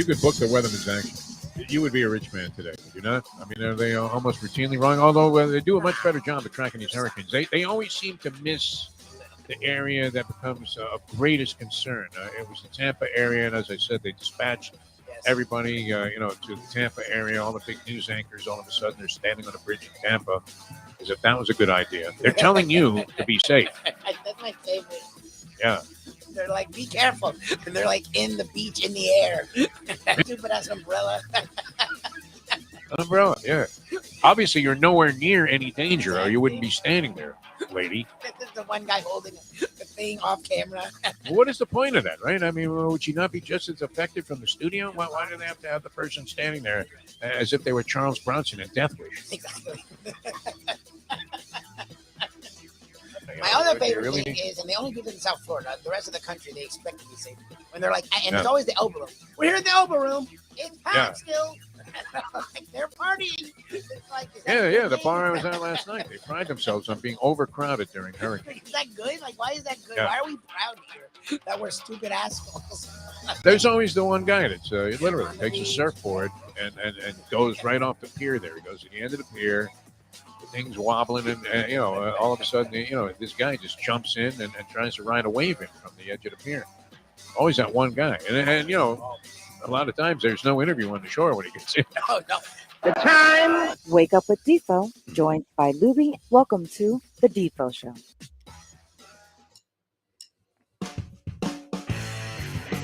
you could book the weatherman's action, you would be a rich man today, would you not? I mean, are they almost routinely wrong? Although they do a much better job of tracking these hurricanes. They always seem to miss the area that becomes of greatest concern. It was the Tampa area, and as I said, they dispatched everybody, to the Tampa area. All the big news anchors, all of a sudden, they're standing on a bridge in Tampa, as if that was a good idea. They're telling you to be safe. That's my favorite. Yeah. They're like, be careful. And they're like in the beach, in the air. Stupid ass umbrella. An umbrella, yeah. Obviously, you're nowhere near any danger, or you wouldn't be standing there, lady. There's the one guy holding the thing off camera. What is the point of that, right? I mean, would she not be just as effective from the studio? Why do they have to have the person standing there as if they were Charles Bronson in Death Wish? Exactly. My other favorite thing is, and they only do this in South Florida. The rest of the country, they expect to be safe. When they're like, and it's always the Elbow Room. We're here at the Elbow Room. It's packed still. Like they're partying. It's like, the bar I was at last night. They pride themselves on being overcrowded during hurricanes. Is that good? Like, why is that good? Why are we proud here that we're stupid assholes? There's always the one guy that's literally takes a surfboard and goes right off the pier there. He goes to the end of the pier. The thing's wobbling, and all of a sudden, this guy just jumps in and tries to ride a wave in from the edge of the pier. Always that one guy. And a lot of times there's no interview on the shore when he gets in. Oh, no. The time. Wake up with Defo, joined by Lubie. Welcome to the Defo Show.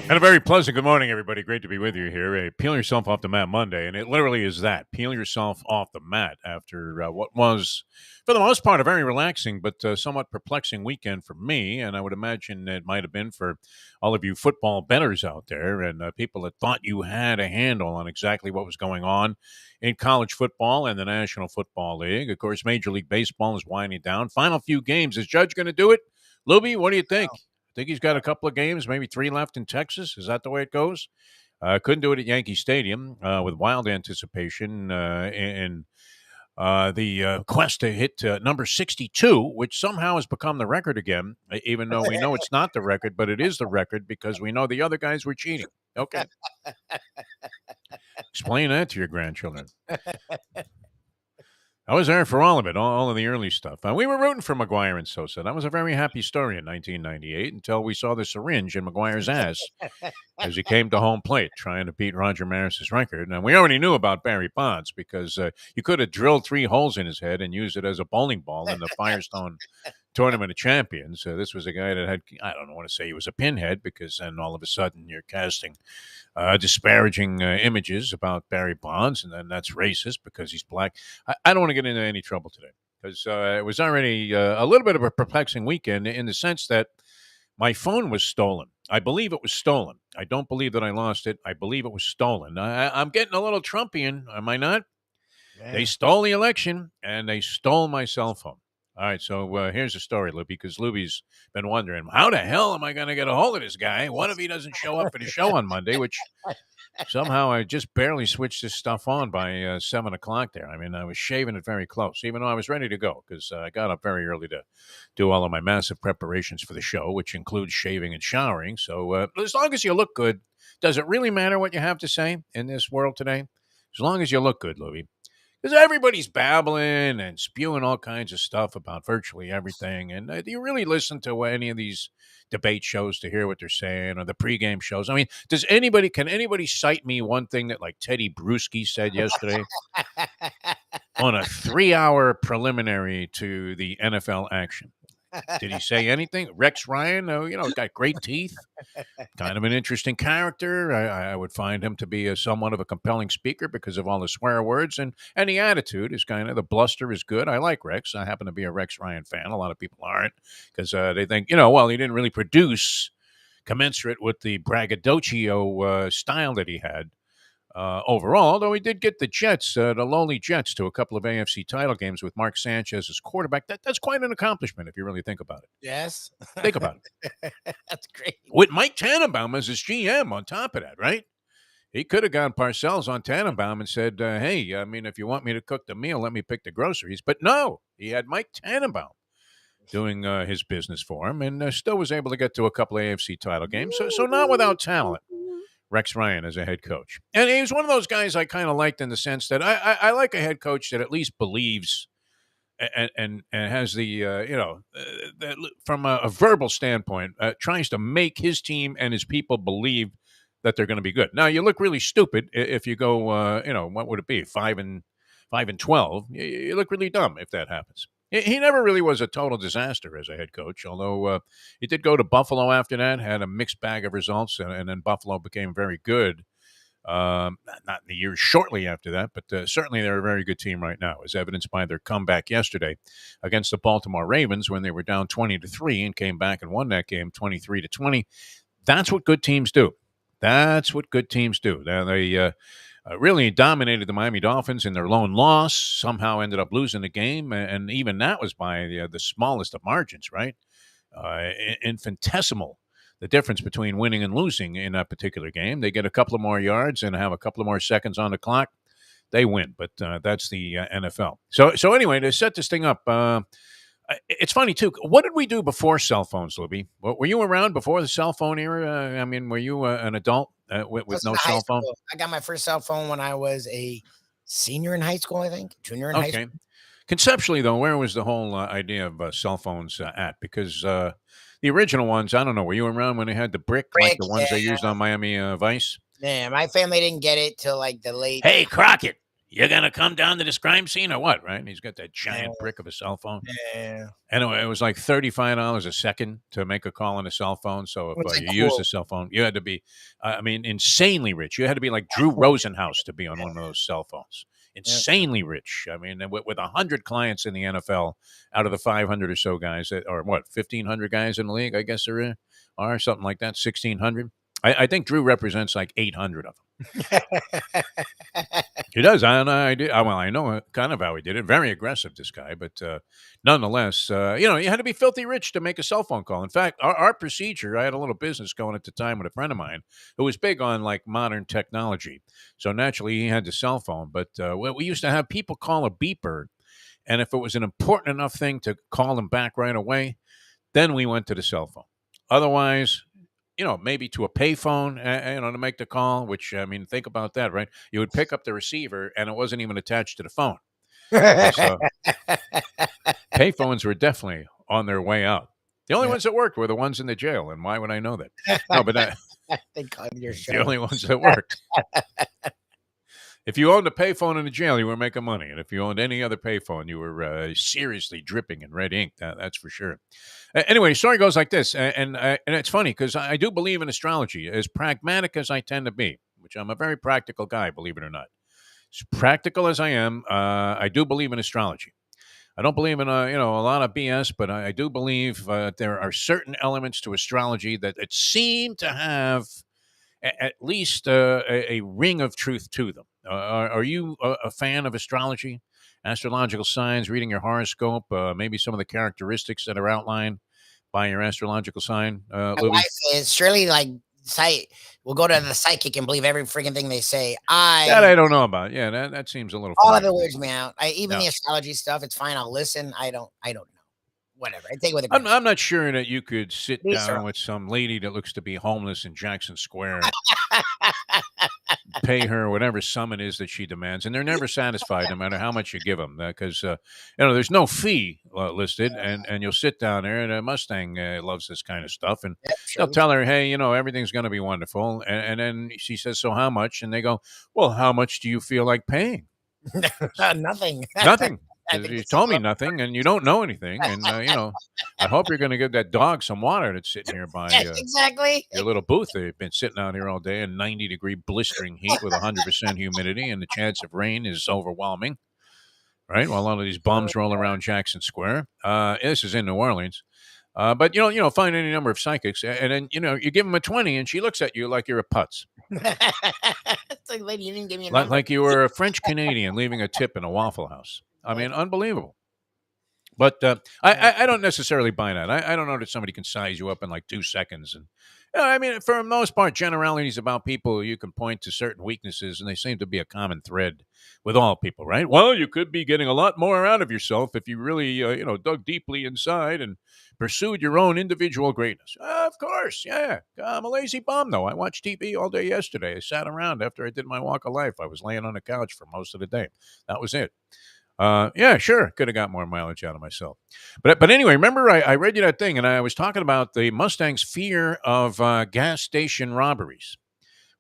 And a very pleasant good morning, everybody. Great to be with you here. Peel yourself off the mat Monday, and it literally is that. Peel yourself off the mat after what was, for the most part, a very relaxing but somewhat perplexing weekend for me, and I would imagine it might have been for all of you football bettors out there and people that thought you had a handle on exactly what was going on in college football and the National Football League. Of course, Major League Baseball is winding down. Final few games. Is Judge going to do it? Lubie, what do you think? Think he's got a couple of games, maybe 3 left in Texas. Is that the way it goes? Couldn't do it at Yankee Stadium with wild anticipation in the quest to hit number 62, which somehow has become the record again, even though we know it's not the record, but it is the record because we know the other guys were cheating. Okay. Explain that to your grandchildren. I was there for all of it, all of the early stuff. We were rooting for McGuire and Sosa. That was a very happy story in 1998 until we saw the syringe in McGuire's ass as he came to home plate trying to beat Roger Maris's record. And we already knew about Barry Bonds because you could have drilled 3 holes in his head and used it as a bowling ball in the Firestone Tournament of Champions. This was a guy that had, I don't want to say he was a pinhead because then all of a sudden you're casting disparaging images about Barry Bonds, and then that's racist because he's black. I don't want to get into any trouble today because it was already a little bit of a perplexing weekend in the sense that my phone was stolen. I believe it was stolen. I don't believe that I lost it. I believe it was stolen. I'm getting a little Trumpian, am I not? Yeah. They stole the election, and they stole my cell phone. All right, so here's the story, Lubie, because Lubie's been wondering, how the hell am I going to get a hold of this guy? What if he doesn't show up for the show on Monday, which somehow I just barely switched this stuff on by 7 o'clock there. I mean, I was shaving it very close, even though I was ready to go because I got up very early to do all of my massive preparations for the show, which includes shaving and showering. So as long as you look good, does it really matter what you have to say in this world today? As long as you look good, Lubie. Because everybody's babbling and spewing all kinds of stuff about virtually everything. And do you really listen to any of these debate shows to hear what they're saying or the pregame shows? I mean, can anybody cite me one thing that like Teddy Bruschi said yesterday on a 3-hour preliminary to the NFL action? Did he say anything? Rex Ryan, got great teeth, kind of an interesting character. I would find him to be somewhat of a compelling speaker because of all the swear words and the attitude is kind of, the bluster is good. I like Rex. I happen to be a Rex Ryan fan. A lot of people aren't because they think, he didn't really produce commensurate with the braggadocio style that he had. Overall, although he did get the Jets, the lowly Jets, to a couple of AFC title games with Mark Sanchez as quarterback. That's quite an accomplishment if you really think about it. Yes. Think about it. That's great. With Mike Tannenbaum as his GM on top of that, right? He could have gone Parcells on Tannenbaum and said, hey, I mean, if you want me to cook the meal, let me pick the groceries. But no, he had Mike Tannenbaum doing his business for him and still was able to get to a couple of AFC title games. So not without talent. Rex Ryan as a head coach. And he was one of those guys I kind of liked in the sense that I like a head coach that at least believes and has the that from a verbal standpoint tries to make his team and his people believe that they're going to be good. Now you look really stupid if you go what would it be 5-12. You look really dumb if that happens. He never really was a total disaster as a head coach, although he did go to Buffalo after that, had a mixed bag of results, and then Buffalo became very good. Not in the years shortly after that, but certainly they're a very good team right now, as evidenced by their comeback yesterday against the Baltimore Ravens when they were down 20-3 and came back and won that game 23-20. That's what good teams do. That's what good teams do. They really dominated the Miami Dolphins in their lone loss. Somehow ended up losing the game, and even that was by the smallest of margins, right? Infinitesimal. The difference between winning and losing in that particular game. They get a couple of more yards and have a couple of more seconds on the clock. They win, but that's the NFL. So anyway, to set this thing up, it's funny, too. What did we do before cell phones, Lubie? Were you around before the cell phone era? I mean, were you an adult with no cell phone? I got my first cell phone when I was a senior in high school, I think. Junior in high school. Conceptually, though, where was the whole idea of cell phones at? Because the original ones, I don't know. Were you around when they had the brick like the ones they used on Miami Vice? Yeah, my family didn't get it till like the late. Hey, Crockett, you're going to come down to this crime scene or what, right? And he's got that giant brick of a cell phone. Yeah. Anyway, it was like $35 a second to make a call on a cell phone. So if you used a cell phone, you had to be, insanely rich. You had to be like Drew Rosenhaus to be on one of those cell phones. Insanely rich. I mean, with 100 clients in the NFL out of the 500 or so guys, or 1,500 guys in the league, I guess there are something like that, 1,600. I think Drew represents like 800 of them. He does. I know kind of how he did it. Very aggressive, this guy. But nonetheless, you had to be filthy rich to make a cell phone call. In fact, our procedure, I had a little business going at the time with a friend of mine who was big on like modern technology. So naturally, he had the cell phone. But we used to have people call a beeper. And if it was an important enough thing to call them back right away, then we went to the cell phone. Otherwise, maybe to a payphone, to make the call, which, I mean, think about that, right? You would pick up the receiver, and it wasn't even attached to the phone. So payphones were definitely on their way out. The only ones that worked were the ones in the jail, and why would I know that? No, but the only ones that worked. If you owned a payphone in the jail, you were making money. And if you owned any other payphone, you were seriously dripping in red ink. That's for sure. Anyway, the story goes like this. And it's funny because I do believe in astrology, as pragmatic as I tend to be, which I'm a very practical guy, believe it or not. As practical as I am, I do believe in astrology. I don't believe in a lot of BS, but I do believe there are certain elements to astrology that seem to have at least a ring of truth to them. Are you a fan of astrology, astrological signs, reading your horoscope, maybe some of the characteristics that are outlined by your astrological sign? My wife is surely like we'll go to the psychic and believe every freaking thing they say. That I don't know about. Yeah, that seems a little. All of it weirds me out. Even the astrology stuff, it's fine. I'll listen. I don't know. Whatever. I take it with a grain. I'm not sure that you could sit down with some lady that looks to be homeless in Jackson Square, pay her whatever sum it is that she demands, and they're never satisfied no matter how much you give them, because there's no fee listed, and you'll sit down there, and Mustang loves this kind of stuff, and they'll tell her, hey, everything's going to be wonderful, and then she says, so how much? And they go, well, how much do you feel like paying? Nothing. Nothing. You told me nothing, and you don't know anything. And, I hope you're going to give that dog some water that's sitting here by exactly your little booth. They've been sitting out here all day in 90-degree blistering heat with 100% humidity, and the chance of rain is overwhelming, right? While a lot of these bums roll around Jackson Square. This is in New Orleans. But, find any number of psychics, and then, you give them a 20, and she looks at you like you're a putz. It's like, lady, you didn't give me a number. Like you were a French Canadian leaving a tip in a Waffle House. I mean, unbelievable. But I don't necessarily buy that. I don't know that somebody can size you up in like 2 seconds. And Yeah, I mean, for the most part, generalities about people, you can point to certain weaknesses, and they seem to be a common thread with all people, right? Well, you could be getting a lot more out of yourself if you really, dug deeply inside and pursued your own individual greatness. Of course, yeah. I'm a lazy bum, though. I watched TV all day yesterday. I sat around after I did my walk of life. I was laying on the couch for most of the day. That was it. Yeah, sure. Could have got more mileage out of myself. But anyway, remember I read you that thing, and I was talking about the Mustang's fear of gas station robberies,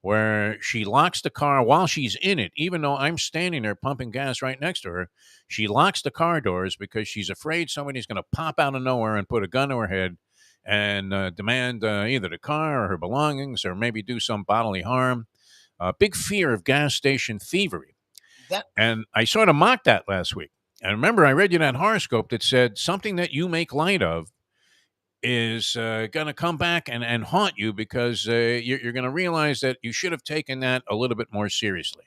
where she locks the car while she's in it, even though I'm standing there pumping gas right next to her. She locks the car doors because she's afraid somebody's going to pop out of nowhere and put a gun to her head and demand either the car or her belongings or maybe do some bodily harm. Big fear of gas station thievery. And I sort of mocked that last week. And remember, I read you that horoscope that said something that you make light of is going to come back and haunt you because you're going to realize that you should have taken that a little bit more seriously.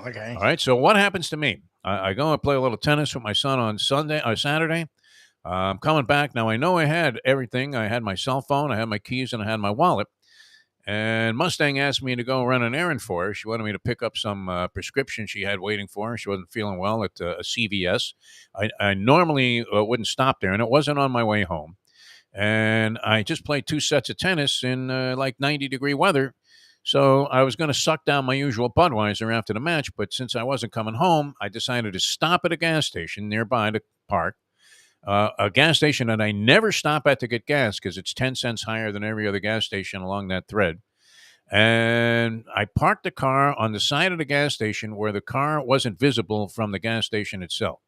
Okay. All right. So what happens to me? I go and play a little tennis with my son on Saturday. I'm coming back. Now, I know I had everything. I had my cell phone, I had my keys, and I had my wallet. And Mustang asked me to go run an errand for her. She wanted me to pick up some prescription she had waiting for her. She wasn't feeling well at a CVS. I normally wouldn't stop there, and it wasn't on my way home. And I just played 2 sets of tennis in like 90-degree weather. So I was going to suck down my usual Budweiser after the match. But since I wasn't coming home, I decided to stop at a gas station nearby to park. A gas station that I never stop at to get gas because it's 10 cents higher than every other gas station along that thread. And I parked the car on the side of the gas station where the car wasn't visible from the gas station itself.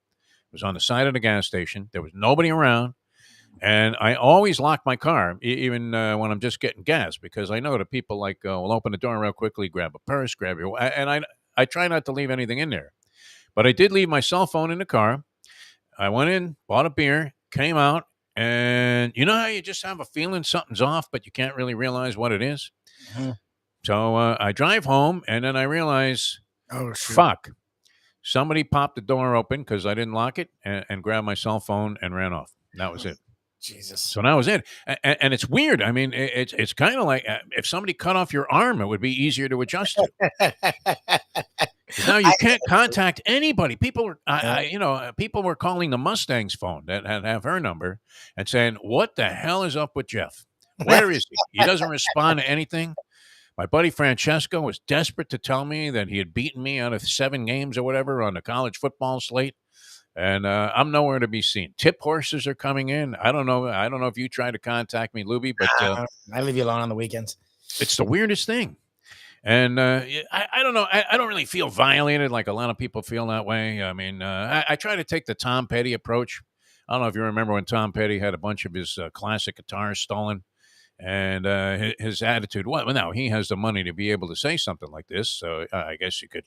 It was on the side of the gas station. There was nobody around. And I always lock my car, even when I'm just getting gas, because I know that people will open the door real quickly, grab a purse, grab your, and I try not to leave anything in there. But I did leave my cell phone in the car. I went in, bought a beer, came out, and you know how you just have a feeling something's off, but you can't really realize what it is? Mhm. So I drive home, and then I realize, Oh, shoot. fuck, somebody popped the door open because I didn't lock it and grabbed my cell phone and ran off. That was it. Jesus. So that was it. And it's weird. I mean, it's kind of like if somebody cut off your arm, it would be easier to adjust to. Now you can't contact anybody. People were, people were calling the Mustang's phone that have her number and saying, "What the hell is up with Jeff? Where is he? He doesn't respond to anything." My buddy Francesco was desperate to tell me that he had beaten me out of 7 games or whatever on the college football slate, and I'm nowhere to be seen. Tip horses are coming in. I don't know. I don't know if you tried to contact me, Lubie, but I leave you alone on the weekends. it's the weirdest thing. And I don't know. I don't really feel violated like a lot of people feel that way. I mean, I try to take the Tom Petty approach. I don't know if you remember when Tom Petty had a bunch of his classic guitars stolen. And his attitude, well, now he has the money to be able to say something like this. So I guess you could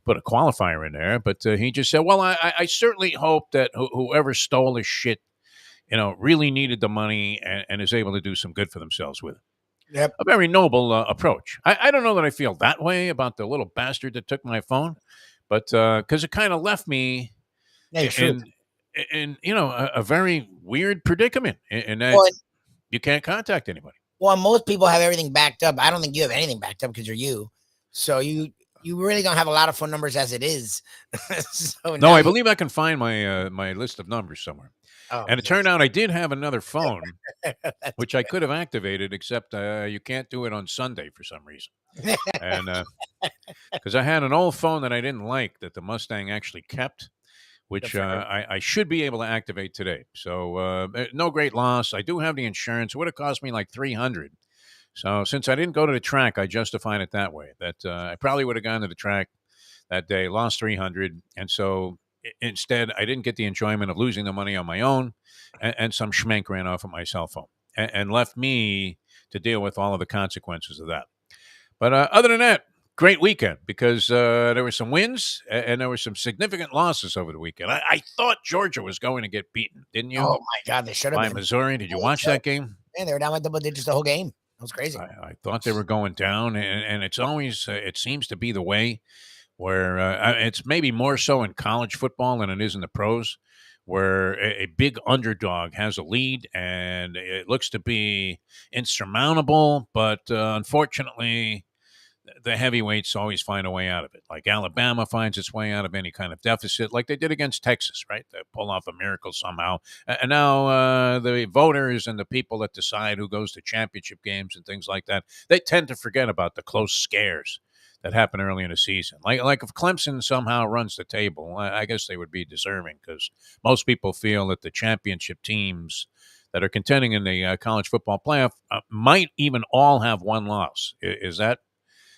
put a qualifier in there. But he just said, well, I certainly hope that whoever stole his shit, really needed the money and is able to do some good for themselves with it. Yep. A very noble approach. I don't know that I feel that way about the little bastard that took my phone, but because it kind of left me in a very weird predicament, and that you can't contact anybody. Well, most people have everything backed up. I don't think you have anything backed up because you're you. So you really don't have a lot of phone numbers as it is. So no, I believe I can find my my list of numbers somewhere. Oh, and it turned out I did have another phone, which I could have activated, except you can't do it on Sunday for some reason. And because I had an old phone that I didn't like that the Mustang actually kept, which I should be able to activate today. So no great loss. I do have the insurance. It would have cost me like $300. So since I didn't go to the track, I justified it that way. That I probably would have gone to the track that day, lost $300, and so instead I didn't get the enjoyment of losing the money on my own, and some schmenk ran off of my cell phone and left me to deal with all of the consequences of that. But other than that, great weekend because there were some wins and there were some significant losses over the weekend. I thought Georgia was going to get beaten, didn't you? Oh my God, they should have by been. Missouri. Did you watch that game? Yeah, they were down by double digits the whole game. That was crazy. I thought they were going down, and it's always it seems to be the way where it's maybe more so in college football than it is in the pros, where a big underdog has a lead and it looks to be insurmountable, but unfortunately, the heavyweights always find a way out of it. Like Alabama finds its way out of any kind of deficit, like they did against Texas, right? They pull off a miracle somehow. And now the voters and the people that decide who goes to championship games and things like that, they tend to forget about the close scares that happen early in the season. Like if Clemson somehow runs the table, I guess they would be deserving, because most people feel that the championship teams that are contending in the college football playoff might even all have one loss. Is that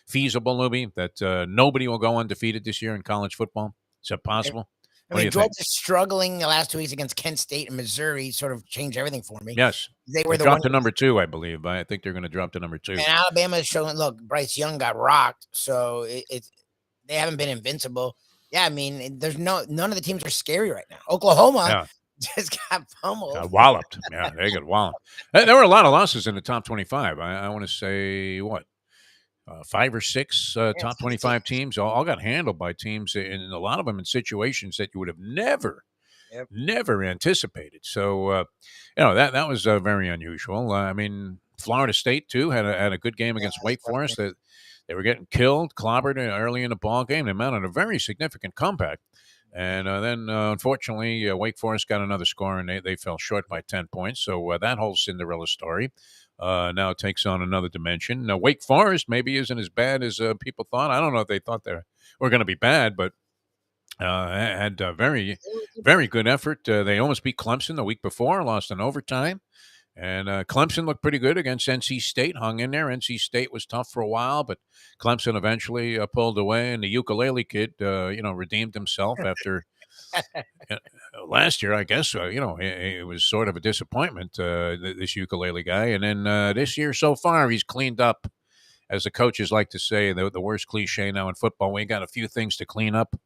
feasible, Lubie, that nobody will go undefeated this year in college football? Is that possible? I mean, Georgia struggling the last 2 weeks against Kent State and Missouri sort of changed everything for me. Yes. They were dropped to number 2, I believe. I think they're going to drop to number 2. And Alabama is showing, look, Bryce Young got rocked, so they haven't been invincible. Yeah, I mean, none of the teams are scary right now. Oklahoma just got pummeled. Got walloped. Yeah, they got walloped. There were a lot of losses in the top 25. I want to say, what? 5 or 6 top 25 teams all got handled by teams, and a lot of them in situations that you would have never anticipated. So, that was very unusual. I mean, Florida State too had a good game against Wake Forest. They were getting killed, clobbered early in the ball game. They mounted a very significant comeback, and then unfortunately, Wake Forest got another score, and they fell short by 10 points. So that whole Cinderella story now takes on another dimension. Now, Wake Forest maybe isn't as bad as people thought. I don't know if they thought they were going to be bad, but had very, very good effort. They almost beat Clemson the week before, lost in overtime. And Clemson looked pretty good against NC State, hung in there. NC State was tough for a while, but Clemson eventually pulled away, and the ukulele kid, redeemed himself after last year, I guess. It was sort of a disappointment, this ukulele guy. And then this year so far, he's cleaned up, as the coaches like to say, the worst cliche now in football. We got a few things to clean up.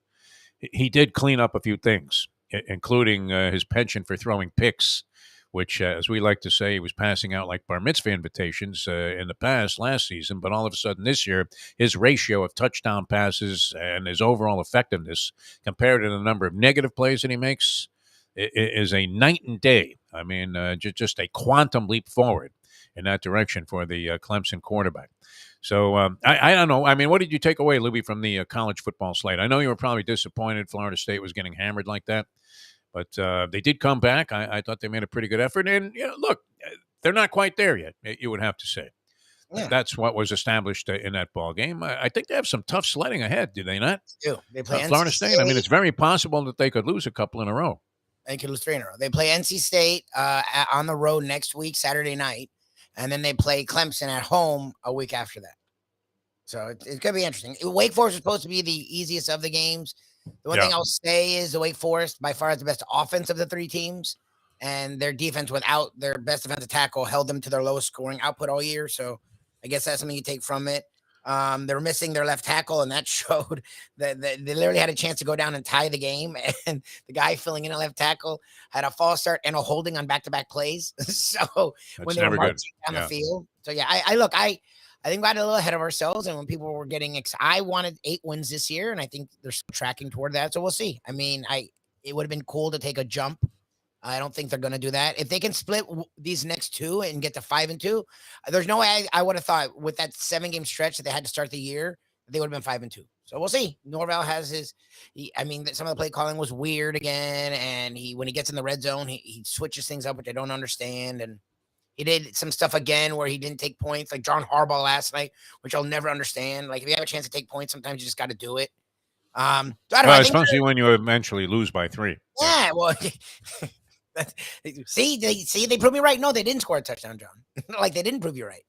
He did clean up a few things, including his penchant for throwing picks, which, as we like to say, he was passing out like bar mitzvah invitations in the past last season. But all of a sudden this year, his ratio of touchdown passes and his overall effectiveness compared to the number of negative plays that he makes is a night and day. I mean, just a quantum leap forward in that direction for the Clemson quarterback. So I don't know. I mean, what did you take away, Lubie, from the college football slate? I know you were probably disappointed Florida State was getting hammered like that. But they did come back. I thought they made a pretty good effort. And, look, they're not quite there yet, you would have to say. Yeah. That's what was established in that ball game. I think they have some tough sledding ahead, do they not? They do. They play Florida State. I mean, it's very possible that they could lose a couple in a row. They could lose 3 in a row. They play NC State on the road next week, Saturday night. And then they play Clemson at home a week after that. So it's going to be interesting. Wake Forest is supposed to be the easiest of the games. The one thing I'll say is the Wake Forest by far is the best offense of the 3 teams, and their defense without their best defensive tackle held them to their lowest scoring output all year. So I guess that's something you take from it. They were missing their left tackle, and that showed that they literally had a chance to go down and tie the game. And the guy filling in a left tackle had a false start and a holding on back-to-back plays. So that's when they were marching down the field. So yeah, I think we got a little ahead of ourselves, and when people were getting I wanted 8 wins this year, and I think they're still tracking toward that. So we'll see. I mean, it would have been cool to take a jump. I don't think they're going to do that. If they can split these next 2 and get to 5-2, there's no way I would have thought with that 7-game stretch that they had to start the year, they would have been 5-2. So we'll see. Norvell has some of the play calling was weird again, and when he gets in the red zone, he switches things up, which I don't understand, and he did some stuff again where he didn't take points, like John Harbaugh last night, which I'll never understand. Like, if you have a chance to take points, sometimes you just got to do it. Especially when you eventually lose by 3. Yeah, well, they proved me right. No, they didn't score a touchdown, John. Like, they didn't prove you right.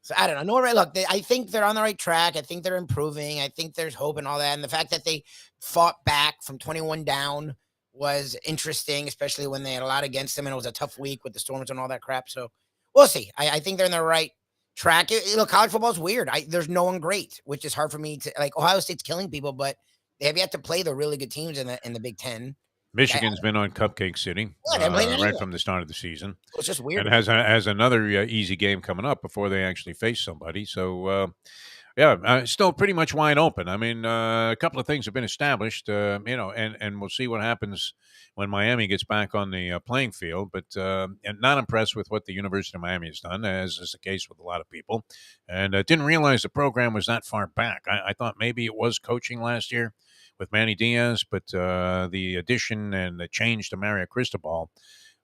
So I don't know. Look, I think they're on the right track. I think they're improving. I think there's hope and all that. And the fact that they fought back from 21 down was interesting, especially when they had a lot against them and it was a tough week with the Storms and all that crap. So we'll see. I think they're in the right track. College football is weird. There's no one great, which is hard for me to like. Ohio State's killing people, but they have yet to play the really good teams in the Big Ten. Michigan's been on Cupcake City right from the start of the season. It's just weird. And has another easy game coming up before they actually face somebody. So Yeah, still pretty much wide open. I mean, a couple of things have been established, and we'll see what happens when Miami gets back on the playing field. But and not impressed with what the University of Miami has done, as is the case with a lot of people. And didn't realize the program was that far back. I thought maybe it was coaching last year with Manny Diaz, but the addition and the change to Mario Cristobal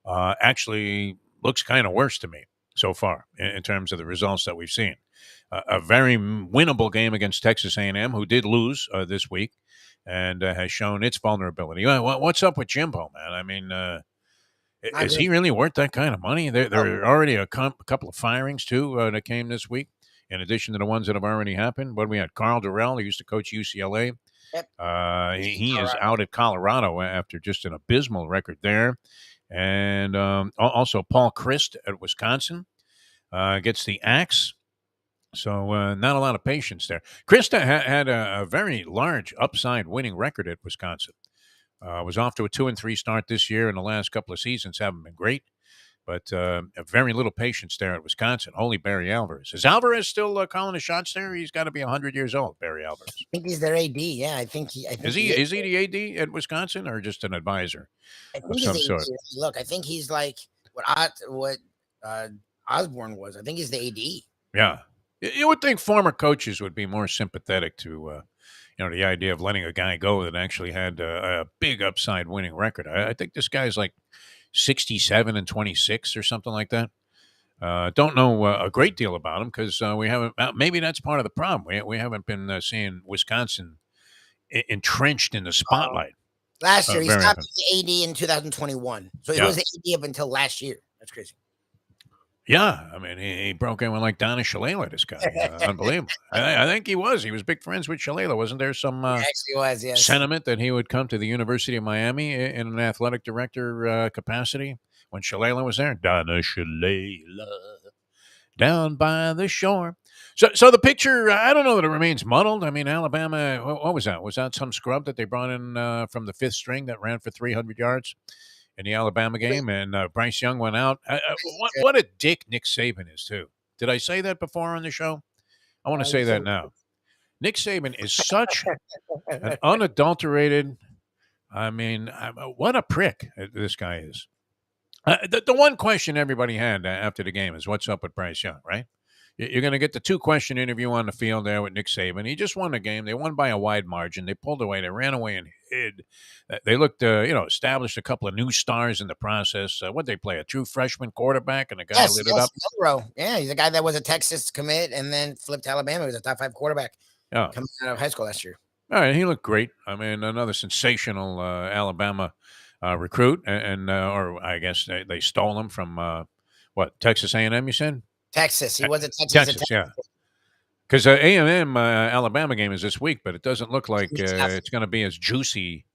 actually looks kind of worse to me so far in terms of the results that we've seen. A very winnable game against Texas A&M, who did lose this week, and has shown its vulnerability. What's up with Jimbo, man? I mean, is he really worth that kind of money? There are already a couple of firings, too, that came this week, in addition to the ones that have already happened. What we had, Carl Durrell, who used to coach UCLA. Yep. He is out at Colorado after just an abysmal record there. And also Paul Christ at Wisconsin gets the axe. So not a lot of patience there. Krista had a very large upside winning record at Wisconsin. Was off to a 2-3 start this year, and the last couple of seasons haven't been great. But very little patience there at Wisconsin. Holy Barry Alvarez. Is Alvarez still calling the shots there? He's got to be 100 years old, Barry Alvarez. I think he's their AD. Yeah, I think is he the AD at Wisconsin or just an advisor of some sort? Look, I think he's like what Osborne was. I think he's the AD. Yeah. You would think former coaches would be more sympathetic to, the idea of letting a guy go that actually had a big upside winning record. I think this guy's like 67-26 or something like that. Don't know a great deal about him because we haven't. Maybe that's part of the problem. We haven't been seeing Wisconsin entrenched in the spotlight. Last year, he stopped the AD in 2021, so he was the AD up until last year. That's crazy. Yeah, I mean, he broke in with like Donna Shalala, this guy. Unbelievable. I think he was. He was big friends with Shalala. Wasn't there some sentiment that he would come to the University of Miami in an athletic director capacity when Shalala was there? Donna Shalala, down by the shore. So the picture, I don't know that it remains muddled. I mean, Alabama, what was that? Was that some scrub that they brought in from the fifth string that ran for 300 yards? In the Alabama game, and Bryce Young went out. What a dick Nick Saban is, too. Did I say that before on the show? I want to say that now. Nick Saban is such an unadulterated, what a prick this guy is. The one question everybody had after the game is, what's up with Bryce Young, right? You're going to get the 2-question interview on the field there with Nick Saban. He just won the game. They won by a wide margin. They pulled away. They ran away and hid. They looked, established a couple of new stars in the process. What'd they play? A true freshman quarterback, and a guy lit it up? Milroe. Yeah, he's a guy that was a Texas commit and then flipped to Alabama. He was a top 5 quarterback coming out of high school last year. All right, he looked great. I mean, another sensational Alabama recruit, or I guess they stole him from, Texas A&M, you said? Texas. He was at Texas. Yeah. Because A&M Alabama game is this week, but it doesn't look like it's going to be as juicy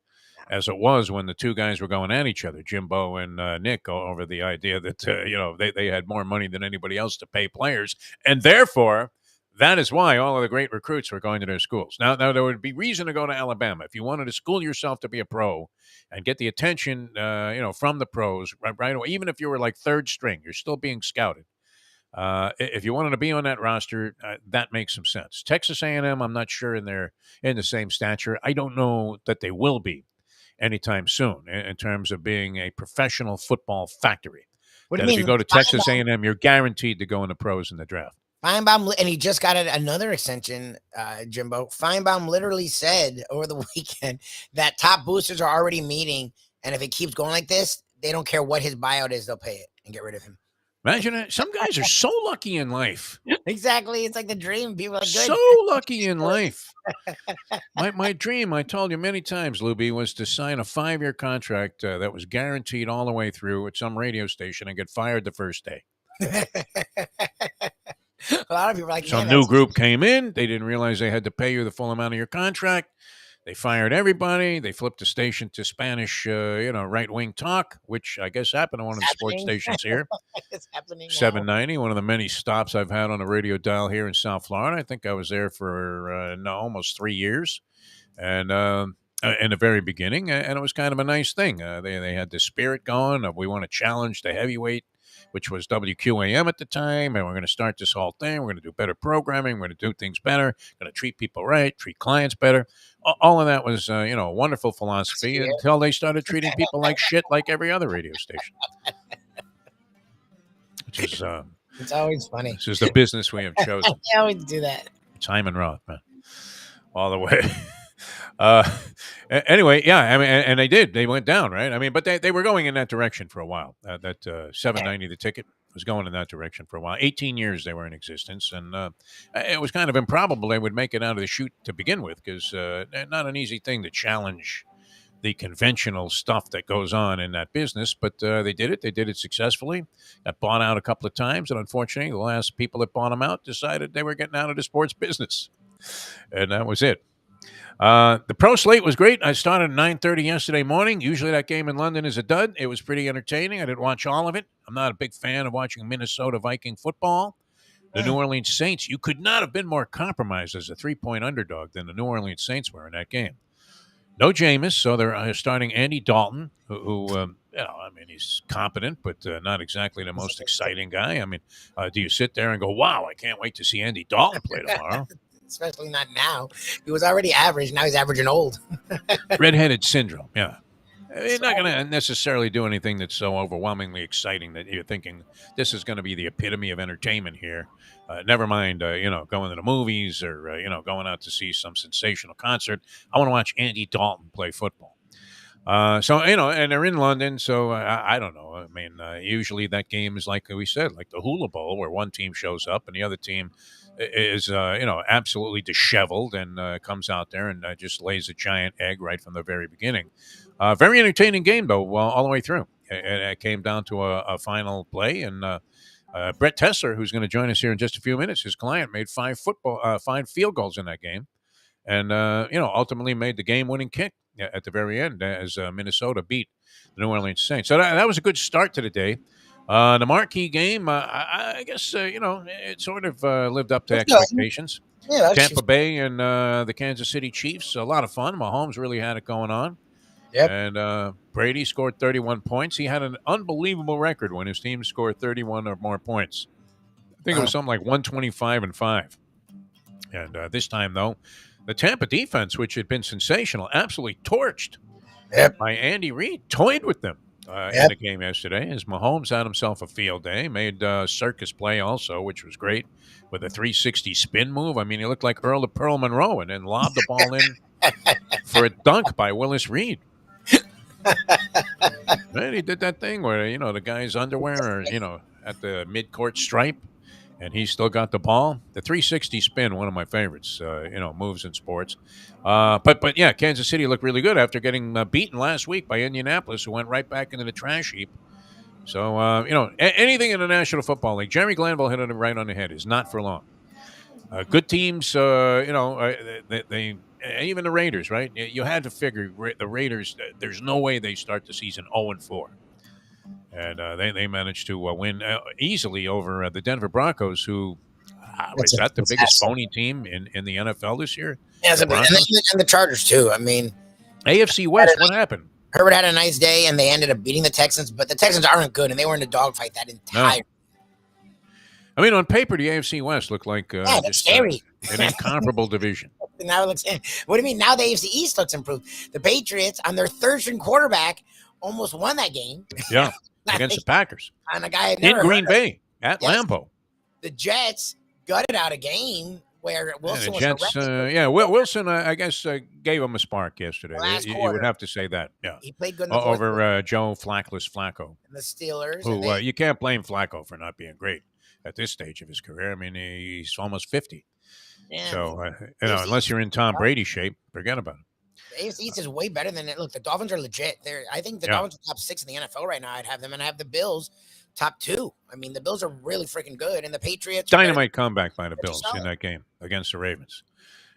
as it was when the two guys were going at each other, Jimbo and Nick, over the idea that they had more money than anybody else to pay players, and therefore that is why all of the great recruits were going to their schools. Now there would be reason to go to Alabama if you wanted to school yourself to be a pro and get the attention, from the pros right away. Even if you were like third string, you're still being scouted. If you wanted to be on that roster, that makes some sense. Texas A&M, I'm not sure in the same stature. I don't know that they will be anytime soon in terms of being a professional football factory. What do you mean? If you go to Texas A&M, you're guaranteed to go in the pros in the draft. Feinbaum, and he just got another extension, Jimbo. Feinbaum literally said over the weekend that top boosters are already meeting, and if it keeps going like this, they don't care what his buyout is, they'll pay it and get rid of him. Imagine that. Some guys are so lucky in life. Exactly. It's like the dream. People are good. So lucky in life. My dream, I told you many times, Lubie, was to sign a 5-year contract that was guaranteed all the way through at some radio station and get fired the first day. A lot of people are like, some new group came in. They didn't realize they had to pay you the full amount of your contract. They fired everybody. They flipped the station to Spanish, right-wing talk, which I guess happened on one of the sports stations here. It's happening now. 790, one of the many stops I've had on the radio dial here in South Florida. I think I was there for almost 3 years, and in the very beginning, and it was kind of a nice thing. They had the spirit going of we want to challenge the heavyweight which was WQAM at the time, and we're going to start this whole thing. We're going to do better programming. We're going to do things better. Going to treat people right, treat clients better. All of that was, a wonderful philosophy until they started treating people like shit, like every other radio station. Which is, it's always funny. This is the business we have chosen. I always do that. Time and Roth, man, all the way. Anyway, yeah, I mean, and they did. They went down, right? I mean, but they were going in that direction for a while. That $7.90 the ticket was going in that direction for a while. 18 years they were in existence, and it was kind of improbable they would make it out of the chute to begin with, because not an easy thing to challenge the conventional stuff that goes on in that business, but they did it. They did it successfully. Got bought out a couple of times, and unfortunately, the last people that bought them out decided they were getting out of the sports business, and that was it. The pro slate was great. I started at 9:30 yesterday morning. Usually that game in London is a dud. It was pretty entertaining. I didn't watch all of it. I'm not a big fan of watching Minnesota Viking football. The New Orleans Saints, you could not have been more compromised as a 3-point underdog than the New Orleans Saints were in that game. No Jameis, so they're starting Andy Dalton, who he's competent, but not exactly the most exciting guy. I mean, do you sit there and go, wow, I can't wait to see Andy Dalton play tomorrow? Especially not now. He was already average. Now he's averaging old. Redheaded syndrome, yeah. They're not going to necessarily do anything that's so overwhelmingly exciting that you're thinking this is going to be the epitome of entertainment here. Never mind, going to the movies or, going out to see some sensational concert. I want to watch Andy Dalton play football. And they're in London, so I don't know. I mean, usually that game is like we said, like the Hula Bowl, where one team shows up and the other team is, absolutely disheveled and comes out there and just lays a giant egg right from the very beginning. Very entertaining game, though, all the way through. It came down to a final play, and Brett Tessler, who's going to join us here in just a few minutes, his client made 5 field goals in that game, and ultimately made the game-winning kick at the very end as Minnesota beat the New Orleans Saints. So that was a good start to the day. The marquee game, I guess, it sort of lived up to expectations. Yeah, Tampa Bay and the Kansas City Chiefs, a lot of fun. Mahomes really had it going on. Yep. And Brady scored 31 points. He had an unbelievable record when his team scored 31 or more points. I think it was something like 125-5. And this time, though, the Tampa defense, which had been sensational, absolutely torched by Andy Reid, toyed with them in the game yesterday, as Mahomes had himself a field day, made circus play also, which was great, with a 360 spin move. I mean, he looked like Earl of Pearl Monroe, and then lobbed the ball in for a dunk by Willis Reed. And he did that thing where, the guy's underwear are, at the mid-court stripe, and he still got the ball. The 360 spin, one of my favorites, moves in sports. But yeah, Kansas City looked really good after getting beaten last week by Indianapolis, who went right back into the trash heap. So, anything in the National Football League, Jerry Glanville hit it right on the head, is not for long. Good teams, they even the Raiders, right? You had to figure the Raiders, there's no way they start the season 0-4. And they managed to win easily over the Denver Broncos, who is that the biggest phony team in the NFL this year? Yeah, and the Chargers, too. I mean, AFC West, what happened? Herbert had a nice day, and they ended up beating the Texans, but the Texans aren't good, and they were in a dogfight that entire. No. I mean, on paper, the AFC West looked like that's scary. An incomparable division. Now it looks. What do you mean? Now the AFC East looks improved. The Patriots, on their third-string quarterback, almost won that game. Yeah, against the Packers. On a guy in Green Bay at Lambeau. The Jets gutted out a game where Wilson was Jets, Wilson, I guess, gave him a spark yesterday. You would have to say that. Yeah, he played good in over Joe Flacco. And the Steelers. Who you can't blame Flacco for not being great at this stage of his career. I mean, he's almost 50. Yeah, so, unless you're in Tom Brady shape, forget about it. The AFC East is way better than it. Look, the Dolphins are legit. I think the Dolphins are top 6 in the NFL right now. I'd have them, and I have the Bills top 2. I mean, the Bills are really freaking good, and the Patriots. Dynamite comeback by the Bills in that game against the Ravens.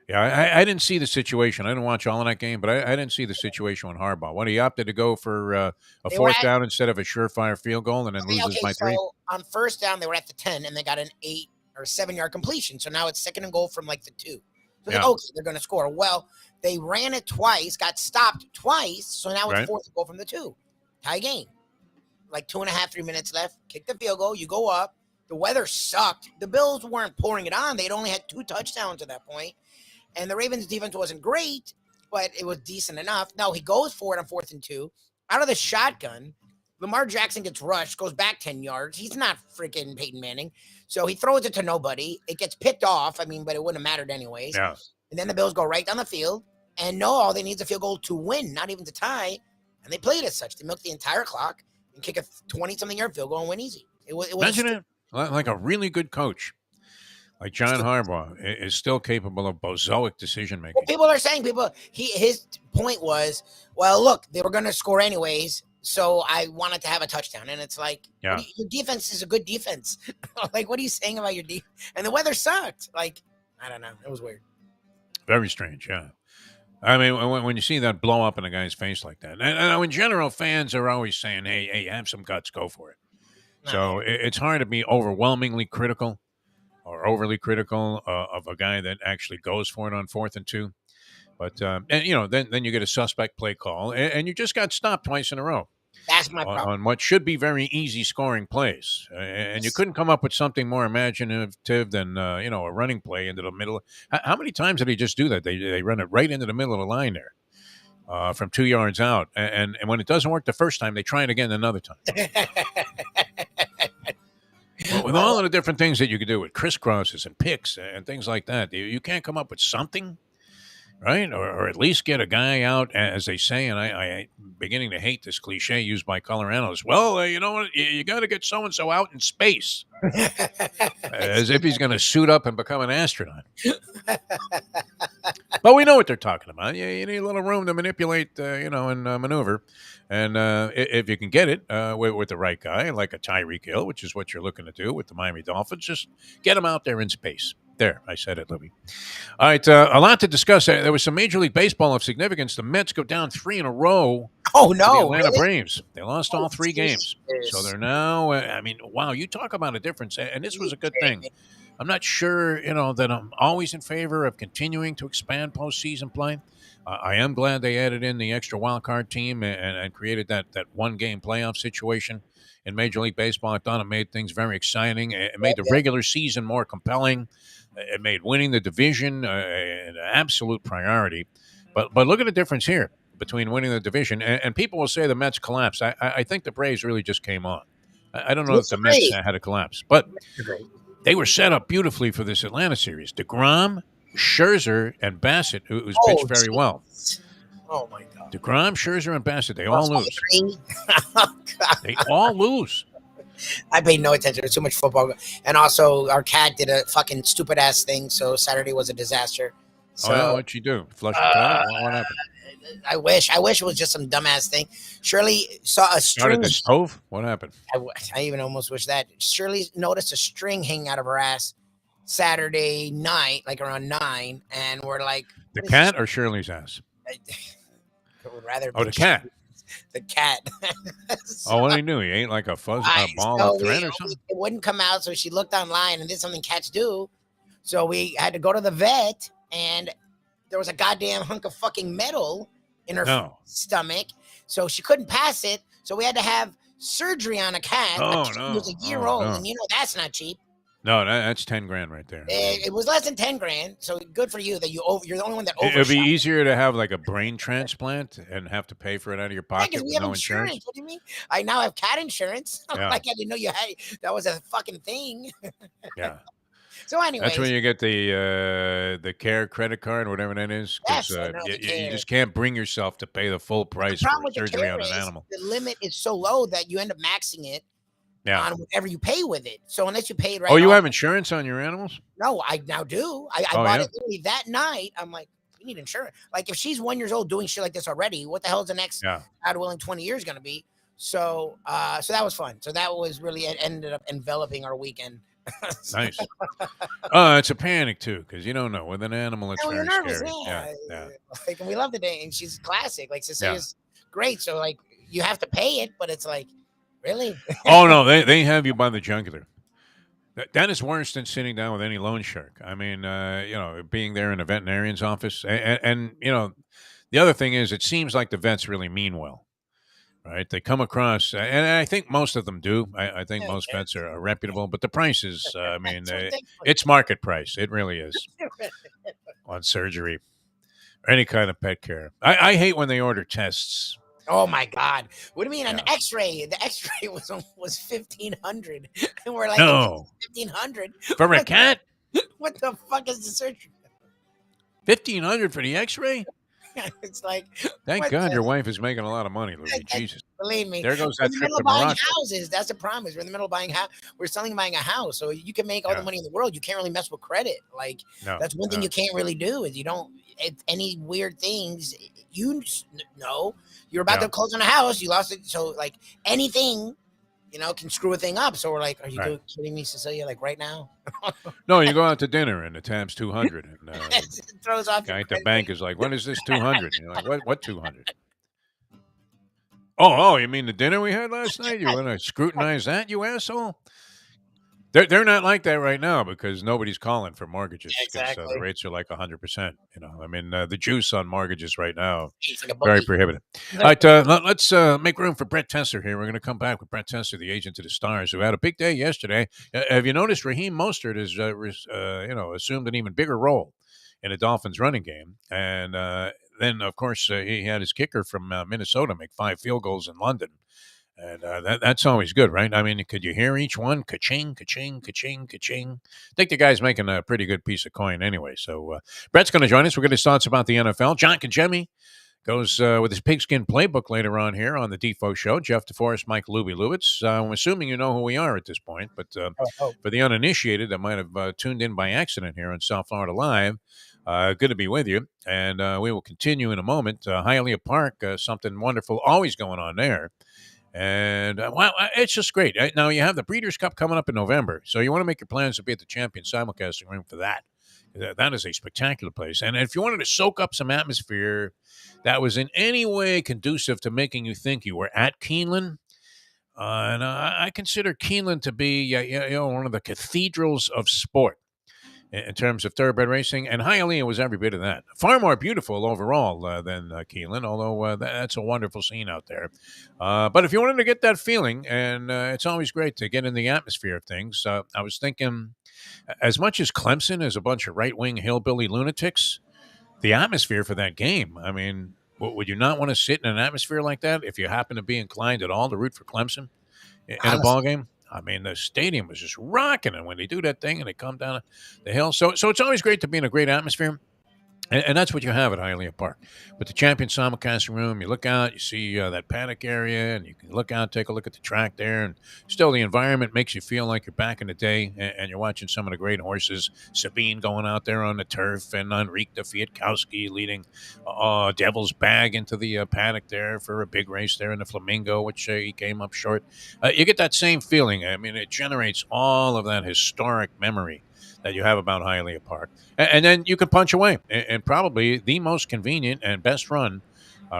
Yeah, I didn't see the situation. I didn't watch all of that game, but I didn't see the situation on Harbaugh. When he opted to go for a fourth down instead of a surefire field goal and then loses by 3. On first down, they were at the 10, and they got an 8 or 7-yard completion. So now it's 2nd and goal from like the 2. So okay, they're going to score. Well, they ran it twice, got stopped twice, so now it's 4th and goal from the 2. Tie game. like 2.5, 3 minutes left. Kick the field goal. You go up. The weather sucked. The Bills weren't pouring it on. They'd only had 2 touchdowns at that point. And the Ravens' defense wasn't great, but it was decent enough. No, he goes for it on 4th and 2. Out of the shotgun, Lamar Jackson gets rushed, goes back 10 yards. He's not freaking Peyton Manning. So he throws it to nobody. It gets picked off. I mean, but it wouldn't have mattered anyways. Yeah. And then the Bills go right down the field. And no, all they need is a field goal to win, not even to tie. And they played as such. They milked the entire clock and kick a 20-something yard field goal and win easy. It was Imagine it. Like a really good coach, like John Harbaugh, is still capable of bozoic decision making. Well, people are saying his point was, well, look, they were going to score anyways, so I wanted to have a touchdown. And it's like, yeah, your defense is a good defense. Like, what are you saying about your defense? And the weather sucked. Like, I don't know. It was weird. Very strange, yeah. I mean, when you see that blow up in a guy's face like that, and in general, fans are always saying, hey, have some guts, go for it. So it's hard to be overwhelmingly critical or overly critical of a guy that actually goes for it on 4th and 2. But, and, then you get a suspect play call, and you just got stopped twice in a row. That's my problem. On what should be very easy scoring plays. And you couldn't come up with something more imaginative than, a running play into the middle. How many times did he just do that? They run it right into the middle of the line there from 2 yards out. And when it doesn't work the first time, they try it again another time. Well, with all of the different things that you could do with crisscrosses and picks and things like that, you can't come up with something, right? Or at least get a guy out, as they say, and I'm beginning to hate this cliche used by color analysts. Well, you know what? You got to get so-and-so out in space. As if he's going to suit up and become an astronaut. But we know what they're talking about. You need a little room to manipulate, and maneuver. And if you can get it with the right guy, like a Tyreek Hill, which is what you're looking to do with the Miami Dolphins, just get him out there in space. There, I said it, Lubie. All right, a lot to discuss. There was some Major League Baseball of significance. The Mets go down 3 in a row. Oh, no. To the Atlanta really? Braves. They lost all 3 games. So they're now, wow, you talk about a difference. And this was a good thing. I'm not sure, that I'm always in favor of continuing to expand postseason play. I am glad they added in the extra wild card team and created that one-game playoff situation in Major League Baseball. I thought it made things very exciting. It made the regular season more compelling. It made winning the division an absolute priority. But look at the difference here between winning the division. And people will say the Mets collapsed. I think the Braves really just came on. I don't know if the Mets had a collapse. But they were set up beautifully for this Atlanta series. DeGrom, Scherzer, and Bassett, who's pitched very well. Oh, my God. DeGrom, Scherzer, and Bassett, they all lose. Oh, God. They all lose. I paid no attention. There's too much football. And also, our cat did a fucking stupid-ass thing, so Saturday was a disaster. So, yeah? What'd she do? Flush the toilet? What happened? I wish it was just some dumbass thing. Shirley saw a string. Started the stove? What happened? I even almost wish that. Shirley noticed a string hanging out of her ass Saturday night, like around 9, and we're like, the cat or Shirley's ass? I would rather. The cat. The cat. So, what did he do? He ate like a ball of thread or something? It wouldn't come out, so she looked online and did something cats do. So we had to go to the vet, and there was a goddamn hunk of fucking metal in her stomach, so she couldn't pass it. So we had to have surgery on a cat. It was a year old, and that's not cheap. No, that's $10,000 right there. It was less than $10,000, so good for you that you're the only one that overshot. It'd be easier to have like a brain transplant and have to pay for it out of your pocket with no insurance. What do you mean? I now have cat insurance. Like I didn't know you had. That was a fucking thing. Yeah. So anyway, that's when you get the care credit card, whatever that is, because you just can't bring yourself to pay the full price for surgery on an animal. The limit is so low that you end up maxing it on whatever you pay with it. So unless you paid right. Oh, you have insurance on your animals? No, I now do. I bought it literally that night. I'm like, we need insurance. Like if she's 1 year old doing shit like this already, what the hell is the next God willing 20 years going to be? So so that was fun. So that was really it ended up enveloping our weekend. Nice. It's a panic too, because you don't know with an animal. It's very nervous, scary. Yeah. Like we love the day, and she's classic. Like Cecilia's great. So like you have to pay it, but it's like really. Oh no, they have you by the jugular. That is worse than sitting down with any loan shark. I mean, being there in a veterinarian's office, and the other thing is, it seems like the vets really mean well. right? They come across, and I think most of them do. I think most vets are reputable, but the prices, I mean, it's market price. It really is on surgery or any kind of pet care. I hate when they order tests. Oh my God! What do you mean an X-ray? The X-ray was $1,500, and we're like, no, $1,500 for a cat. What the fuck is the surgery? $1,500 for the X-ray. It's like, thank God your wife is making a lot of money, Lubie. Jesus, believe me. There goes that trip to buying Morocco. houses. That's the problem. Is we're in the middle of buying we're buying a house, so you can make all the money in the world. You can't really mess with credit. Like that's one thing you can't really do. Is you don't any weird things. You know, you're about to close on a house. You lost it. So like anything, can screw a thing up. So we're like, are you kidding me, Cecilia? Like right now? No, you go out to dinner and the tab's $200, and it throws off. Guy at the bank is like, "What is this $200?" You're like, "What 200?" Oh, you mean the dinner we had last night? You want to scrutinize that, you asshole? They're not like that right now because nobody's calling for mortgages. Exactly. The rates are like 100%. I mean, the juice on mortgages right now very prohibitive. All right, let's make room for Brett Tessler here. We're going to come back with Brett Tessler, the agent to the stars, who had a big day yesterday. Have you noticed Raheem Mostert has assumed an even bigger role in the Dolphins running game? And then, of course, he had his kicker from Minnesota make 5 field goals in London. And that's always good, right? I mean, could you hear each one? Ka-ching, ka-ching, ka-ching, ka-ching. I think the guy's making a pretty good piece of coin anyway. So Brett's going to join us. We're going to his thoughts about the NFL. John Congemi goes with his Pigskin Playbook later on here on the Defo Show. Jeff DeForest, Mike Lubie Lubitz. I'm assuming you know who we are at this point, but for the uninitiated that might have tuned in by accident here on South Florida Live, good to be with you. And we will continue in a moment. Hialeah Park, something wonderful always going on there. And, it's just great. Now, you have the Breeders' Cup coming up in November, so you want to make your plans to be at the Champion Simulcasting Room for that. That is a spectacular place. And if you wanted to soak up some atmosphere that was in any way conducive to making you think you were at Keeneland, and I consider Keeneland to be one of the cathedrals of sport in terms of thoroughbred racing, and Hialeah was every bit of that. Far more beautiful overall than Keeneland, although that's a wonderful scene out there. But if you wanted to get that feeling, and it's always great to get in the atmosphere of things, I was thinking, as much as Clemson is a bunch of right-wing hillbilly lunatics, the atmosphere for that game, I mean, would you not want to sit in an atmosphere like that if you happen to be inclined at all to root for Clemson in a ball game? I mean, the stadium was just rocking, and when they do that thing and they come down the hill. So it's always great to be in a great atmosphere, and that's what you have at Hialeah Park. With the Champion Simulcasting Room, you look out, you see that paddock area, and you can look out, take a look at the track there, and still the environment makes you feel like you're back in the day, and you're watching some of the great horses. Sabine going out there on the turf, and Enrique Fiatkowski leading Devil's Bag into the paddock there for a big race there in the Flamingo, which he came up short. You get that same feeling. I mean, it generates all of that historic memory that you have about Hialeah Park. And then you can punch away. And probably the most convenient and best run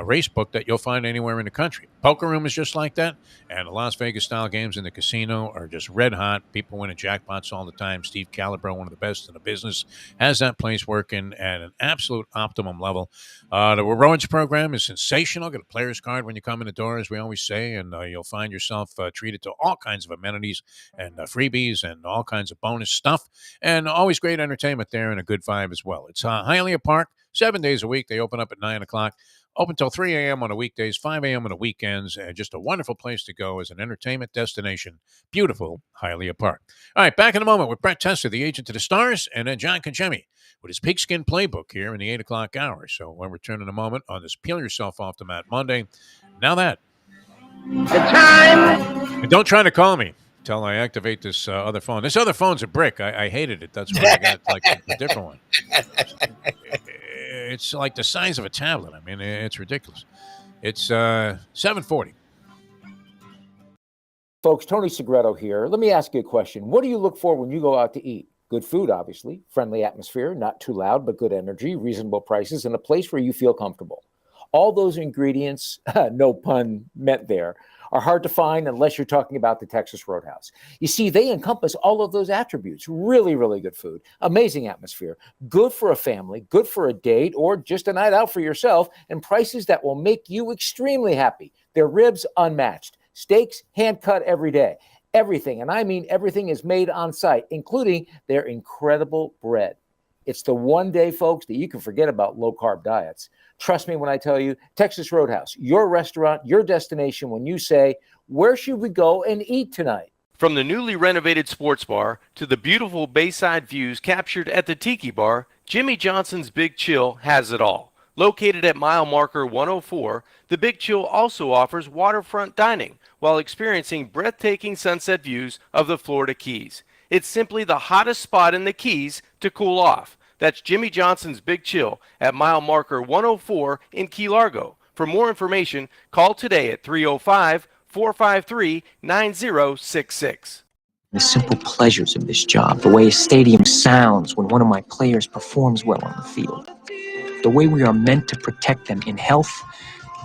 race book that you'll find anywhere in the country. Poker room is just like that. And the Las Vegas-style games in the casino are just red hot. People winning jackpots all the time. Steve Calabro, one of the best in the business, has that place working at an absolute optimum level. The rewards program is sensational. Get a player's card when you come in the door, as we always say, and you'll find yourself treated to all kinds of amenities and freebies and all kinds of bonus stuff. And always great entertainment there and a good vibe as well. It's Hialeah Park, 7 days a week. They open up at 9 o'clock. Open till 3 a.m. on the weekdays, 5 a.m. on the weekends, and just a wonderful place to go as an entertainment destination. Beautiful Hialeah Park. All right, back in a moment with Brett Tessler, the agent to the stars, and then John Congemi with his Pigskin Playbook here in the 8 o'clock hour. So we'll return in a moment on this Peel Yourself Off the Mat Monday. Now that. The time. And don't try to call me until I activate this other phone. This other phone's a brick. I hated it. That's why I got like a different one. It's like the size of a tablet. I mean, it's ridiculous. It's 7:40. Folks, Tony Segreto here. Let me ask you a question. What do you look for when you go out to eat? Good food, obviously. Friendly atmosphere, not too loud, but good energy, reasonable prices, and a place where you feel comfortable. All those ingredients, no pun meant there, are hard to find unless you're talking about the Texas Roadhouse. You see, they encompass all of those attributes. Really, really good food, amazing atmosphere, good for a family, good for a date, or just a night out for yourself, and prices that will make you extremely happy. Their ribs unmatched, steaks hand cut every day. Everything, and I mean everything, is made on site, including their incredible bread. It's the one day, folks, that you can forget about low-carb diets. Trust me when I tell you, Texas Roadhouse, your restaurant, your destination when you say, where should we go and eat tonight? From the newly renovated sports bar to the beautiful bayside views captured at the Tiki Bar, Jimmy Johnson's Big Chill has it all. Located at mile marker 104, the Big Chill also offers waterfront dining while experiencing breathtaking sunset views of the Florida Keys. It's simply the hottest spot in the Keys to cool off. That's Jimmy Johnson's Big Chill at mile marker 104 in Key Largo. For more information, call today at 305-453-9066. The simple pleasures of this job, the way a stadium sounds when one of my players performs well on the field, the way we are meant to protect them in health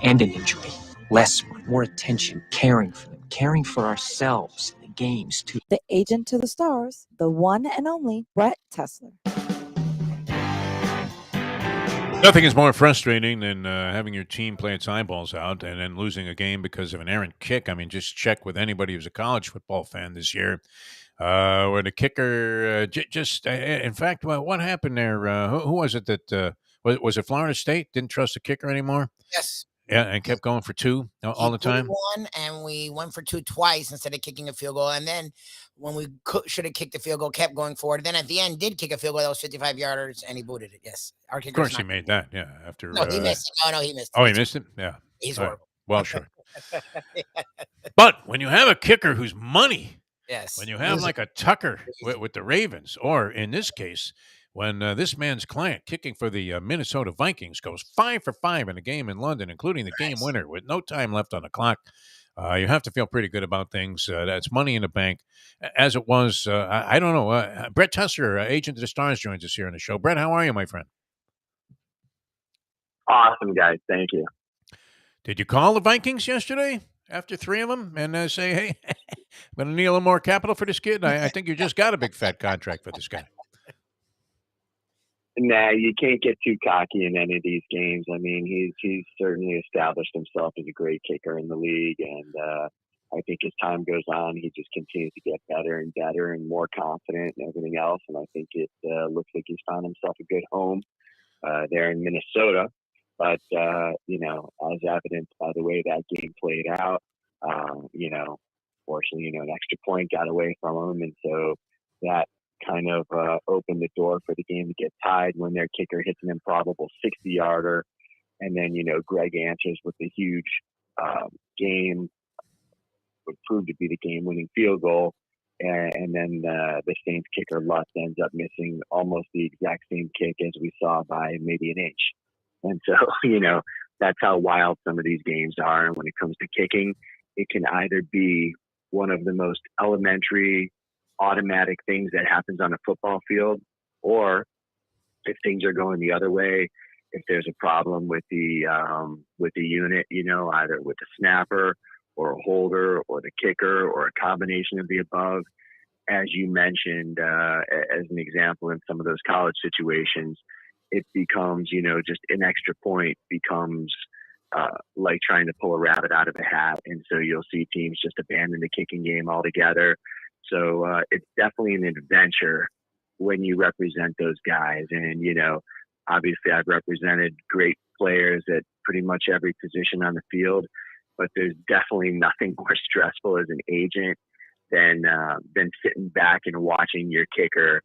and in injury. Less, more attention, caring for them, caring for ourselves in the games too. The agent to the stars, the one and only Brett Tessler. Nothing is more frustrating than having your team play its eyeballs out and then losing a game because of an errant kick. I mean, just check with anybody who's a college football fan this year, where the kicker in fact, what happened there? Who was it that was it Florida State didn't trust the kicker anymore? Yes. Yeah, and kept going for two all the time. One, and we went for two twice instead of kicking a field goal. And then when we should have kicked the field goal, kept going forward. And then at the end, did kick a field goal that was 55 yarders, and he booted it. Yes, our kicker. Of course, he made that. Yeah, after no, he missed it. No, he missed it. Oh, he missed it. Yeah, he's horrible. Well, sure. But when you have a kicker who's money, yes, when you have like a Tucker with the Ravens, or in this case, when this man's client kicking for the Minnesota Vikings goes 5 for 5 in a game in London, including the game winner with no time left on the clock, you have to feel pretty good about things. That's money in the bank, as it was. I don't know. Brett Tessler, agent of the Stars, joins us here on the show. Brett, how are you, my friend? Awesome, guys. Thank you. Did you call the Vikings yesterday after 3 of them and say, hey, I'm going to need a little more capital for this kid? I think you just got a big fat contract for this guy. Nah, you can't get too cocky in any of these games. I mean, he's certainly established himself as a great kicker in the league, and I think as time goes on, he just continues to get better and better and more confident and everything else. And I think it looks like he's found himself a good home there in Minnesota. But as evidenced by the way that game played out, fortunately, an extra point got away from him, and so that kind of opened the door for the game to get tied when their kicker hits an improbable 60-yarder. And then, Greg answers with a huge game, would prove to be the game-winning field goal. And then the Saints kicker, Lutz, ends up missing almost the exact same kick as we saw by maybe an inch. And so, that's how wild some of these games are. And when it comes to kicking, it can either be one of the most elementary, automatic things that happens on a football field, or if things are going the other way, if there's a problem with the unit, either with the snapper or a holder or the kicker or a combination of the above, as you mentioned, as an example in some of those college situations, it becomes, just an extra point becomes like trying to pull a rabbit out of a hat. And so you'll see teams just abandon the kicking game altogether. So it's definitely an adventure when you represent those guys. And, obviously I've represented great players at pretty much every position on the field, but there's definitely nothing more stressful as an agent than sitting back and watching your kicker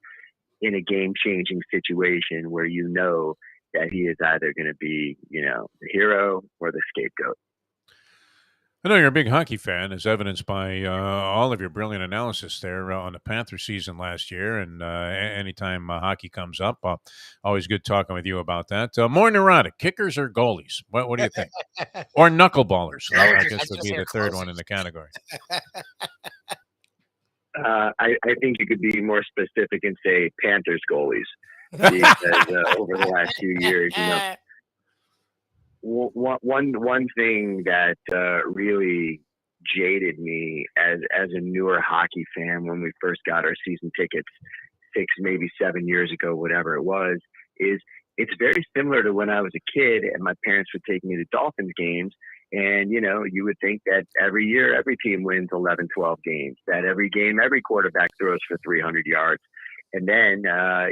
in a game-changing situation where that he is either going to be, the hero or the scapegoat. I know you're a big hockey fan, as evidenced by all of your brilliant analysis there on the Panther season last year. And anytime hockey comes up, always good talking with you about that. More neurotic, kickers or goalies? What do you think? Or knuckleballers? I guess would be the third one in the category. I think you could be more specific and say Panthers goalies, because over the last few years, one thing that really jaded me as a newer hockey fan when we first got our season tickets 6, maybe 7 years ago, whatever it was, is it's very similar to when I was a kid and my parents would take me to Dolphins games. And, you would think that every year, every team wins 11, 12 games, that every game, every quarterback throws for 300 yards. And then,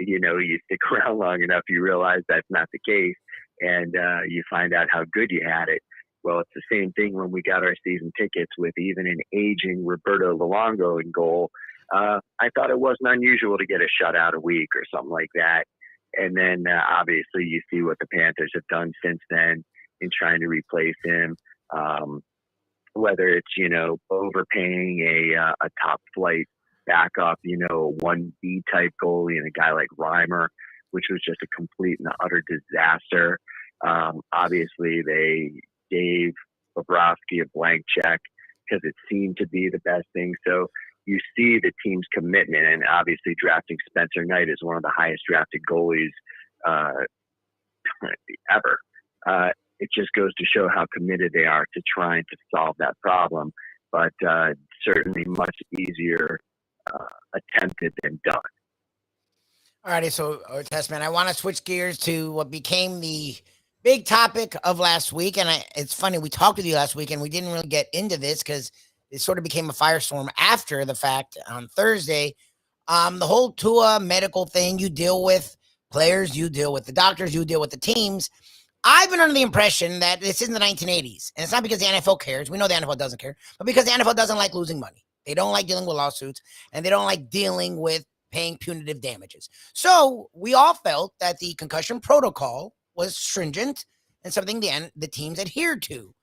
you stick around long enough, you realize that's not the case. And you find out how good you had it. Well, it's the same thing when we got our season tickets with even an aging Roberto Luongo in goal. I thought it wasn't unusual to get a shutout a week or something like that. And then obviously you see what the Panthers have done since then in trying to replace him. Whether it's, overpaying a top flight backup, a 1B type goalie and a guy like Reimer, which was just a complete and utter disaster. Obviously they gave Bobrovsky a blank check because it seemed to be the best thing. So you see the team's commitment, and obviously drafting Spencer Knight is one of the highest drafted goalies ever. It just goes to show how committed they are to trying to solve that problem, but certainly much easier attempted than done. All righty, so Testman, I want to switch gears to what became the big topic of last week. And it's funny, we talked with you last week and we didn't really get into this because it sort of became a firestorm after the fact on Thursday. The whole Tua medical thing, you deal with players, you deal with the doctors, you deal with the teams. I've been under the impression that this isn't the 1980s. And it's not because the NFL cares. We know the NFL doesn't care. But because the NFL doesn't like losing money. They don't like dealing with lawsuits. And they don't like dealing with paying punitive damages. So we all felt that the concussion protocol was stringent and something the teams adhered to.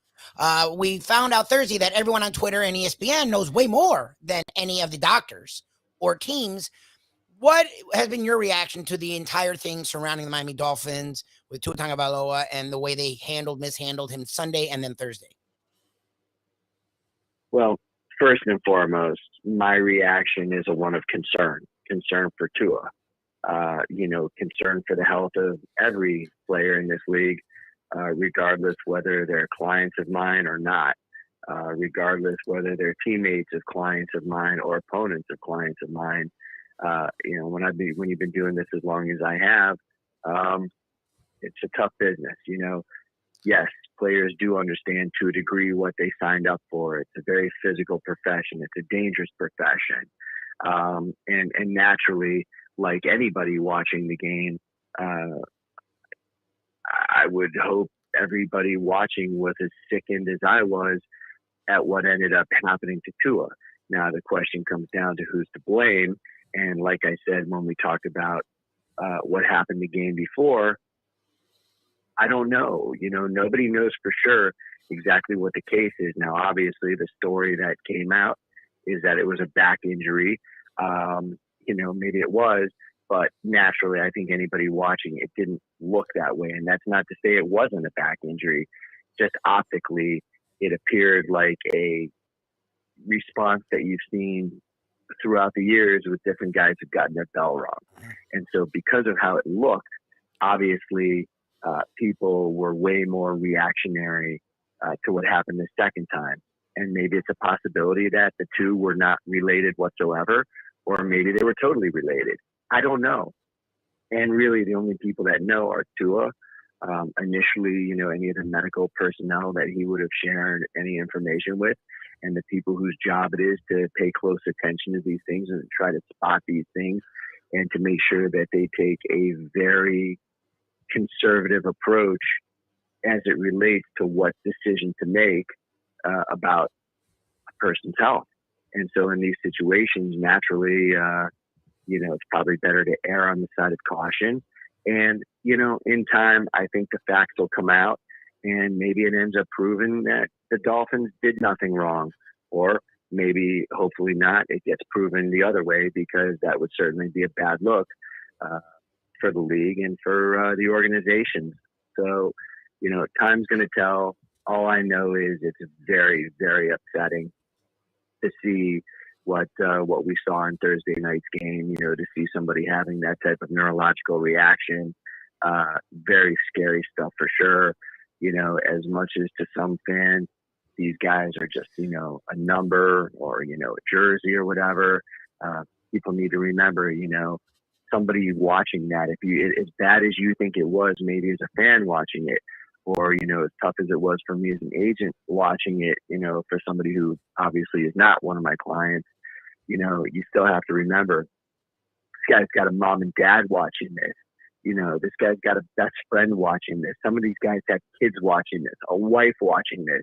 We found out Thursday that everyone on Twitter and ESPN knows way more than any of the doctors or teams. What has been your reaction to the entire thing surrounding the Miami Dolphins with Tua Tagovailoa and the way they mishandled him Sunday and then Thursday? Well, first and foremost, my reaction is one of concern for Tua. Concern for the health of every player in this league, regardless whether they're clients of mine or not, regardless whether they're teammates of clients of mine or opponents of clients of mine. When you've been doing this as long as I have, it's a tough business. Yes, players do understand to a degree what they signed up for. It's a very physical profession. It's a dangerous profession. And naturally, like anybody watching the game, I would hope everybody watching was as sickened as I was at what ended up happening to Tua. Now, the question comes down to who's to blame. And like I said, when we talked about what happened the game before, I don't know. Nobody knows for sure exactly what the case is. Now, obviously, the story that came out is that it was a back injury. Maybe it was, but naturally, I think anybody watching it didn't look that way. And that's not to say it wasn't a back injury. Just optically, it appeared like a response that you've seen throughout the years with different guys who've gotten their bell rung. And so because of how it looked, obviously, people were way more reactionary to what happened the second time. And maybe it's a possibility that the two were not related whatsoever, or maybe they were totally related. I don't know. And really the only people that know are Tua. Initially, any of the medical personnel that he would have shared any information with, and the people whose job it is to pay close attention to these things and try to spot these things and to make sure that they take a very conservative approach as it relates to what decision to make about a person's health. And so in these situations, naturally, it's probably better to err on the side of caution. And, in time, I think the facts will come out and maybe it ends up proving that the Dolphins did nothing wrong, or maybe, hopefully not, it gets proven the other way, because that would certainly be a bad look for the league and for the organization. So, time's going to tell. All I know is it's very, very upsetting to see what we saw in Thursday night's game, to see somebody having that type of neurological reaction. Very scary stuff for sure. as much as to some fans, these guys are just, a number or, a jersey or whatever. People need to remember, somebody watching that, as bad as you think it was, maybe as a fan watching it, or, as tough as it was for me as an agent watching it, for somebody who obviously is not one of my clients, you still have to remember this guy's got a mom and dad watching this. This guy's got a best friend watching this. Some of these guys have kids watching this, a wife watching this.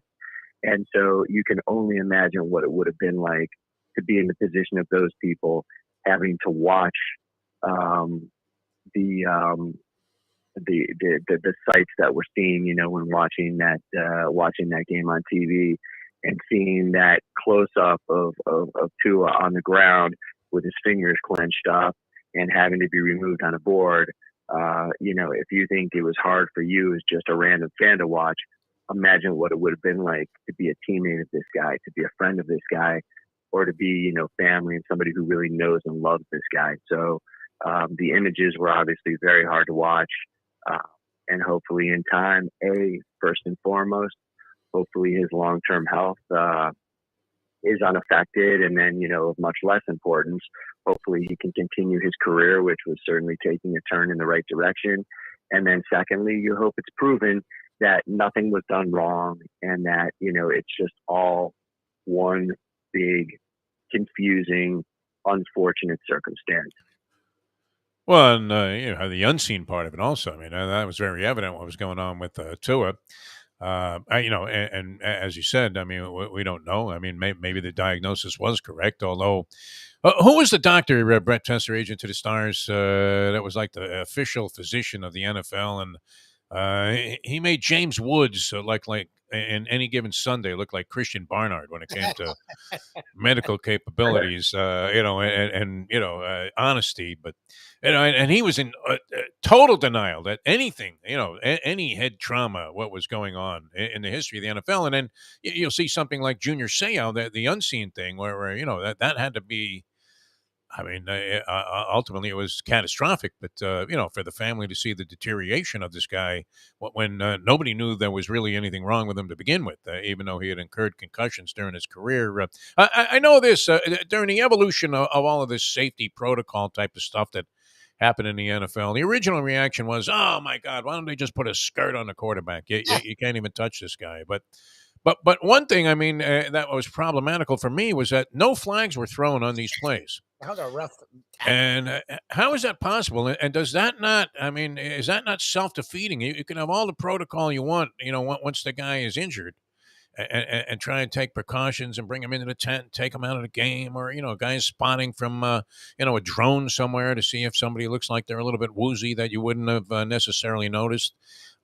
And so you can only imagine what it would have been like to be in the position of those people having to watch the sights that we're seeing, when watching that game on TV and seeing that close up of Tua on the ground with his fingers clenched up and having to be removed on a board. If you think it was hard for you as just a random fan to watch, imagine what it would have been like to be a teammate of this guy, to be a friend of this guy, or to be, family and somebody who really knows and loves this guy. So the images were obviously very hard to watch. And hopefully in time, first and foremost, hopefully his long-term health is unaffected. And then, of much less importance, hopefully he can continue his career, which was certainly taking a turn in the right direction. And then secondly, you hope it's proven that nothing was done wrong and that, it's just all one big, confusing, unfortunate circumstance. Well, and the unseen part of it also. I mean, that was very evident what was going on with Tua. And as you said, I mean, we don't know. I mean, maybe the diagnosis was correct, although who was the doctor, Brett Tessler, agent to the Stars, that was like the official physician of the NFL, and he made James Woods like in Any Given Sunday look like Christian Barnard when it came to medical capabilities, honesty. But and he was in total denial that anything, any head trauma, what was going on in the history of the NFL. And then you'll see something like Junior Seau, the unseen thing, where that had to be. I mean, ultimately it was catastrophic, but, for the family to see the deterioration of this guy when nobody knew there was really anything wrong with him to begin with, even though he had incurred concussions during his career. I know this during the evolution of all of this safety protocol type of stuff that happened in the NFL. The original reaction was, oh, my God, why don't they just put a skirt on the quarterback? You can't even touch this guy. But one thing, I mean, that was problematical for me was that no flags were thrown on these plays. That was a rough tackle. And how is that possible? And does that not, I mean, is that not self-defeating? You can have all the protocol you want, once the guy is injured and try and take precautions and bring him into the tent, and take him out of the game, or, guys spotting from, a drone somewhere to see if somebody looks like they're a little bit woozy that you wouldn't have necessarily noticed.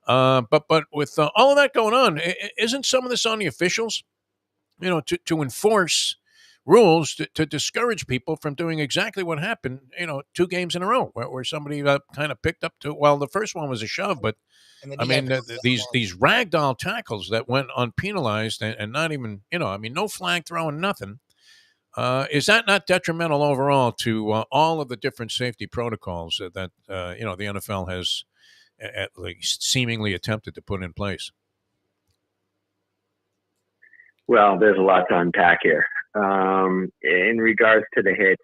But with all of that going on, isn't some of this on the officials, to enforce rules to discourage people from doing exactly what happened, 2 games in a row where somebody kind of picked up to, well, the first one was a shove, but I mean, these ragdoll tackles that went unpenalized and not even, no flag throwing, nothing. Is that not detrimental overall to all of the different safety protocols that, the NFL has at least seemingly attempted to put in place? Well, there's a lot to unpack here. In regards to the hits,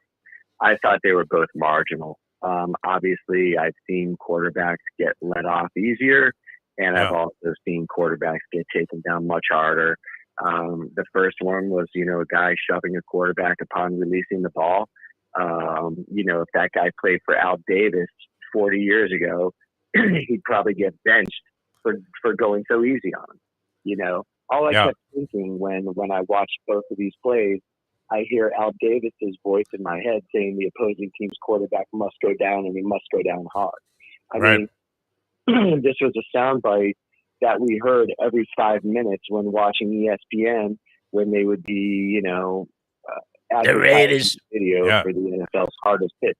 I thought they were both marginal. Obviously, I've seen quarterbacks get let off easier, and I've also seen quarterbacks get taken down much harder. The first one was, a guy shoving a quarterback upon releasing the ball. If that guy played for Al Davis 40 years ago, he'd probably get benched for going so easy on him. All I kept thinking when I watched both of these plays, I hear Al Davis's voice in my head saying the opposing team's quarterback must go down, and he must go down hard. I mean, this was a soundbite that we heard every 5 minutes when watching ESPN, when they would be, the Raiders video for the NFL's hardest hit.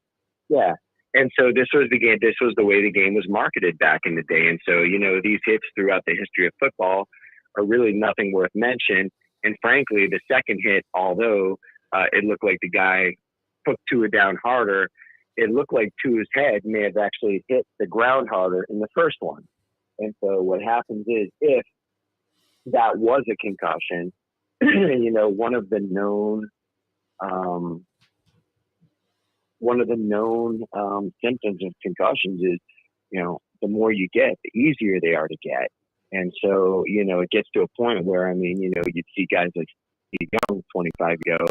Yeah. And so this was the game. This was the way the game was marketed back in the day. And so, these hits throughout the history of football are really nothing worth mention. And frankly, the second hit, although it looked like the guy put Tua down harder, it looked like Tua's head may have actually hit the ground harder in the first one. And so what happens is, if that was a concussion, one of the known symptoms of concussions is, the more you get, the easier they are to get. And so, it gets to a point where, you'd see guys like Steve Young 25 ago,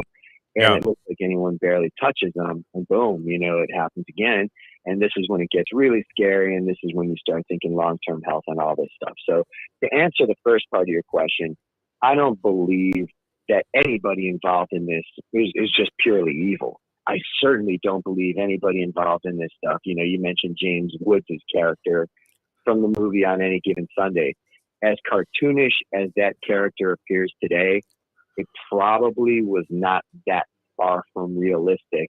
and it looks like anyone barely touches them, and boom, it happens again. And this is when it gets really scary, and this is when you start thinking long-term health and all this stuff. So to answer the first part of your question, I don't believe that anybody involved in this is just purely evil. I certainly don't believe anybody involved in this stuff. You mentioned James Woods' character from the movie On Any Given Sunday. As cartoonish as that character appears today, it probably was not that far from realistic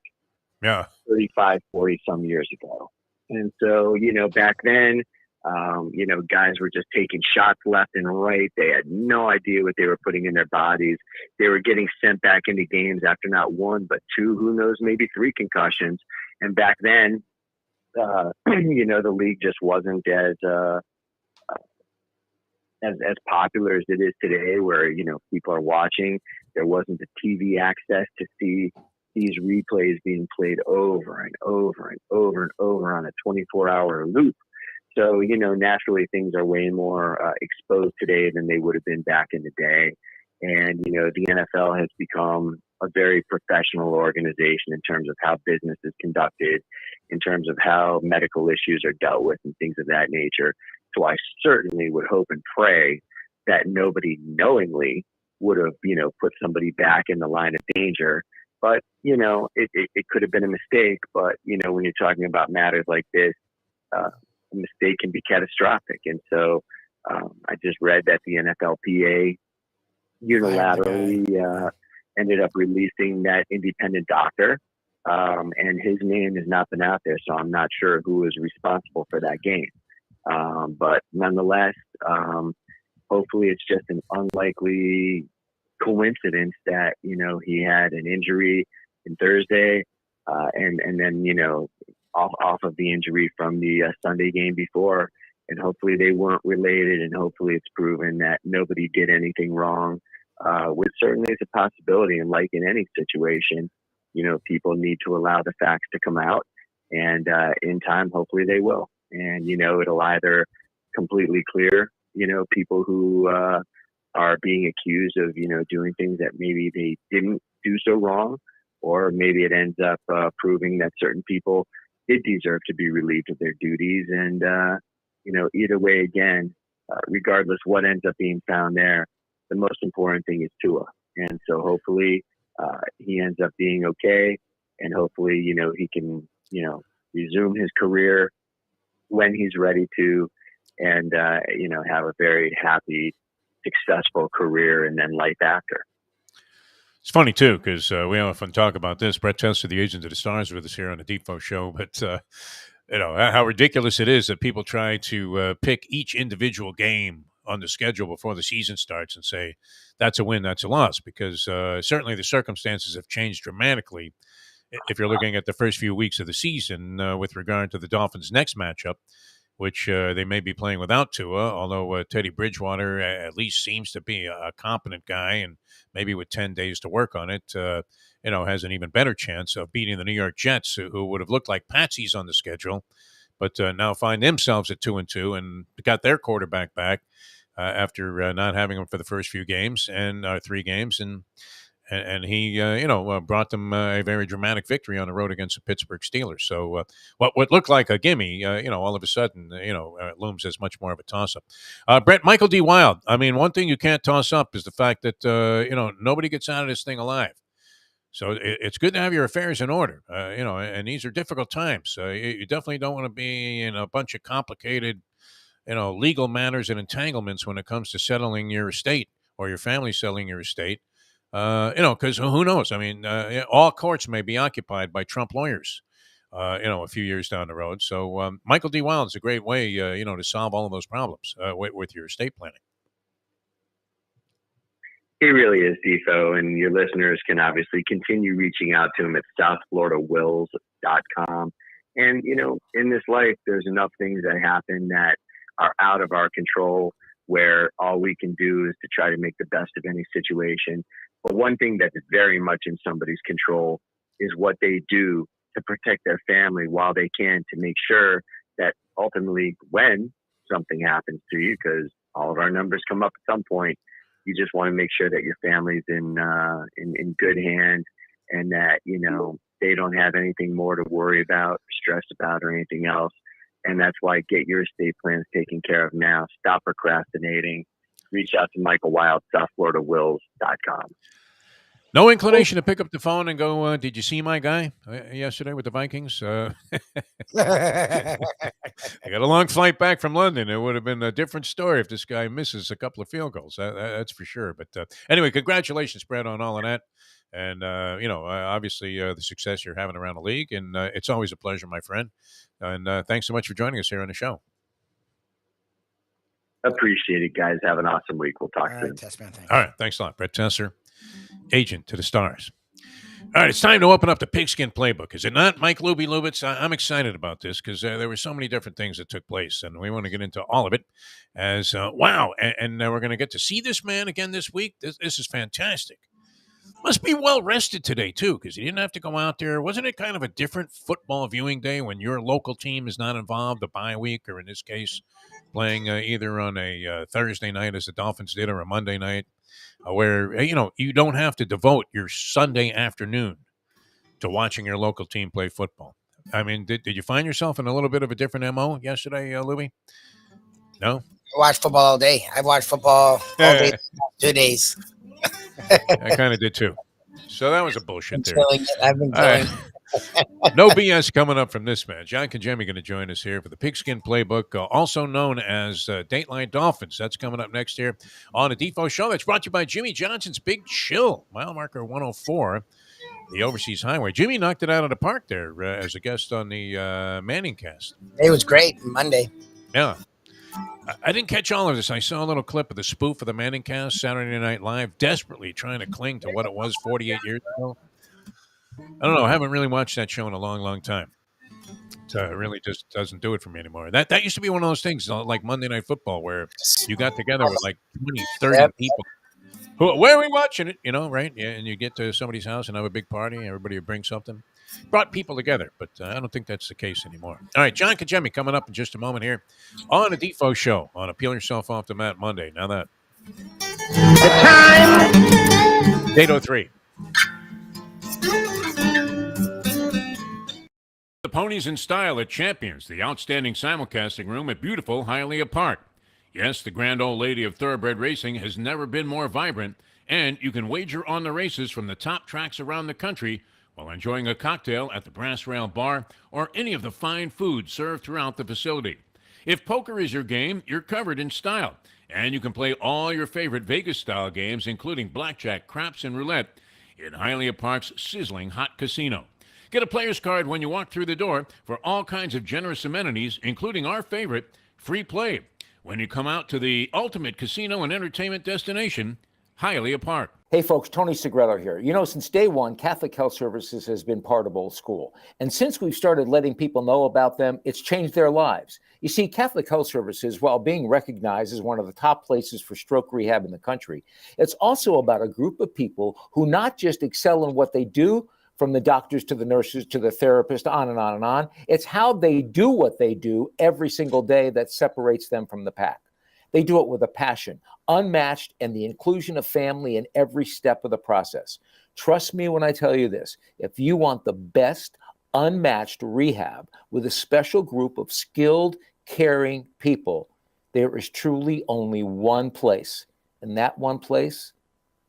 35, 40 some years ago. And so, back then, guys were just taking shots left and right. They had no idea what they were putting in their bodies. They were getting sent back into games after not one, but two, who knows, maybe three concussions. And back then, the league just wasn't as popular as it is today, where, people are watching. There wasn't the TV access to see these replays being played over and over and over and over on a 24-hour loop. So, naturally things are way more exposed today than they would have been back in the day. And, the NFL has become a very professional organization in terms of how business is conducted, in terms of how medical issues are dealt with and things of that nature. So I certainly would hope and pray that nobody knowingly would have, put somebody back in the line of danger. But, it could have been a mistake. But, when you're talking about matters like this, a mistake can be catastrophic. And so I just read that the NFLPA unilaterally ended up releasing that independent doctor. And his name has not been out there, so I'm not sure who is responsible for that game. But nonetheless, hopefully it's just an unlikely coincidence that, he had an injury in Thursday, and then, off of the injury from the Sunday game before, and hopefully they weren't related, and hopefully it's proven that nobody did anything wrong, which certainly is a possibility. And like in any situation, people need to allow the facts to come out, and in time, hopefully they will. And, it'll either completely clear, people who are being accused of, doing things that maybe they didn't do so wrong, or maybe it ends up proving that certain people did deserve to be relieved of their duties. And, either way, again, regardless what ends up being found there, the most important thing is Tua. And so hopefully he ends up being okay, and hopefully, he can, resume his career when he's ready to, and, have a very happy, successful career and then life after. It's funny, too, because we often talk about this. Brett Tessler, the agent of the stars, with us here on the Defo Show. But, how ridiculous it is that people try to pick each individual game on the schedule before the season starts and say, that's a win, that's a loss, because certainly the circumstances have changed dramatically if you're looking at the first few weeks of the season with regard to the Dolphins' next matchup, which they may be playing without Tua, although Teddy Bridgewater at least seems to be a competent guy, and maybe with 10 days to work on it, has an even better chance of beating the New York Jets, who would have looked like patsies on the schedule, but now find themselves at 2-2 and got their quarterback back after not having him for the first few games and 3 games, and he, brought them a very dramatic victory on the road against the Pittsburgh Steelers. So what looked like a gimme, all of a sudden, looms as much more of a toss-up. Brett, Michael D. Wild, I mean, one thing you can't toss up is the fact that, nobody gets out of this thing alive. So it's good to have your affairs in order, and these are difficult times. You definitely don't want to be in a bunch of complicated, legal matters and entanglements when it comes to settling your estate or your family settling your estate. Because who knows? I mean, all courts may be occupied by Trump lawyers, a few years down the road. So Michael D. Wild is a great way, to solve all of those problems with your estate planning. He really is, Defo, and your listeners can obviously continue reaching out to him at southfloridawills.com. And, in this life, there's enough things that happen that are out of our control, where all we can do is to try to make the best of any situation. But one thing that's very much in somebody's control is what they do to protect their family while they can, to make sure that ultimately when something happens to you, because all of our numbers come up at some point, you just want to make sure that your family's in good hands, and that, you know, they don't have anything more to worry about, stress about, or anything else. And that's why get your estate plans taken care of now. Stop procrastinating. Reach out to Michael Wild, SouthFloridaWills.com. No inclination to pick up the phone and go, did you see my guy yesterday with the Vikings? I got a long flight back from London. It would have been a different story if this guy misses a couple of field goals. That's for sure. But anyway, congratulations, Brett, on all of that. And, obviously the success you're having around the league. And it's always a pleasure, my friend. And thanks so much for joining us here on the show. Appreciate it, guys. Have an awesome week. We'll talk soon. All right. Thanks a lot. Brett Tessler, agent to the stars. All right. It's time to open up the Pigskin Playbook. Is it not, Mike Lubie Lubitz? I'm excited about this because there were so many different things that took place, and we want to get into all of it. As wow. And we're going to get to see this man again this week. This is fantastic. Must be well rested today, too, because you didn't have to go out there. Wasn't it kind of a different football viewing day when your local team is not involved, a bye week, or in this case, playing either on a Thursday night as the Dolphins did or a Monday night, where, you don't have to devote your Sunday afternoon to watching your local team play football. I mean, did you find yourself in a little bit of a different MO yesterday, Louie? No? I watch football all day. I've watched football all day, 2 days. I kind of did too. So that was a bullshit there. I've been killing No BS coming up from this man. John Congemi going to join us here for the Pigskin Playbook, also known as Dateline Dolphins. That's coming up next year on the Defo Show. That's brought to you by Jimmy Johnson's Big Chill, mile marker 104, the Overseas Highway. Jimmy knocked it out of the park there as a guest on the Manning Cast. It was great Monday. Yeah. I didn't catch all of this. I saw a little clip of the spoof of the Manning Cast, Saturday Night Live, desperately trying to cling to what it was 48 years ago. I don't know. I haven't really watched that show in a long, long time. It really just doesn't do it for me anymore. That used to be one of those things like Monday Night Football where you got together with like 20, 30 people. Where are we watching it? Right? Yeah, and you get to somebody's house and have a big party. Everybody would bring something. Brought people together, but I don't think that's the case anymore. All right, John Congemi coming up in just a moment here on the Defo Show on a Peel Yourself Off the Mat Monday. Now that. The time. 8:03. The Ponies in Style at Champions, the outstanding simulcasting room at beautiful Hialeah Park. Yes, the grand old lady of thoroughbred racing has never been more vibrant, and you can wager on the races from the top tracks around the country while enjoying a cocktail at the Brass Rail Bar or any of the fine food served throughout the facility. If poker is your game, you're covered in style, and you can play all your favorite Vegas-style games, including blackjack, craps, and roulette, in Hialeah Park's sizzling hot casino. Get a player's card when you walk through the door for all kinds of generous amenities, including our favorite, free play, when you come out to the ultimate casino and entertainment destination, Hialeah Park. Hey folks, Tony Segreto here. Since day one, Catholic Health Services has been part of Old School. And since we've started letting people know about them, it's changed their lives. You see, Catholic Health Services, while being recognized as one of the top places for stroke rehab in the country, it's also about a group of people who not just excel in what they do, from the doctors to the nurses to the therapist, on and on and on. It's how they do what they do every single day that separates them from the pack. They do it with a passion, unmatched, and the inclusion of family in every step of the process. Trust me when I tell you this. If you want the best, unmatched rehab with a special group of skilled, caring people, there is truly only one place, and that one place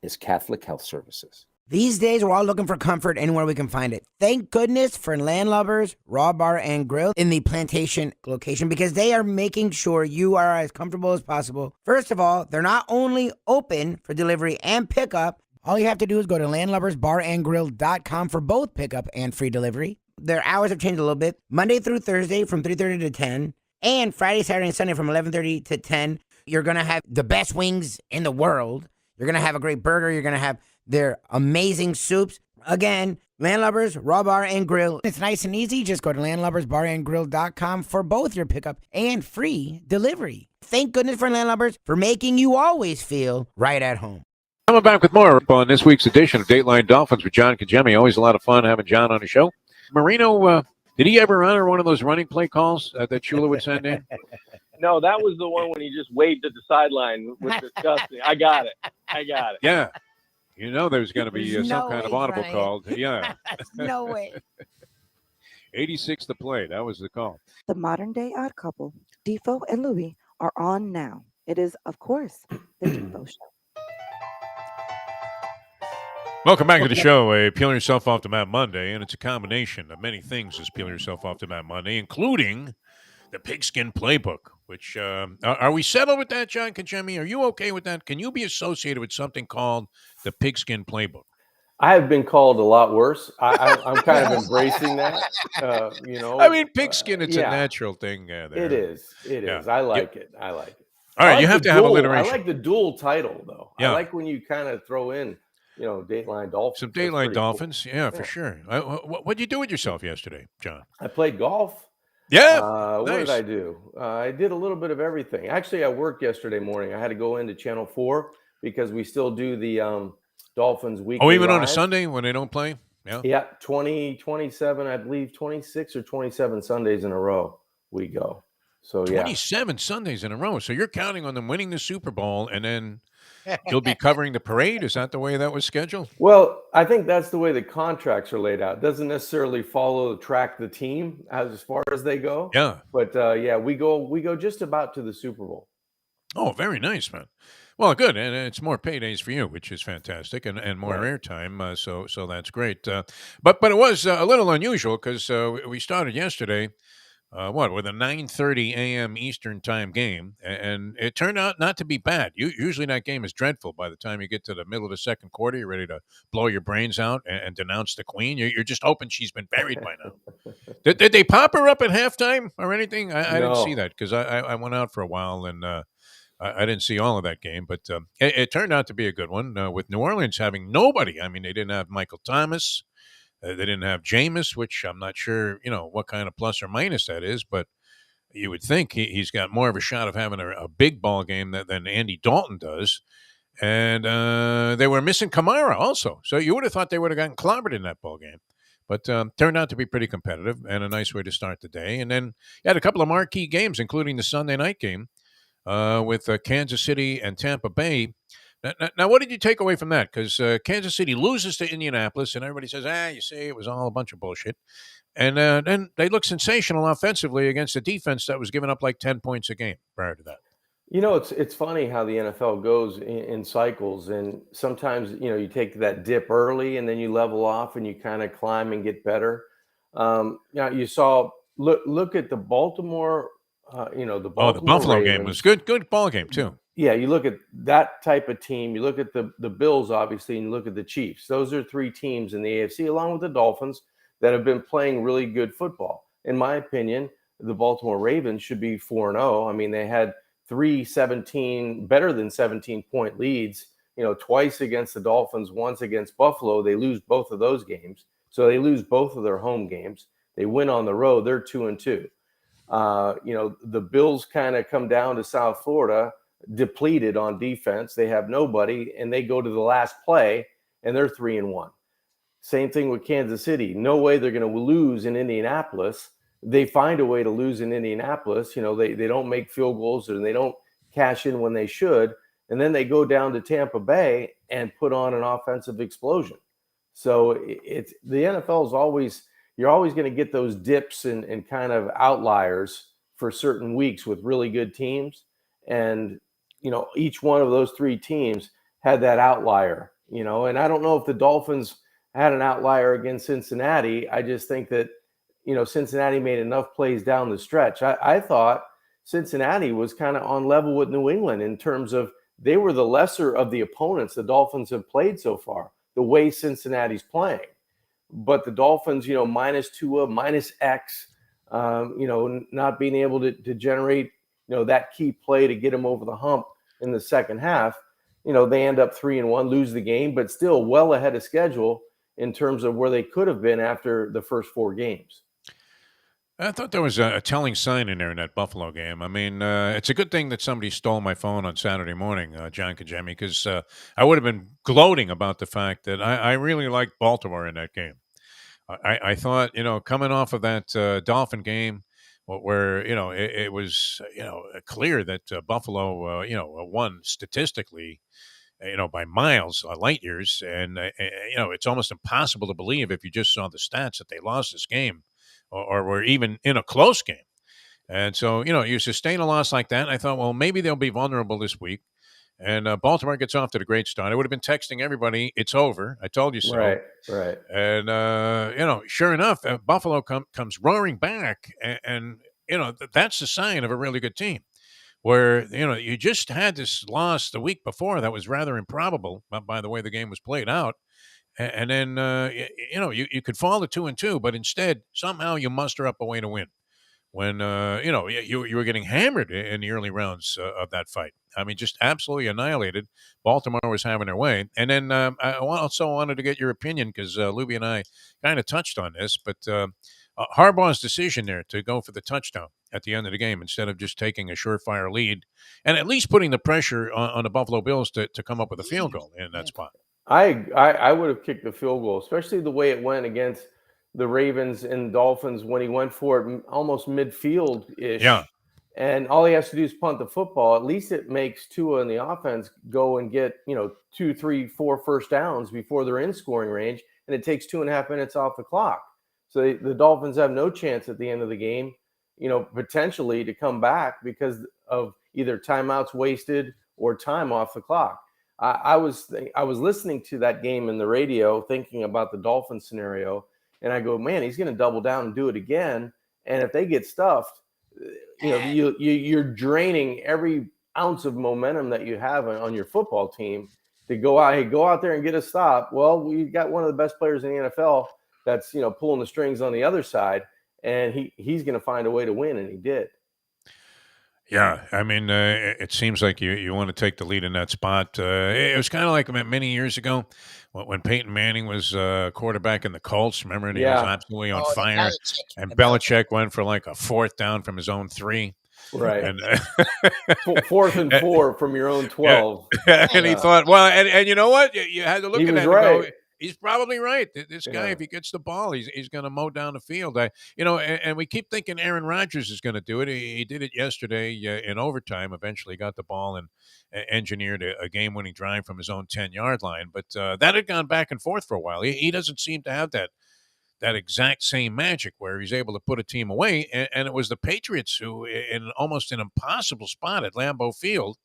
is Catholic Health Services. These days, we're all looking for comfort anywhere we can find it. Thank goodness for Landlubbers Raw Bar and Grill in the Plantation location, because they are making sure you are as comfortable as possible. First of all, they're not only open for delivery and pickup. All you have to do is go to landlubbersbarandgrill.com for both pickup and free delivery. Their hours have changed a little bit. Monday through Thursday from 3:30 to 10, and Friday, Saturday, and Sunday from 11:30 to 10. You're going to have the best wings in the world. You're going to have a great burger. You're going to have their amazing soups. Again, Landlubbers Raw Bar and Grill. It's nice and easy. Just go to landlubbersbarandgrill.com for both your pickup and free delivery. Thank goodness for Landlubbers for making you always feel right at home. Coming back with more on this week's edition of Dateline Dolphins with John Congemi. Always a lot of fun having John on the show. Marino, did he ever honor one of those running play calls that Shula would send in? No, that was the one when he just waved at the sideline with disgusting. I got it. Yeah. You know there's going to be There's some no kind way of audible he's call. Yeah. No way. 86 to play. That was the call. The modern day odd couple, Defo and Lubie, are on now. It is, of course, the Defo Show. Welcome back to the show. Peel Yourself Off the Mat Monday, and it's a combination of many things as Peel Yourself Off the Mat Monday, including the Pigskin Playbook, which, are we settled with that, John Congemi? Are you okay with that? Can you be associated with something called the Pigskin Playbook? I have been called a lot worse. I'm kind of embracing that. I mean, pigskin, it's a natural thing there. It is. I like it. All right, you have to have alliteration. I like the dual title, though. Yeah. I like when you kind of throw in, Dateline Dolphins. Some Dateline Dolphins, cool. Yeah, for sure. What'd you do with yourself yesterday, John? I played golf. Yeah. Nice. What did I do? I did a little bit of everything. Actually, I worked yesterday morning. I had to go into Channel 4 because we still do the Dolphins weekly. Oh, even live. On a Sunday when they don't play? Yeah. Yeah, 27, I believe 26 or 27 Sundays in a row we go. So 27 Sundays in a row. So you're counting on them winning the Super Bowl, and then you'll be covering the parade? Is that the way that was scheduled? Well, I think that's the way the contracts are laid out. It doesn't necessarily track the team as far as they go. Yeah. But we go just about to the Super Bowl. Oh, very nice, man. Well, good, and it's more paydays for you, which is fantastic, and more airtime. So that's great. But it was a little unusual because we started yesterday. With a 9:30 a.m. Eastern time game, and it turned out not to be bad. Usually that game is dreadful. By the time you get to the middle of the second quarter, you're ready to blow your brains out and denounce the queen. You're just hoping she's been buried by now. Did they pop her up at halftime or anything? I didn't see that because I went out for a while and I didn't see all of that game. But it turned out to be a good one with New Orleans having nobody. I mean, they didn't have Michael Thomas. They didn't have Jameis, which I'm not sure, what kind of plus or minus that is, but you would think he's got more of a shot of having a big ball game than Andy Dalton does. And they were missing Kamara also. So you would have thought they would have gotten clobbered in that ball game. But turned out to be pretty competitive and a nice way to start the day. And then you had a couple of marquee games, including the Sunday night game with Kansas City and Tampa Bay. Now, what did you take away from that? Because Kansas City loses to Indianapolis, and everybody says, you see, it was all a bunch of bullshit. And then they look sensational offensively against a defense that was giving up like 10 points a game prior to that. It's funny how the NFL goes in cycles, and sometimes, you take that dip early, and then you level off, and you kind of climb and get better. You saw, look at the Baltimore, the Buffalo Ravens. game was good ball game, too. Yeah, you look at that type of team. You look at the Bills, obviously, and you look at the Chiefs. Those are three teams in the AFC, along with the Dolphins, that have been playing really good football. In my opinion, the Baltimore Ravens should be 4-0. I mean, they had better than 17-point leads, twice against the Dolphins, once against Buffalo. They lose both of those games. So they lose both of their home games. They win on the road. They're 2-2. The Bills kind of come down to South Florida, depleted on defense. They have nobody, and they go to the last play, and they're 3-1. Same thing with Kansas City. No way they're going to lose in Indianapolis. They find a way to lose in Indianapolis. They don't make field goals, and they don't cash in when they should. And then they go down to Tampa Bay and put on an offensive explosion. So it's the NFL is always, you're always going to get those dips and kind of outliers for certain weeks with really good teams. And each one of those three teams had that outlier, and I don't know if the Dolphins had an outlier against Cincinnati. I just think that, Cincinnati made enough plays down the stretch. I thought Cincinnati was kind of on level with New England in terms of they were the lesser of the opponents the Dolphins have played so far, the way Cincinnati's playing. But the Dolphins, minus Tua, minus X, not being able to generate, that key play to get them over the hump in the second half, they end up 3-1, lose the game, but still well ahead of schedule in terms of where they could have been after the first 4 games. I thought there was a telling sign in there in that Buffalo game. I mean, it's a good thing that somebody stole my phone on Saturday morning, John Congemi, because I would have been gloating about the fact that I really liked Baltimore in that game. I thought, coming off of that Dolphin game, where it was clear that Buffalo won statistically, by miles, light years, and it's almost impossible to believe if you just saw the stats that they lost this game, or were even in a close game. And so you sustain a loss like that. And I thought, well, maybe they'll be vulnerable this week. And Baltimore gets off to the great start. I would have been texting everybody, "It's over. I told you so." Right. And sure enough, Buffalo comes roaring back, and that's the sign of a really good team. Where you just had this loss the week before that was rather improbable, by the way the game was played out, and then you could fall to 2-2, but instead somehow you muster up a way to win. When you were getting hammered in the early rounds of that fight. I mean, just absolutely annihilated. Baltimore was having their way, and then I also wanted to get your opinion because Lubie and I kind of touched on this, but Harbaugh's decision there to go for the touchdown at the end of the game instead of just taking a surefire lead and at least putting the pressure on the Buffalo Bills to come up with a field goal in that spot. I would have kicked the field goal, especially the way it went against the Ravens and Dolphins when he went for it almost midfield-ish. Yeah. And all he has to do is punt the football. At least it makes Tua and the offense go and get, 2, 3, 4 first downs before they're in scoring range, and it takes 2.5 minutes off the clock. So the Dolphins have no chance at the end of the game, potentially to come back because of either timeouts wasted or time off the clock. I was listening to that game in the radio thinking about the Dolphin scenario, and I go, man, he's going to double down and do it again. And if they get stuffed, you're draining every ounce of momentum that you have on your football team to go out there and get a stop. Well, we've got one of the best players in the NFL that's pulling the strings on the other side, and he's going to find a way to win, and he did. Yeah, I mean, it seems like you want to take the lead in that spot. It was kind of like many years ago when Peyton Manning was quarterback in the Colts. Remember, and he was absolutely on fire. And Belichick went for like a 4th down from his own 3. Right. And 4th and 4 from your own 12. And he thought, well, and you know what? You had to look at that and go, he's probably right. This guy, if he gets the ball, he's going to mow down the field. And we keep thinking Aaron Rodgers is going to do it. He did it yesterday in overtime. Eventually got the ball and engineered a game-winning drive from his own 10-yard line. But that had gone back and forth for a while. He doesn't seem to have that exact same magic where he's able to put a team away. And it was the Patriots who, in almost an impossible spot at Lambeau Field,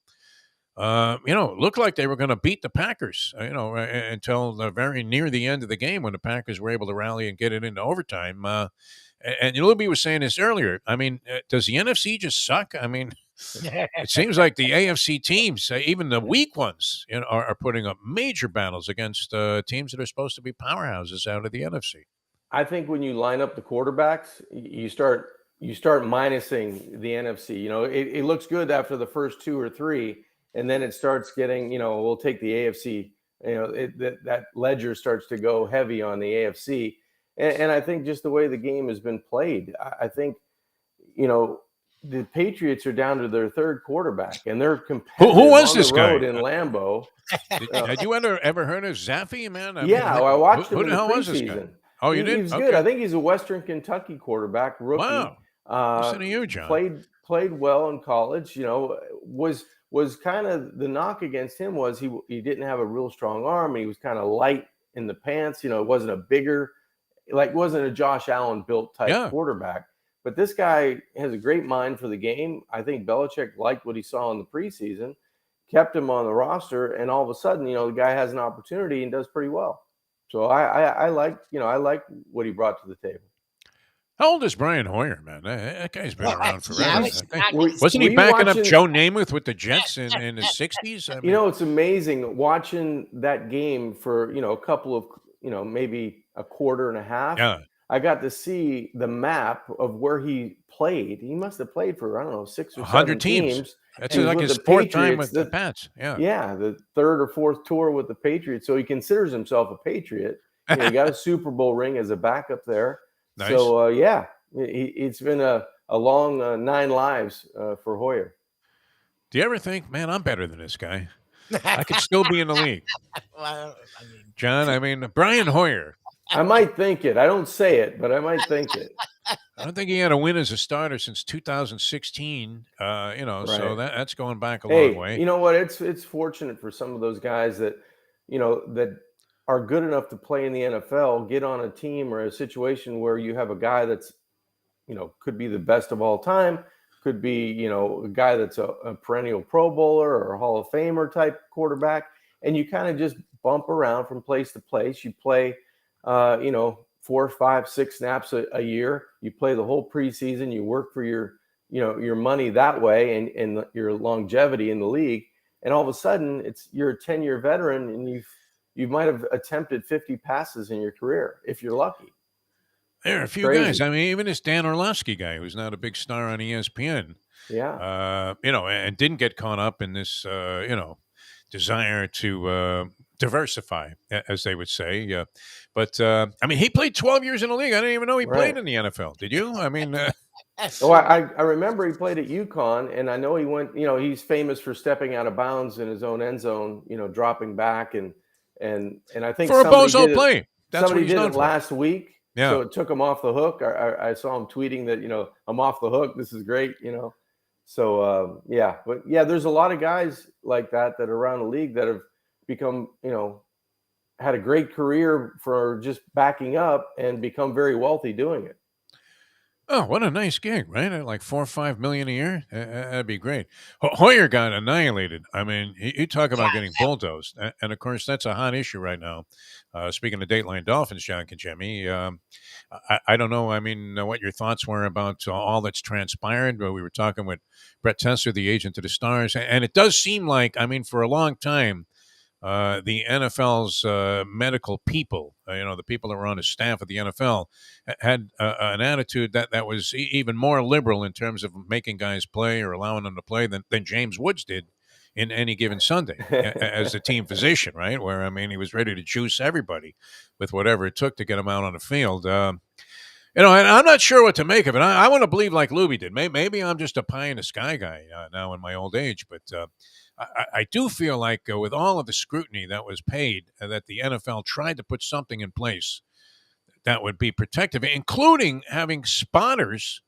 looked like they were going to beat the Packers, until very near the end of the game when the Packers were able to rally and get it into overtime. And Lubie was saying this earlier. I mean, does the NFC just suck? I mean, it seems like the AFC teams, even the weak ones, are putting up major battles against teams that are supposed to be powerhouses out of the NFC. I think when you line up the quarterbacks, you start minusing the NFC. It looks good after the first 2 or 3. And then it starts getting, we'll take the AFC, that ledger starts to go heavy on the AFC. And I think just the way the game has been played, I think, the Patriots are down to their 3rd quarterback, and they're competitive who was on this the guy road in Lambeau. Had you ever heard of Zaffe, man? I watched him in the hell was this guy? preseason. Oh, you did? He was good. I think he's a Western Kentucky quarterback, rookie. Wow. Listen to you, John. Played well in college, was kind of the knock against him was he didn't have a real strong arm, and he was kind of light in the pants. It wasn't wasn't a Josh Allen built type quarterback. But this guy has a great mind for the game. I think Belichick liked what he saw in the preseason, kept him on the roster, and all of a sudden, the guy has an opportunity and does pretty well. So I like what he brought to the table. How old is Brian Hoyer, man? That guy's been around forever. Yeah, wasn't he backing up Joe Namath with the Jets in his 60s? I mean, it's amazing watching that game for, a couple of, maybe a quarter and a half. Yeah. I got to see the map of where he played. He must have played for, 6 or 100 7 teams. That's like his 4th time with the Pats. Yeah. Yeah, the 3rd or 4th tour with the Patriots. So he considers himself a Patriot. He got a Super Bowl ring as a backup there. Nice. So, it's been a long 9 lives for Hoyer. Do you ever think, man, I'm better than this guy? I could still be in the league. Well, John, Brian Hoyer. I might think it. I don't say it, but I might think it. I don't think he had a win as a starter since 2016. So Right. that's going back a long way. You know what? It's fortunate for some of those guys that, that are good enough to play in the NFL, get on a team or a situation where you have a guy that's, could be the best of all time, could be, a guy that's a perennial Pro Bowler or a Hall of Famer type quarterback, and you kind of just bump around from place to place. You play, 4, 5, 6 snaps a year. You play the whole preseason. You work for your money that way and your longevity in the league. And all of a sudden, you're a 10-year veteran, and you might have attempted 50 passes in your career if you're lucky. There are a few guys. I mean, even this Dan Orlovsky guy, who's not a big star on ESPN. Yeah. And didn't get caught up in this, desire to diversify, as they would say. But he played 12 years in the league. I didn't even know he played in the NFL. Did you? I mean, I remember he played at UConn, and I know he went. He's famous for stepping out of bounds in his own end zone. Dropping back and I think for a bozo play. That's somebody what he's did done it for. last week. Yeah. So it took him off the hook. I saw him tweeting that, I'm off the hook. This is great, So, But, there's a lot of guys like that are around the league that have become, had a great career for just backing up and become very wealthy doing it. Oh, what a nice gig, right? At like $4 or $5 million a year. That'd be great. Hoyer got annihilated. I mean, you talk about getting bulldozed, and of course that's a hot issue right now. Speaking of Dateline Dolphins, John Congemi, I don't know. I mean, what your thoughts were about all that's transpired. We were talking with Brett Tessler, the agent to the Stars, and it does seem like, for a long time, the NFL's medical people, the people that were on the staff of the NFL, had an attitude that was even more liberal in terms of making guys play or allowing them to play than James Woods did in any given Sunday as the team physician, right? Where, he was ready to juice everybody with whatever it took to get them out on the field. And I'm not sure what to make of it. I want to believe like Lubie did. Maybe I'm just a pie in the sky guy now in my old age, but I do feel like with all of the scrutiny that was paid, that the NFL tried to put something in place that would be protective, including having spotters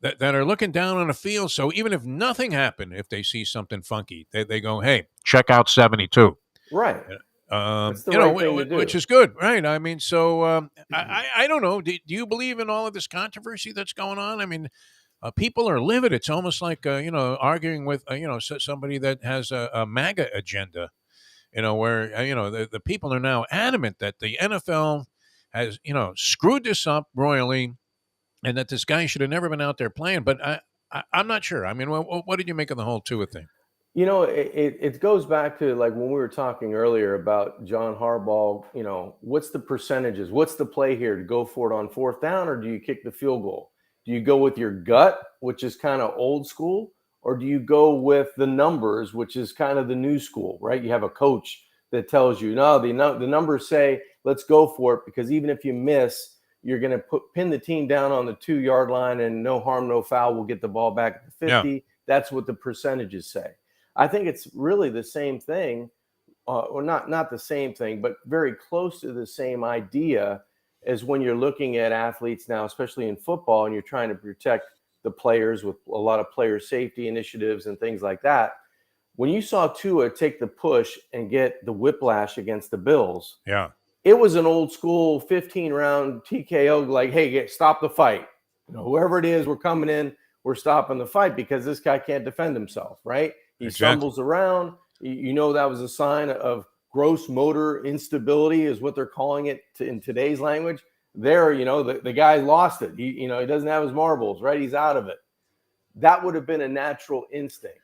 that are looking down on the field. So even if nothing happened, if they see something funky, they go, hey, check out 72. Right. That's the right thing to do. Which is good, right? I don't know. Do you believe in all of this controversy that's going on? People are livid. It's almost like, arguing with, somebody that has a MAGA agenda, where, the people are now adamant that the NFL has, screwed this up royally and that this guy should have never been out there playing. But I'm not sure. What did you make of the whole Tua thing? It goes back to like when we were talking earlier about John Harbaugh, what's the percentages? What's the play here to go for it on 4th down, or do you kick the field goal? Do you go with your gut, which is kind of old school, or do you go with the numbers, which is kind of the new school, right? You have a coach that tells you, no, the numbers say, let's go for it, because even if you miss, you're going to pin the team down on the 2-yard line and no harm, no foul, we'll get the ball back at the 50. Yeah. That's what the percentages say. I think it's really the same thing, or not the same thing, but very close to the same idea as when you're looking at athletes now, especially in football, and you're trying to protect the players with a lot of player safety initiatives and things like that. When you saw Tua take the push and get the whiplash against the Bills, yeah, it was an old school 15-round TKO, like, hey, stop the fight. Whoever it is, we're coming in, we're stopping the fight because this guy can't defend himself, right? He stumbles around. That was a sign of gross motor instability is what they're calling it in today's language. The guy lost it. He doesn't have his marbles, right? He's out of it. That would have been a natural instinct.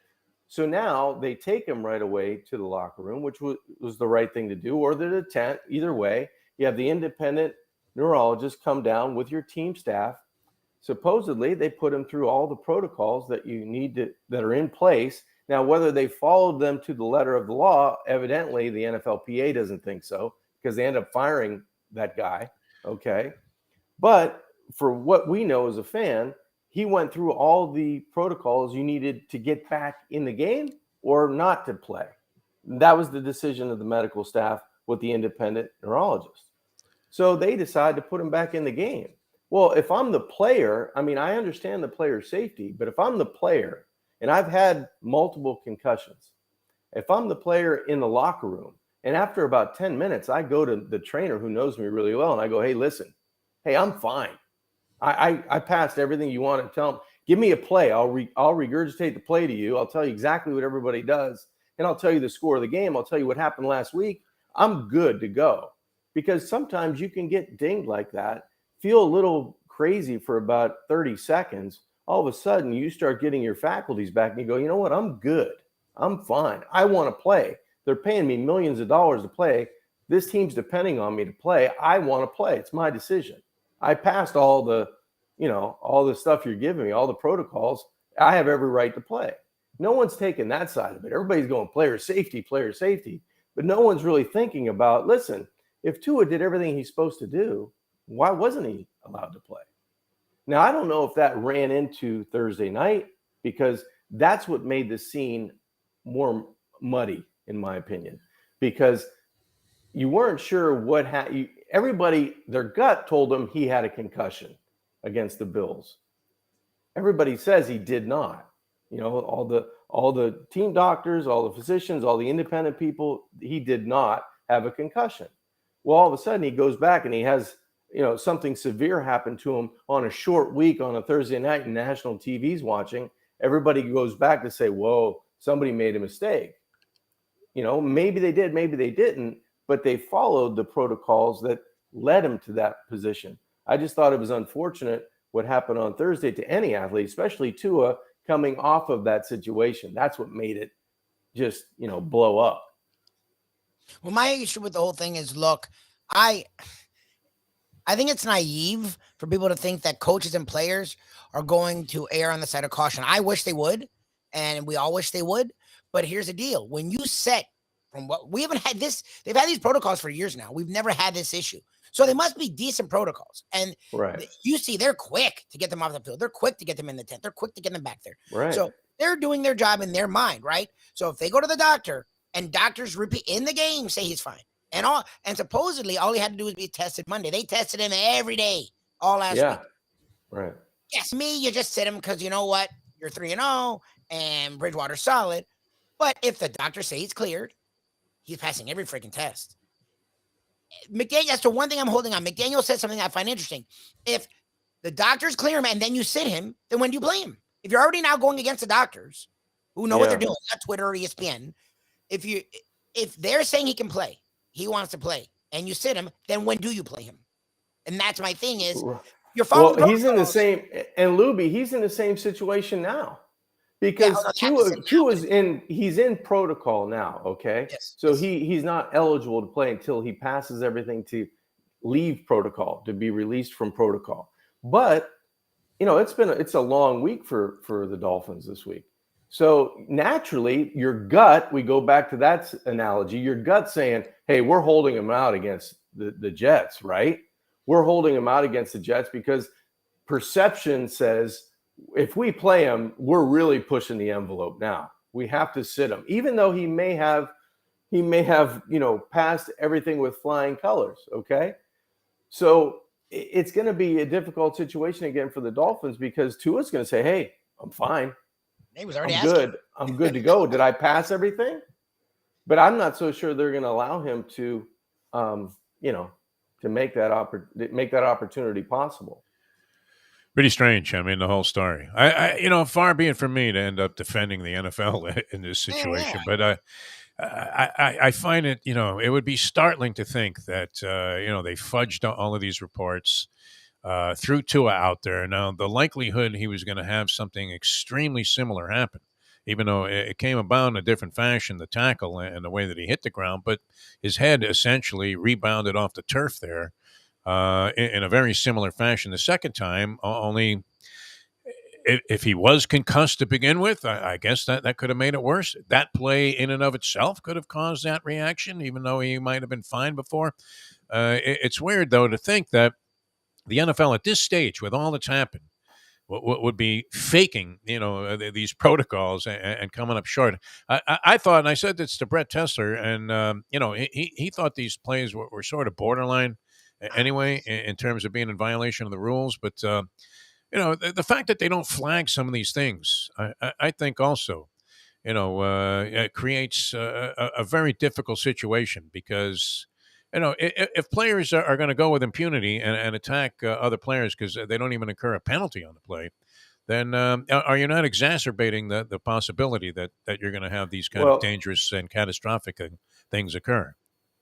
So now they take him right away to the locker room, which was the right thing to do, or the tent. Either way, you have the independent neurologist come down with your team staff. Supposedly, they put him through all the protocols that you need that are in place. Now, whether they followed them to the letter of the law, evidently the NFLPA doesn't think so, because they end up firing that guy, okay? But for what we know as a fan, he went through all the protocols you needed to get back in the game or not to play. That was the decision of the medical staff with the independent neurologist. So they decided to put him back in the game. Well, if I'm the player, I mean, I understand the player's safety, but if I'm the player and I've had multiple concussions, if I'm the player in the locker room and after about 10 minutes, I go to the trainer who knows me really well and I go, hey, listen, hey, I'm fine. I passed everything you want to tell them. Give me a play. I'll regurgitate the play to you. I'll tell you exactly what everybody does. And I'll tell you the score of the game. I'll tell you what happened last week. I'm good to go. Because sometimes you can get dinged like that, feel a little crazy for about 30 seconds. All of a sudden, you start getting your faculties back and you go, you know what? I'm good. I'm fine. I want to play. They're paying me millions of dollars to play. This team's depending on me to play. I want to play. It's my decision. I passed all the stuff you're giving me, all the protocols. I have every right to play. No one's taking that side of it. Everybody's going player safety, but no one's really thinking about, listen, if Tua did everything he's supposed to do, why wasn't he allowed to play? Now, I don't know if that ran into Thursday night because that's what made the scene more muddy, in my opinion, because you weren't sure what everybody, their gut told them he had a concussion against the Bills. Everybody says he did not. You know, all the team doctors, all the physicians, all the independent people, he did not have a concussion. Well, all of a sudden he goes back and he has, something severe happen to him on a short week on a Thursday night and national TV's watching. Everybody goes back to say, whoa, somebody made a mistake. Maybe they did, maybe they didn't, but they followed the protocols that led him to that position. I just thought it was unfortunate what happened on Thursday to any athlete, especially Tua, coming off of that situation. That's what made it just, blow up. Well, my issue with the whole thing is, look, I think it's naive for people to think that coaches and players are going to err on the side of caution. I wish they would, and we all wish they would. But here's the deal. When you set from what we haven't had this, they've had these protocols for years now. We've never had this issue. So they must be decent protocols. And you see, they're quick to get them off the field. They're quick to get them in the tent. They're quick to get them back there. Right. So they're doing their job in their mind, right? So if they go to the doctor and doctors repeat in the game, say he's fine. And supposedly all he had to do was be tested Monday. They tested him every day all last week. Right. Yes, you just sit him because you know what? You're 3-0 and Bridgewater's solid. But if the doctor says he's cleared, he's passing every freaking test. McDaniel, that's the one thing I'm holding on. McDaniel said something I find interesting. If the doctors clear him and then you sit him, then when do you play him? If you're already now going against the doctors who know what they're doing, not Twitter or ESPN, if they're saying he can play, he wants to play, and you sit him, then when do you play him? And that's my thing is you're following. Well, he's in the same, and Lubie, he's in the same situation now. Because he's in protocol now, okay? Yes. So he's not eligible to play until he passes everything to leave protocol, to be released from protocol. But, it's a long week for the Dolphins this week. So naturally, your gut, we go back to that analogy, your gut saying, hey, we're holding him out against the Jets, right? We're holding him out against the Jets because perception says, if we play him, we're really pushing the envelope now. We have to sit him, even though he may have, passed everything with flying colors. Okay. So it's going to be a difficult situation again for the Dolphins because Tua's going to say, hey, I'm fine. He was already good. I'm good to go. Did I pass everything? But I'm not so sure they're going to allow him to, to make that opportunity possible. Pretty strange. I mean, the whole story. I far be it from me to end up defending the NFL in this situation, but I find it, it would be startling to think that, they fudged all of these reports, threw Tua out there. Now, the likelihood he was going to have something extremely similar happen, even though it came about in a different fashion, the tackle and the way that he hit the ground, but his head essentially rebounded off the turf there. In a very similar fashion the second time, only if he was concussed to begin with, I guess that could have made it worse. That play in and of itself could have caused that reaction, even though he might have been fine before. It's weird, though, to think that the NFL at this stage, with all that's happened, what would be faking, these protocols and coming up short. I thought, and I said this to Brett Tessler, and he thought these plays were sort of borderline anyway in terms of being in violation of the rules. But the fact that they don't flag some of these things, I think also, it creates a very difficult situation because. If players are going to go with impunity and attack other players because they don't even incur a penalty on the play, then are you not exacerbating the possibility that you're going to have these kind of dangerous and catastrophic things occur?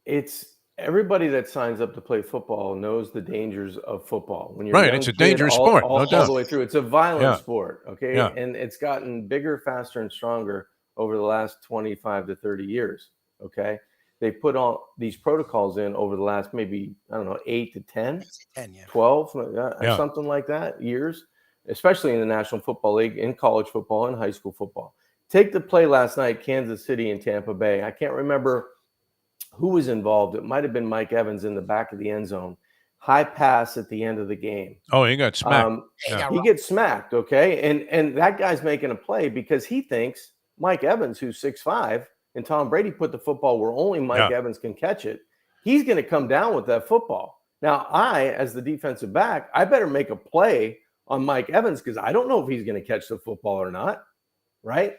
It's everybody that signs up to play football knows the dangers of football. When you're right, it's a dangerous sport, no doubt. All the way through. It's a violent sport, okay? Yeah. And it's gotten bigger, faster, and stronger over the last 25 to 30 years, okay? They put all these protocols in over the last maybe, 8 to 10, 12, something like that, years, especially in the National Football League, in college football, and high school football. Take the play last night, Kansas City and Tampa Bay. I can't remember who was involved. It might have been Mike Evans in the back of the end zone. High pass at the end of the game. Oh, he got smacked. He gets smacked, okay? And that guy's making a play because he thinks Mike Evans, who's 6'5", and Tom Brady put the football where only Mike Evans can catch it, he's going to come down with that football. Now, as the defensive back, I better make a play on Mike Evans because I don't know if he's going to catch the football or not, right?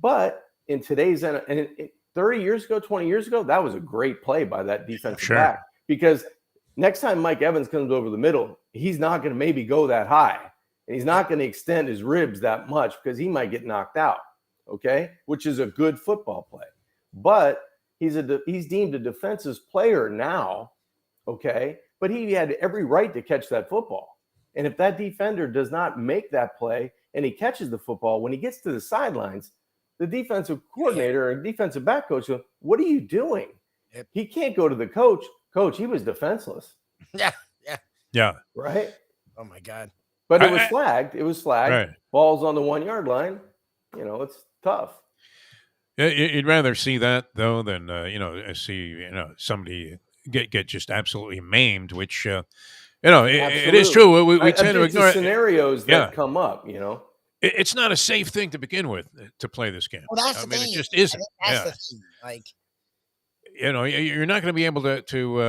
But in today's – 30 years ago, 20 years ago, that was a great play by that defensive back because next time Mike Evans comes over the middle, he's not going to maybe go that high, and he's not going to extend his ribs that much because he might get knocked out. Okay, which is a good football play, but he's deemed a defensive player now. Okay, but he had every right to catch that football, and if that defender does not make that play and he catches the football, when he gets to the sidelines, the defensive coordinator and defensive back coach go, "What are you doing?" Yep. He can't go to the coach. Coach, he was defenseless. Yeah. Right. Oh my God. But it was flagged. It was flagged. Right. Ball's on the 1 yard line. It's tough. You'd rather see that though than see somebody get just absolutely maimed, which it is true. We tend to ignore scenarios that come up. It's not a safe thing to begin with to play this game. Well, that's the thing. It just isn't. That's the thing. Like, you're not going to be able to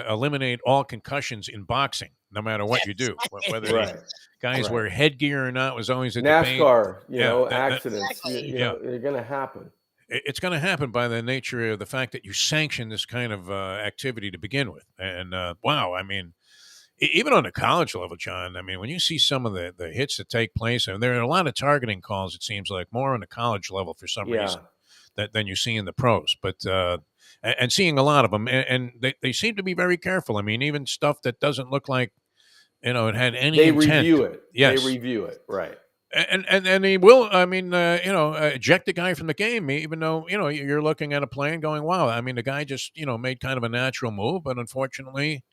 eliminate all concussions in boxing, no matter what you do. Whether guys wear headgear or not was always a debate. NASCAR, accidents. They're going to happen. It's going to happen by the nature of the fact that you sanction this kind of activity to begin with. And wow, I mean, even on the college level, John, I mean, when you see some of the hits that take place, and there are a lot of targeting calls, it seems like, more on the college level for some reason than you see in the pros. But and seeing a lot of them, and they seem to be very careful. I mean, even stuff that doesn't look like, it had any intent. They review it. Yes. They review it, right. And he will, I mean, eject the guy from the game, even though, you're looking at a play and going, wow, I mean, the guy just, made kind of a natural move, but unfortunately,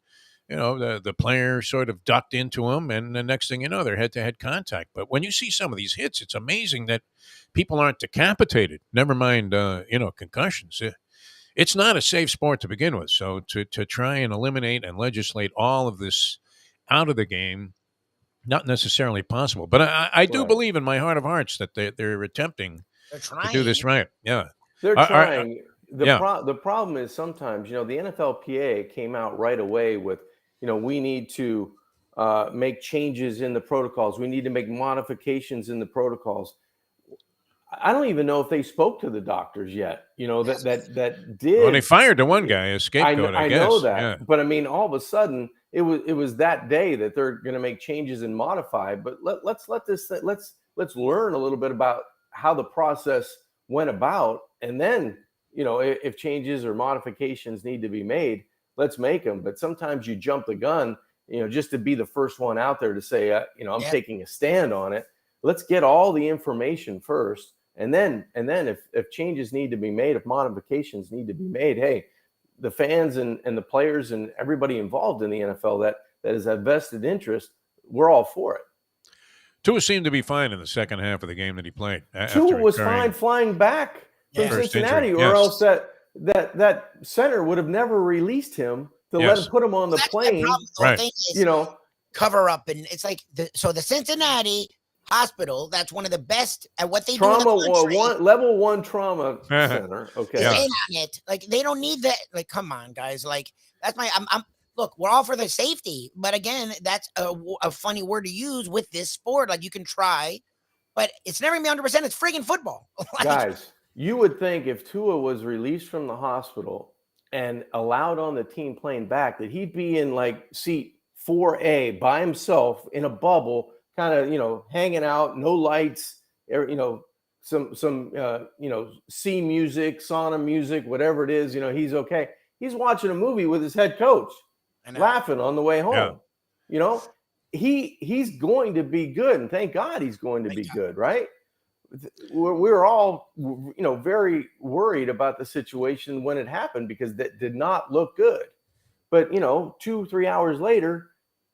the player sort of ducked into him, and the next thing you know, they're head-to-head contact. But when you see some of these hits, it's amazing that people aren't decapitated, never mind, concussions. It's not a safe sport to begin with. So to try and eliminate and legislate all of this out of the game, not necessarily possible. But I do believe in my heart of hearts that they're attempting to do this right. Yeah. They're trying. The problem is sometimes, the NFLPA came out right away with, we need to make changes in the protocols. We need to make modifications in the protocols. I don't even know if they spoke to the doctors yet, that did. Well, they fired the one guy, a scapegoat, I guess. I know that. But I mean, all of a sudden, it was that day that they're going to make changes and modify. But let's learn a little bit about how the process went about, and then if changes or modifications need to be made, let's make them. But sometimes you jump the gun, just to be the first one out there to say, I'm taking a stand on it. Let's get all the information first, and then if changes need to be made, if modifications need to be made, hey, the fans and the players and everybody involved in the NFL that is a vested interest, we're all for it. Tua seemed to be fine in the second half of the game that he played. Tua was fine flying back from Cincinnati, or else that center would have never released him to let him put him on the That's my plane. problem. The whole thing is, You know, cover up, and it's like the Cincinnati hospital, that's one of the best at what they do in trauma the country, level 1 trauma center. Okay, is in on it. Like, they don't need that. Like, come on, guys. Like, that's my. I'm look. We're all for the safety, but again, that's a funny word to use with this sport. Like, you can try, but it's never gonna be 100%. It's friggin' football. Like, guys. You would think if Tua was released from the hospital and allowed on the team plane back, that he'd be in like seat 4A by himself in a bubble, kind of, hanging out, no lights, some sea music, sauna music, whatever it is, he's okay. He's watching a movie with his head coach, laughing on the way home. He's going to be good, and thank God he's going to be good, right? We're all, very worried about the situation when it happened, because that did not look good. But 2-3 hours later,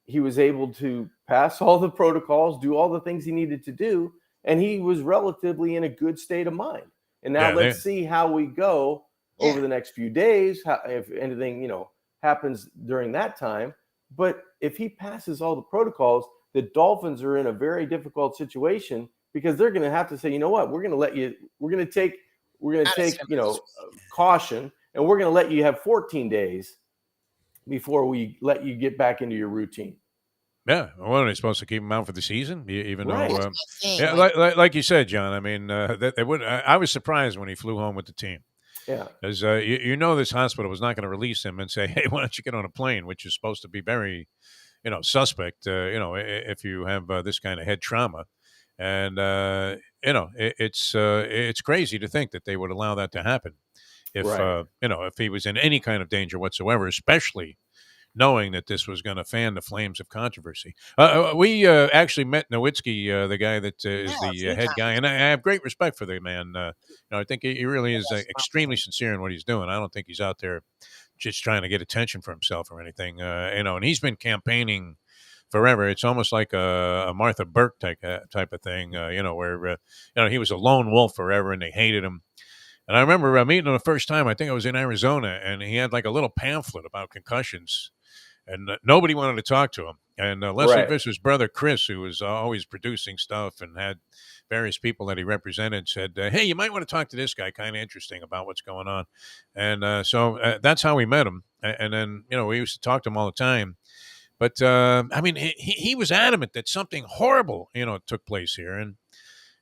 he was able to pass all the protocols, do all the things he needed to do, and he was relatively in a good state of mind. And now let's see how we go over the next few days, if anything, happens during that time. But if he passes all the protocols, the Dolphins are in a very difficult situation, because they're going to have to say, you know what, we're going to take caution, and we're going to let you have 14 days before we let you get back into your routine. Yeah, well, are they supposed to keep him out for the season? Even Right. though, like you said, John. I mean, they would. I was surprised when he flew home with the team. Yeah, because this hospital was not going to release him and say, "Hey, why don't you get on a plane?" Which is supposed to be very, suspect. If you have this kind of head trauma, and it's crazy to think that they would allow that to happen. If if he was in any kind of danger whatsoever, especially knowing that this was going to fan the flames of controversy. We actually met Nowitzki, the guy that is the head guy, and I have great respect for the man. I think he really is extremely sincere in what he's doing. I don't think he's out there just trying to get attention for himself or anything. And he's been campaigning forever. It's almost like a Martha Burke type of thing, where he was a lone wolf forever, and they hated him. And I remember meeting him the first time. I think I was in Arizona, and he had like a little pamphlet about concussions, and nobody wanted to talk to him. And Leslie Visser's brother, Chris, who was always producing stuff and had various people that he represented, said, hey, you might want to talk to this guy, kind of interesting about what's going on. And so that's how we met him. And then, we used to talk to him all the time. But, he was adamant that something horrible, took place here. And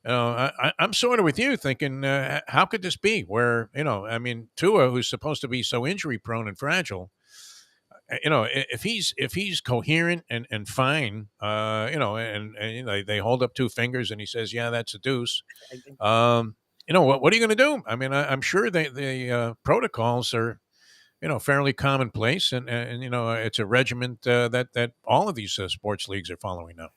I'm sort of with you thinking, how could this be where, Tua, who's supposed to be so injury prone and fragile, if he's coherent and fine, and they hold up 2 fingers and he says, yeah, that's a deuce. What are you going to do? I mean, I'm sure the protocols are, fairly commonplace, and it's a regiment that all of these sports leagues are following now.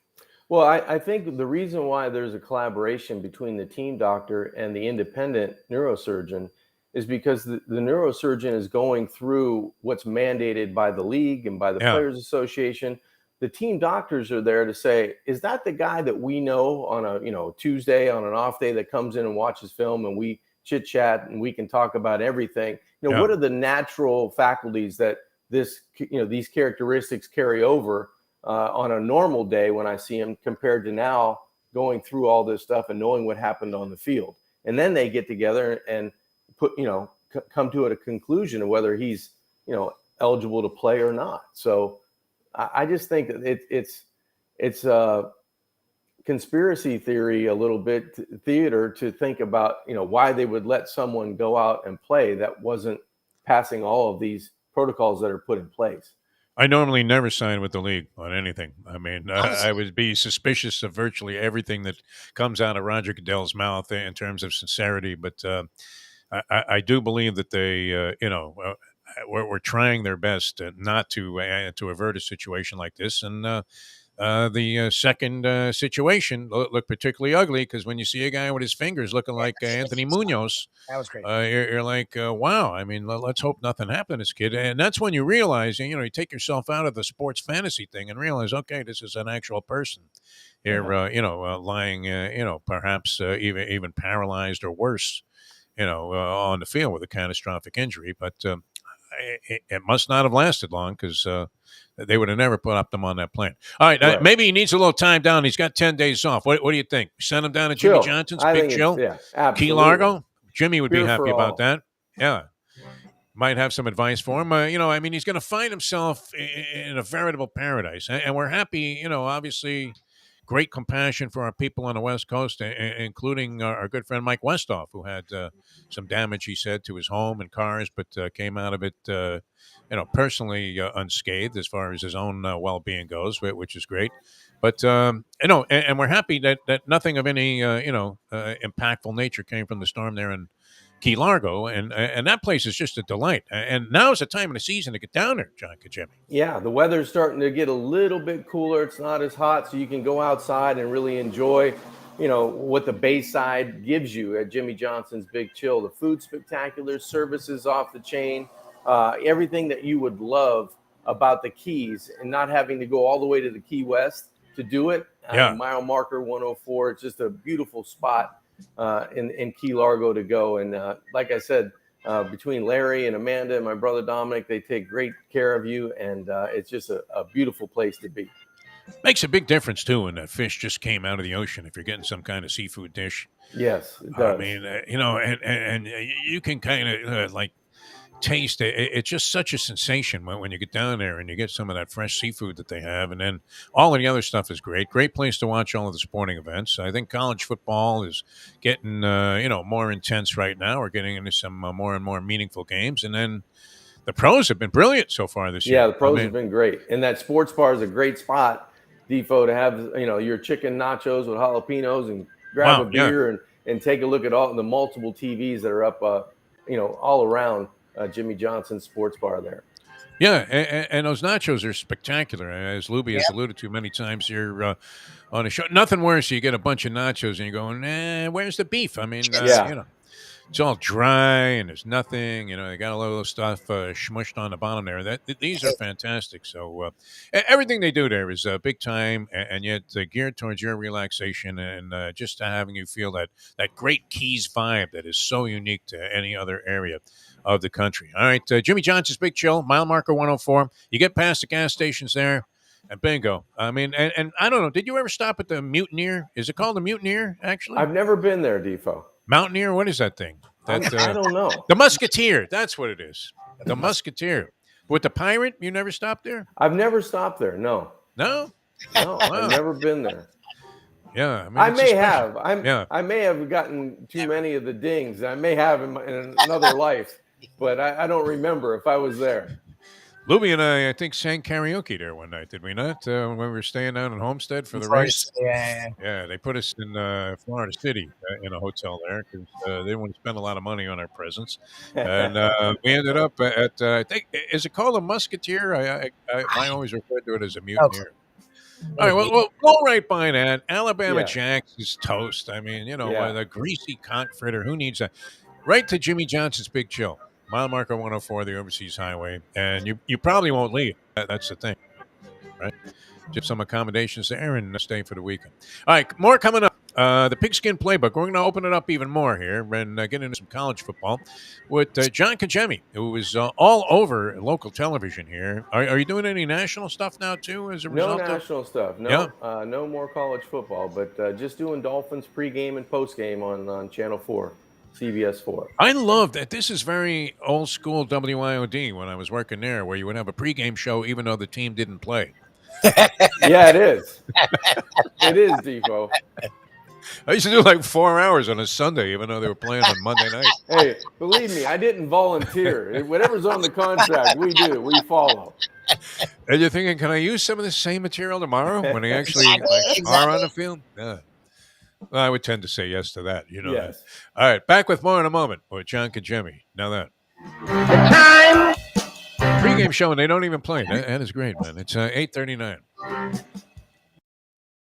Well, I think the reason why there's a collaboration between the team doctor and the independent neurosurgeon is because the neurosurgeon is going through what's mandated by the league and by the Players Association. The team doctors are there to say, is that the guy that we know on a Tuesday, on an off day, that comes in and watches film and we chit chat and we can talk about everything? What are the natural faculties that these characteristics carry over on a normal day when I see him, compared to now going through all this stuff and knowing what happened on the field? And then they get together and come to a conclusion of whether he's, eligible to play or not. So I just think that it's a conspiracy theory, a little bit theater, to think about, why they would let someone go out and play that wasn't passing all of these protocols that are put in place. I normally never sign with the league on anything. I mean, I would be suspicious of virtually everything that comes out of Roger Goodell's mouth in terms of sincerity. But I do believe that they, we're trying their best not to avert a situation like this. And the second situation looked particularly ugly, because when you see a guy with his fingers looking like Anthony Munoz, that was great. You're like, wow. I mean, let's hope nothing happened to this kid. And that's when you realize, you take yourself out of the sports fantasy thing and realize, okay, this is an actual person here, lying, perhaps even paralyzed or worse, on the field with a catastrophic injury. But it must not have lasted long because they would have never put up them on that plane. All right, Right. maybe he needs a little time down. He's got 10 days off. What do you think? Send him down to Jimmy Chill. Johnson's, I Big think Chill, absolutely. Key Largo. Jimmy would be Beer happy for about all. that. Yeah. Might have some advice for him. He's going to find himself in a veritable paradise. And we're happy, obviously, great compassion for our people on the West Coast, including our good friend Mike Westhoff, who had some damage, he said, to his home and cars, but came out of it, personally unscathed as far as his own well-being goes, which is great. But, and we're happy that nothing of any, impactful nature came from the storm there in Key Largo, and that place is just a delight. And now's the time of the season to get down there, John Congemi. Yeah, the weather's starting to get a little bit cooler. It's not as hot, so you can go outside and really enjoy, what the Bayside gives you at Jimmy Johnson's Big Chill. The food spectacular, services off the chain, everything that you would love about the Keys, and not having to go all the way to the Key West to do it. Yeah. Mile marker 104. It's just a beautiful spot in Key Largo to go. And like I said, between Larry and Amanda and my brother Dominic, they take great care of you, and it's just a beautiful place to be. Makes a big difference too when that fish just came out of the ocean. If you're getting some kind of seafood dish, Yes, it does. I mean, and you can kind of taste it. It's just such a sensation when you get down there and you get some of that fresh seafood that they have, and then all of the other stuff is great. Great place to watch all of the sporting events. I think college football is getting more intense right now. We're getting into some more and more meaningful games, and then the pros have been brilliant so far this year. Yeah, the pros have been great, and that sports bar is a great spot, Defo, to have your chicken nachos with jalapenos and grab a beer and take a look at all the multiple TVs that are up, all around Jimmy Johnson's sports bar there. Yeah, and those nachos are spectacular, as Lubie has alluded to many times here on the show. Nothing worse, you get a bunch of nachos and you're going, where's the beef? I mean, it's all dry and there's nothing. They got a lot of stuff smushed on the bottom there. These are fantastic. So everything they do there is big time, and yet geared towards your relaxation and just having you feel that great Keys vibe that is so unique to any other area of the country. All right, Jimmy Johnson's Big Chill, mile marker 104. You get past the gas stations there, and bingo. I mean, and I don't know, did you ever stop at the Mutineer? Is it called the Mutineer, actually? I've never been there, Defo. Mountaineer? What is that thing? I don't know. The Musketeer. That's what it is. The Musketeer. With the pirate, you never stopped there? I've never stopped there, no. No? No, I've never been there. Yeah, I may have. I may have gotten too many of the dings. I may have in another life, but I don't remember if I was there. Lubie and I think, sang karaoke there one night, did we not? When we were staying down in Homestead for the race. Yeah, they put us in Florida City in a hotel there because they didn't want to spend a lot of money on our presents. And we ended up at, I think, is it called a Musketeer? I always referred to it as a Mutineer. All right, well, go right by that. Alabama Jacks is toast. I mean, the greasy conch fritter. Who needs that? Right to Jimmy Johnson's Big Chill. Mile marker 104, the Overseas Highway. And you probably won't leave. That's the thing, right? Just some accommodations there and stay for the weekend. All right, more coming up. The Pigskin Playbook. We're going to open it up even more here and get into some college football with John Congemi, who is all over local television here. Are you doing any national stuff now, too, as a result? No national stuff. No, no more college football, but just doing Dolphins pregame and postgame on Channel 4. CBS 4. I love that. This is very old school WYOD when I was working there, where you would have a pregame show even though the team didn't play. Yeah, it is. It is, Defo. I used to do like 4 hours on a Sunday, even though they were playing on Monday night. Hey, believe me, I didn't volunteer. Whatever's on the contract, we do. We follow. And you're thinking, can I use some of the same material tomorrow when they actually are on the field? Yeah. Well, I would tend to say yes to that. You know that. All right, back with more in a moment with John Congemi. Now that. Pre-game show, and they don't even play. That is great, man. It's 8:39.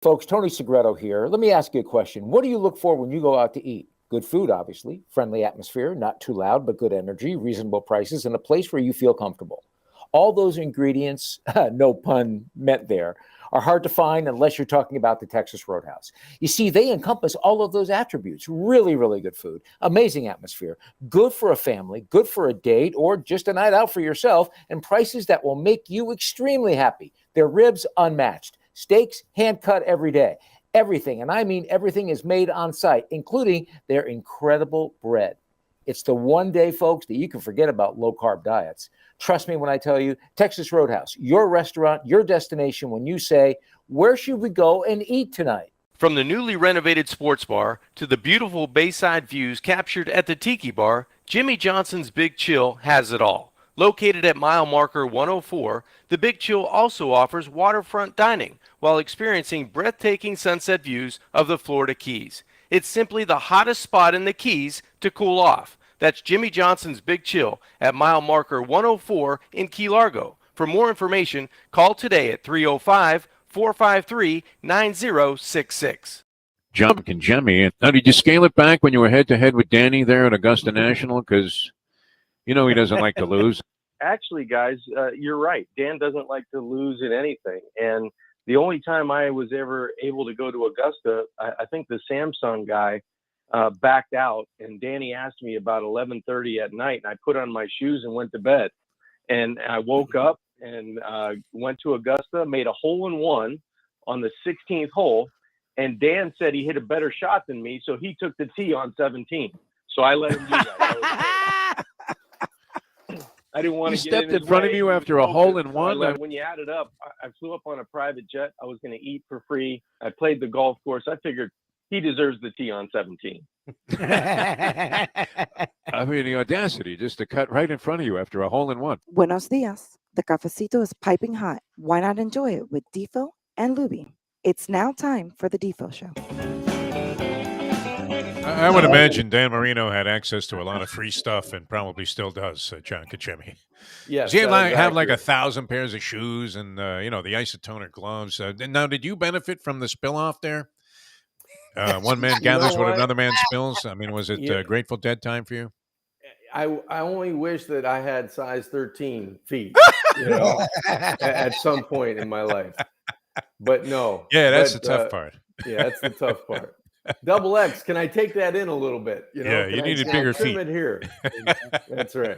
Folks, Tony Segreto here. Let me ask you a question. What do you look for when you go out to eat? Good food, obviously. Friendly atmosphere, not too loud, but good energy, reasonable prices, and a place where you feel comfortable. All those ingredients, no pun meant there, are hard to find unless you're talking about the Texas Roadhouse. You see, they encompass all of those attributes. Really, really good food, amazing atmosphere, good for a family, good for a date, or just a night out for yourself, and prices that will make you extremely happy. Their ribs unmatched, steaks hand cut every day. Everything, and I mean everything, is made on site, including their incredible bread. It's the one day, folks, that you can forget about low-carb diets. Trust me when I tell you, Texas Roadhouse, your restaurant, your destination when you say, where should we go and eat tonight? From the newly renovated sports bar to the beautiful bayside views captured at the Tiki Bar, Jimmy Johnson's Big Chill has it all. Located at mile marker 104, the Big Chill also offers waterfront dining while experiencing breathtaking sunset views of the Florida Keys. It's simply the hottest spot in the Keys to cool off. That's Jimmy Johnson's Big Chill at mile marker 104 in Key Largo. For more information, call today at 305-453-9066. John Congemi. Now, did you scale it back when you were head-to-head with Danny there at Augusta National? Because you know he doesn't like to lose. Actually, guys, you're right. Dan doesn't like to lose in anything. And the only time I was ever able to go to Augusta, I think the Samsung guy backed out, and Danny asked me about 11:30 at night, and I put on my shoes and went to bed. And I woke up and went to Augusta, made a hole-in-one on the 16th hole, and Dan said he hit a better shot than me, so he took the tee on 17. So I let him do that. I didn't want to get stepped in front of you after a hole-in-one? When you add it up, I flew up on a private jet. I was going to eat for free. I played the golf course. I figured he deserves the tee on 17. I mean, the audacity just to cut right in front of you after a hole-in-one. Buenos dias. The cafecito is piping hot. Why not enjoy it with Defo and Lubie? It's now time for the Defo Show. I would imagine Dan Marino had access to a lot of free stuff and probably still does, John Congemi. Yes. Does he have like 1,000 pairs of shoes and, the isotoner gloves? Now, did you benefit from the spill-off there? One man gathers what another man spills. I mean, was it Grateful Dead time for you? I only wish that I had size 13 feet, at some point in my life. But no. Yeah, that's the tough part. Yeah, that's the tough part. Double X, can I take that in a little bit? Yeah, you needed bigger feet. It here. That's right.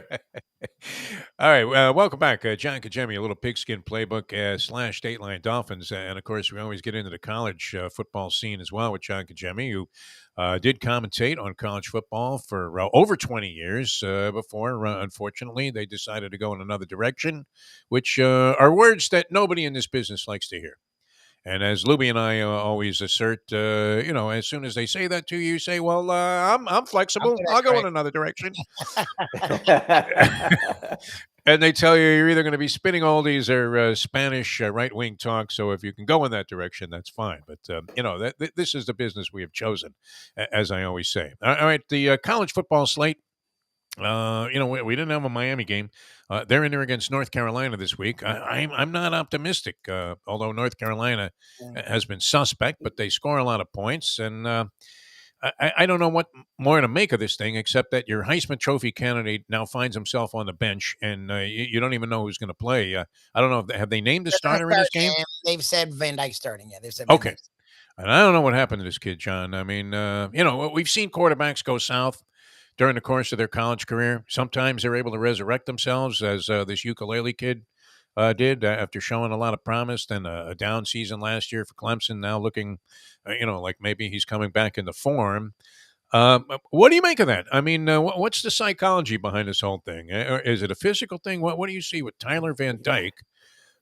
All right, welcome back, John Congemi, a little Pigskin Playbook / State Line Dolphins. And, of course, we always get into the college football scene as well with John Congemi, who did commentate on college football for over 20 years before, unfortunately, they decided to go in another direction, which are words that nobody in this business likes to hear. And as Lubie and I always assert, as soon as they say that to you, you say, well, I'm flexible. I'll go in another direction. And they tell you you're either going to be spinning oldies or Spanish right-wing talk. So if you can go in that direction, that's fine. But, this is the business we have chosen, as I always say. All right, the college football slate. We didn't have a Miami game. They're in there against North Carolina this week. I'm not optimistic, although North Carolina has been suspect, but they score a lot of points. And I don't know what more to make of this thing, except that your Heisman Trophy candidate now finds himself on the bench, and you don't even know who's going to play. I don't know. Have they named the starter in this game? They've said Van Dyke starting. Yeah, they've said Van Dyke. And I don't know what happened to this kid, John. I mean, we've seen quarterbacks go south during the course of their college career. Sometimes they're able to resurrect themselves, as this ukulele kid did after showing a lot of promise. Then a down season last year for Clemson, now looking, like maybe he's coming back into form. What do you make of that? I mean, what's the psychology behind this whole thing? Is it a physical thing? What do you see with Tyler Van Dyke,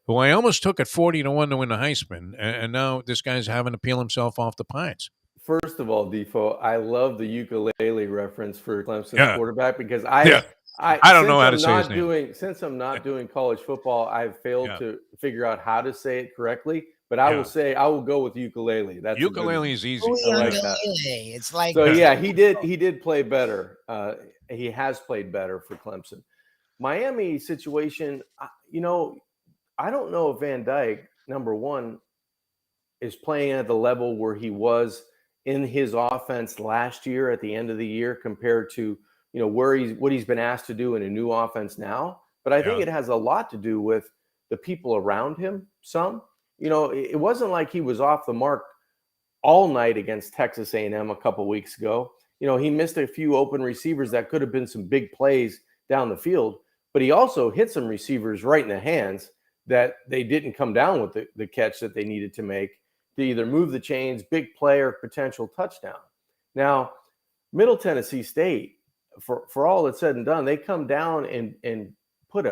who I almost took at 40-1 to win the Heisman, and now this guy's having to peel himself off the Pines? First of all, Defo, I love the ukulele reference for Clemson's quarterback because I don't know how to say his name. Since I'm not doing college football, I've failed to figure out how to say it correctly. But I will go with ukulele. That's ukulele is easy. I like that. It's like he did play better. He has played better for Clemson. Miami situation, I don't know if Van Dyke, number one, is playing at the level where he was in his offense last year at the end of the year compared to what he's been asked to do in a new offense now. but I think it has a lot to do with the people around him. It wasn't like he was off the mark all night against Texas A&M a couple weeks ago. He missed a few open receivers that could have been some big plays down the field, but he also hit some receivers right in the hands that they didn't come down with the catch that they needed to make to either move the chains, big play, or potential touchdown. Now, Middle Tennessee State, for all that's said and done, they come down and put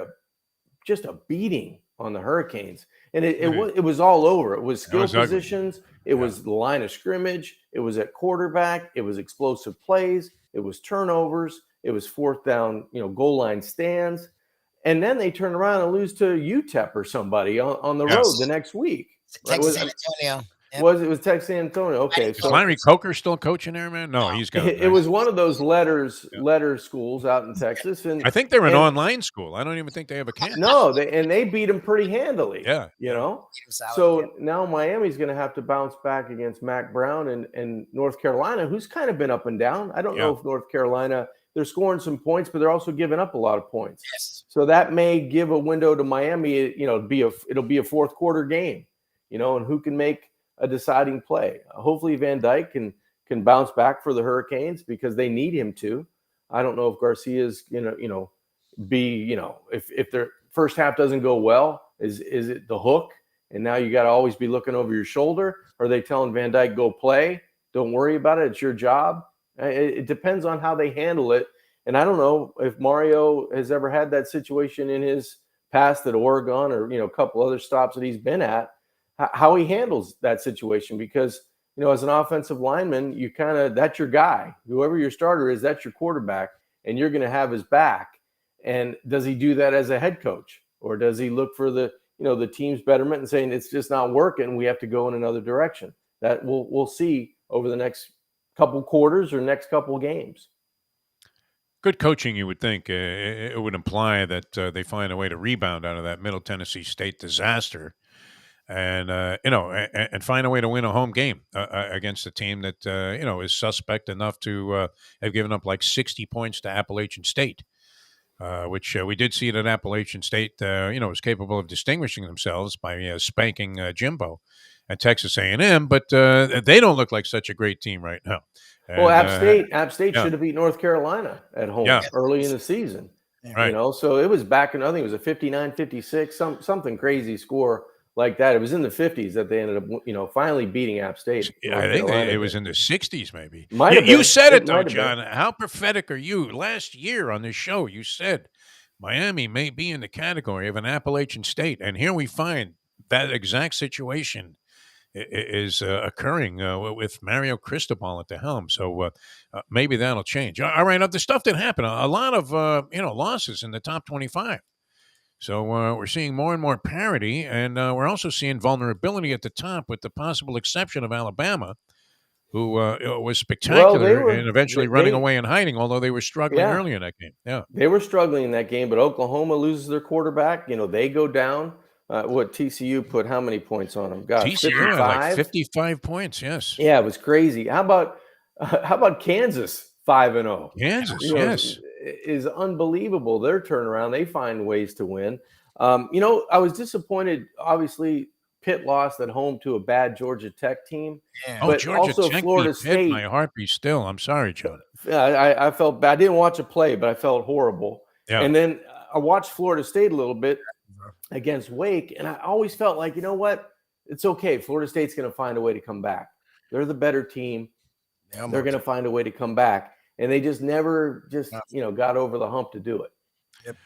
just a beating on the Hurricanes. And it was all over. It was skill positions. It was the line of scrimmage. It was at quarterback. It was explosive plays. It was turnovers. It was fourth down, goal line stands. And then they turn around and lose to UTEP or somebody on the road the next week. Texas San Antonio. It was Texas San Antonio. Okay. Is Larry Coker still coaching there, man? No, he's got it. Was one of those letter schools out in Texas. And I think they're an online school. I don't even think they have a campus. No, they beat them pretty handily. Yeah. So now Miami's going to have to bounce back against Mac Brown and North Carolina, who's kind of been up and down. I don't know if North Carolina, they're scoring some points, but they're also giving up a lot of points. Yes. So that may give a window to Miami. It'll be a fourth quarter game, and who can make a deciding play. Hopefully Van Dyke can bounce back for the Hurricanes because they need him to. I don't know if Garcia's if their first half doesn't go well, is it the hook? And now you got to always be looking over your shoulder. Are they telling Van Dyke, go play? Don't worry about it. It's your job. It depends on how they handle it. And I don't know if Mario has ever had that situation in his past at Oregon or, a couple other stops that he's been at, how he handles that situation. Because, as an offensive lineman, that's your guy. Whoever your starter is, that's your quarterback, and you're going to have his back. And does he do that as a head coach? Or does he look for the team's betterment and saying it's just not working, we have to go in another direction? That we'll see over the next couple quarters or next couple games. Good coaching, you would think. It would imply that they find a way to rebound out of that Middle Tennessee State disaster, and and find a way to win a home game against a team that is suspect enough to have given up like 60 points to Appalachian State, which we did see that Appalachian State was capable of distinguishing themselves by spanking Jimbo at Texas A&M, but they don't look like such a great team right now. And, App State should have beat North Carolina at home early in the season. Right. So it was back in, I think it was a 59-56, something crazy score like that. It was in the 50s that they ended up, finally beating App State. Yeah, I think it was in the 60s maybe. You said it though, John. How prophetic are you? Last year on this show, you said Miami may be in the category of an Appalachian State, and here we find that exact situation is occurring with Mario Cristobal at the helm. So maybe that'll change. All right, of the stuff that happened, a lot of losses in the top 25. So we're seeing more and more parity, and we're also seeing vulnerability at the top, with the possible exception of Alabama, who was spectacular and eventually running away and hiding, although they were struggling early in that game. Yeah, they were struggling in that game, but Oklahoma loses their quarterback. They go down. What TCU put how many points on them? God, TCU like 55 points. Yes. Yeah, it was crazy. How about Kansas 5-0? Kansas, yes, is unbelievable. Their turnaround. They find ways to win. I was disappointed. Obviously, Pitt lost at home to a bad Georgia Tech team. Yeah. But Georgia also Tech Florida beat State. Pitt. My heart beats still. I'm sorry, John. I felt bad. I didn't watch a play, but I felt horrible. Yeah. And then I watched Florida State a little bit against Wake, and I always felt like, you know what? It's okay. Florida State's going to find a way to come back. They're the better team. They're going to find a way to come back. And they just never got over the hump to do it. Yep.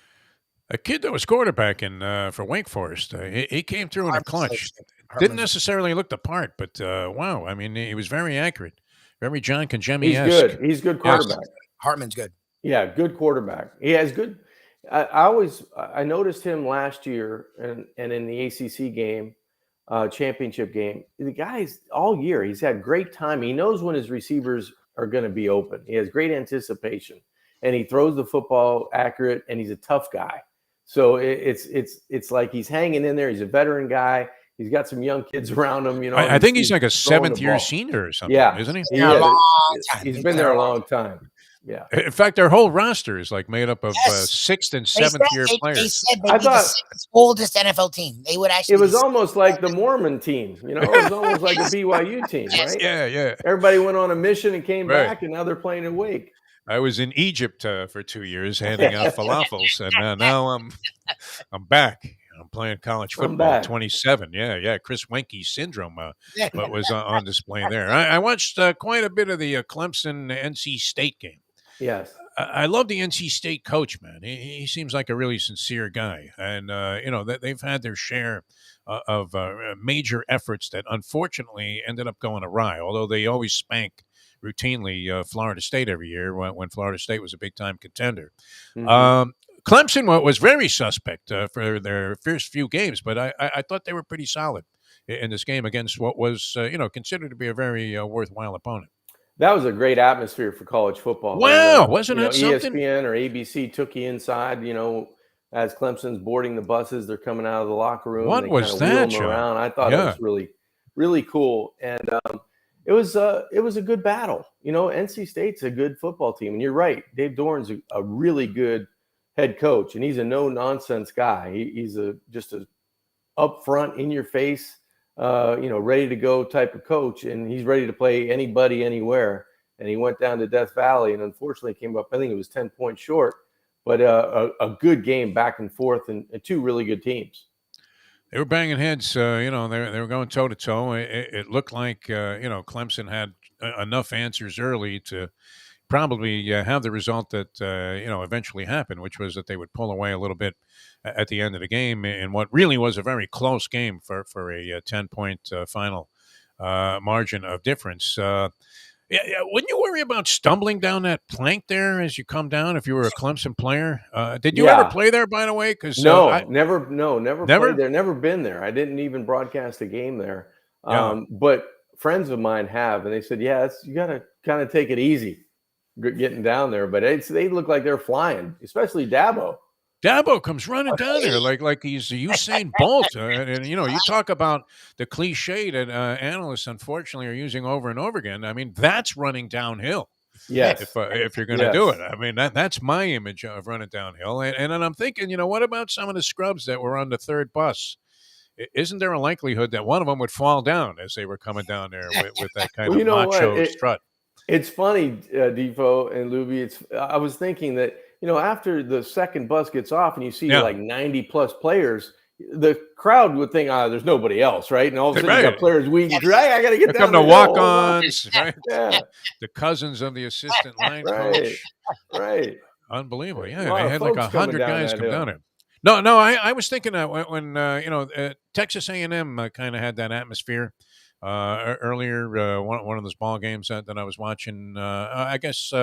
A kid that was quarterbacking for Wake Forest, he came through in a clutch. Didn't necessarily look the part, but wow. I mean, he was very accurate. Very John Congemi-esque. He's good. He's good quarterback. Yes. Hartman's good. Yeah, good quarterback. He has good. I noticed him last year and in the ACC game, championship game. The guy's all year. He's had great time. He knows when his receivers are going to be open. He has great anticipation, and he throws the football accurate. And he's a tough guy. So it's like he's hanging in there. He's a veteran guy. He's got some young kids around him. I think he's like a 7th-year senior or something, isn't he? He's been there a long time. Yeah. In fact, their whole roster is like made up of Yes. 6th and They 7th year They players. said they'd I be the thought- sixth oldest NFL team. They would actually. It was be the almost like the Mormon team, you know. It was almost like a BYU team, Yes. right? Yeah. Everybody went on a mission and came Right. back, and now they're playing in Wake. I was in Egypt for 2 years handing out falafels, and now I'm back. I'm playing college I'm football. back. 27. Yeah. Chris Wenke syndrome Yeah. was on display there. I watched quite a bit of the Clemson NC State game. Yes. I love the NC State coach, man. He seems like a really sincere guy, and they've had their share of major efforts that unfortunately ended up going awry. Although they always spank routinely Florida State every year when Florida State was a big time contender. Mhm. Clemson was very suspect for their first few games, but I thought they were pretty solid in this game against what was considered to be a very worthwhile opponent. That was a great atmosphere for college football. Wow, wasn't that something? ESPN or ABC took you inside, as Clemson's boarding the buses, they're coming out of the locker room. What they was kinda wheel that, them John? around. I thought it was really, really cool. And it was a good battle. NC State's a good football team. And you're right. Dave Doran's a really good head coach, and he's a no-nonsense guy. He's just a upfront, in-your-face, ready to go type of coach, and he's ready to play anybody, anywhere. And he went down to Death Valley and unfortunately came up, I think it was 10 points short, but a good game back and forth, and two really good teams. They were banging heads. They were going toe to toe. It looked like Clemson had enough answers early to probably have the result that eventually happened, which was that they would pull away a little bit at the end of the game in what really was a very close game for a 10-point final margin of difference. Wouldn't you worry about stumbling down that plank there as you come down if you were a Clemson player? Did you ever play there, by the way? Because never played there, never been there. I didn't even broadcast a game there. But friends of mine have, and they said, you got to kind of take it easy getting down there. But they look like they're flying, especially Dabo. Dabo comes running down there like he's Usain Bolt. And you talk about the cliche that analysts, unfortunately, are using over and over again. I mean, that's running downhill. Yes. If you're going to do it. I mean, that's my image of running downhill. And then I'm thinking, what about some of the scrubs that were on the third bus? Isn't there a likelihood that one of them would fall down as they were coming down there with that kind of macho strut? It's funny, Defo and Lubie. I was thinking that, after the second bus gets off and you see like 90 plus players, the crowd would think, there's nobody else, right? And all of a sudden you got players weeding through. I got to get down. Come to walk-ons, right? Yeah. The cousins of the assistant line coach. Right. Unbelievable. Yeah, they had like 100 guys come down there. No. I was thinking that when Texas A&M kind of had that atmosphere earlier, one of those ball games that I was watching. I guess.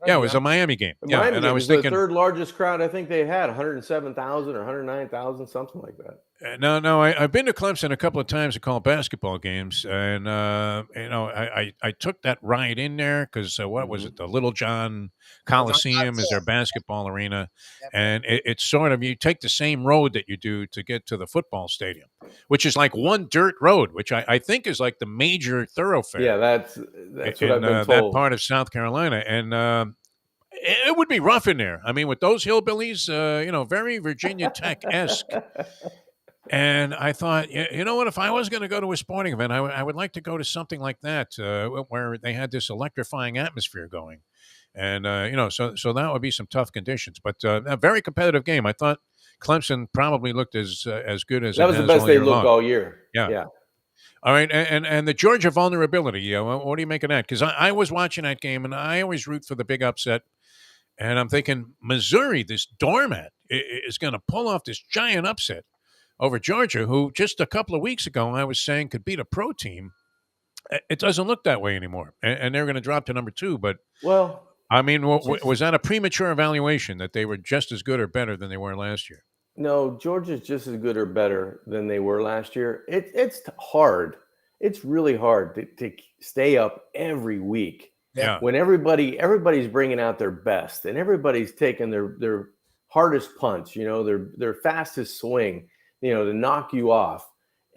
It was a Miami game. Miami and I was the thinking third largest crowd I think they had, 107,000 or 109,000, something like that. No, I've been to Clemson a couple of times to call basketball games, and I took that ride in there because what was it? The Little John Coliseum is their basketball arena, and it's sort of, you take the same road that you do to get to the football stadium, which is like one dirt road, which I think is like the major thoroughfare. Yeah, that's what I've been told. That part of South Carolina, and it would be rough in there. I mean, with those hillbillies, very Virginia Tech-esque. And I thought, you know what? If I was going to go to a sporting event, I would like to go to something like that, where they had this electrifying atmosphere going, and so that would be some tough conditions. But a very competitive game. I thought Clemson probably looked as good as that was the best they looked all year. Yeah. All right, and the Georgia vulnerability. What do you make of that? Because I was watching that game, and I always root for the big upset. And I'm thinking Missouri, this doormat, is going to pull off this giant upset over Georgia, who just a couple of weeks ago I was saying could beat a pro team. It doesn't look that way anymore, and they're going to drop to number 2. But I mean, was that a premature evaluation that they were just as good or better than they were last year? No, Georgia's just as good or better than they were last year. It's hard. It's really hard to stay up every week. Yeah. When everybody's bringing out their best and everybody's taking their hardest punch, their fastest swing, to knock you off.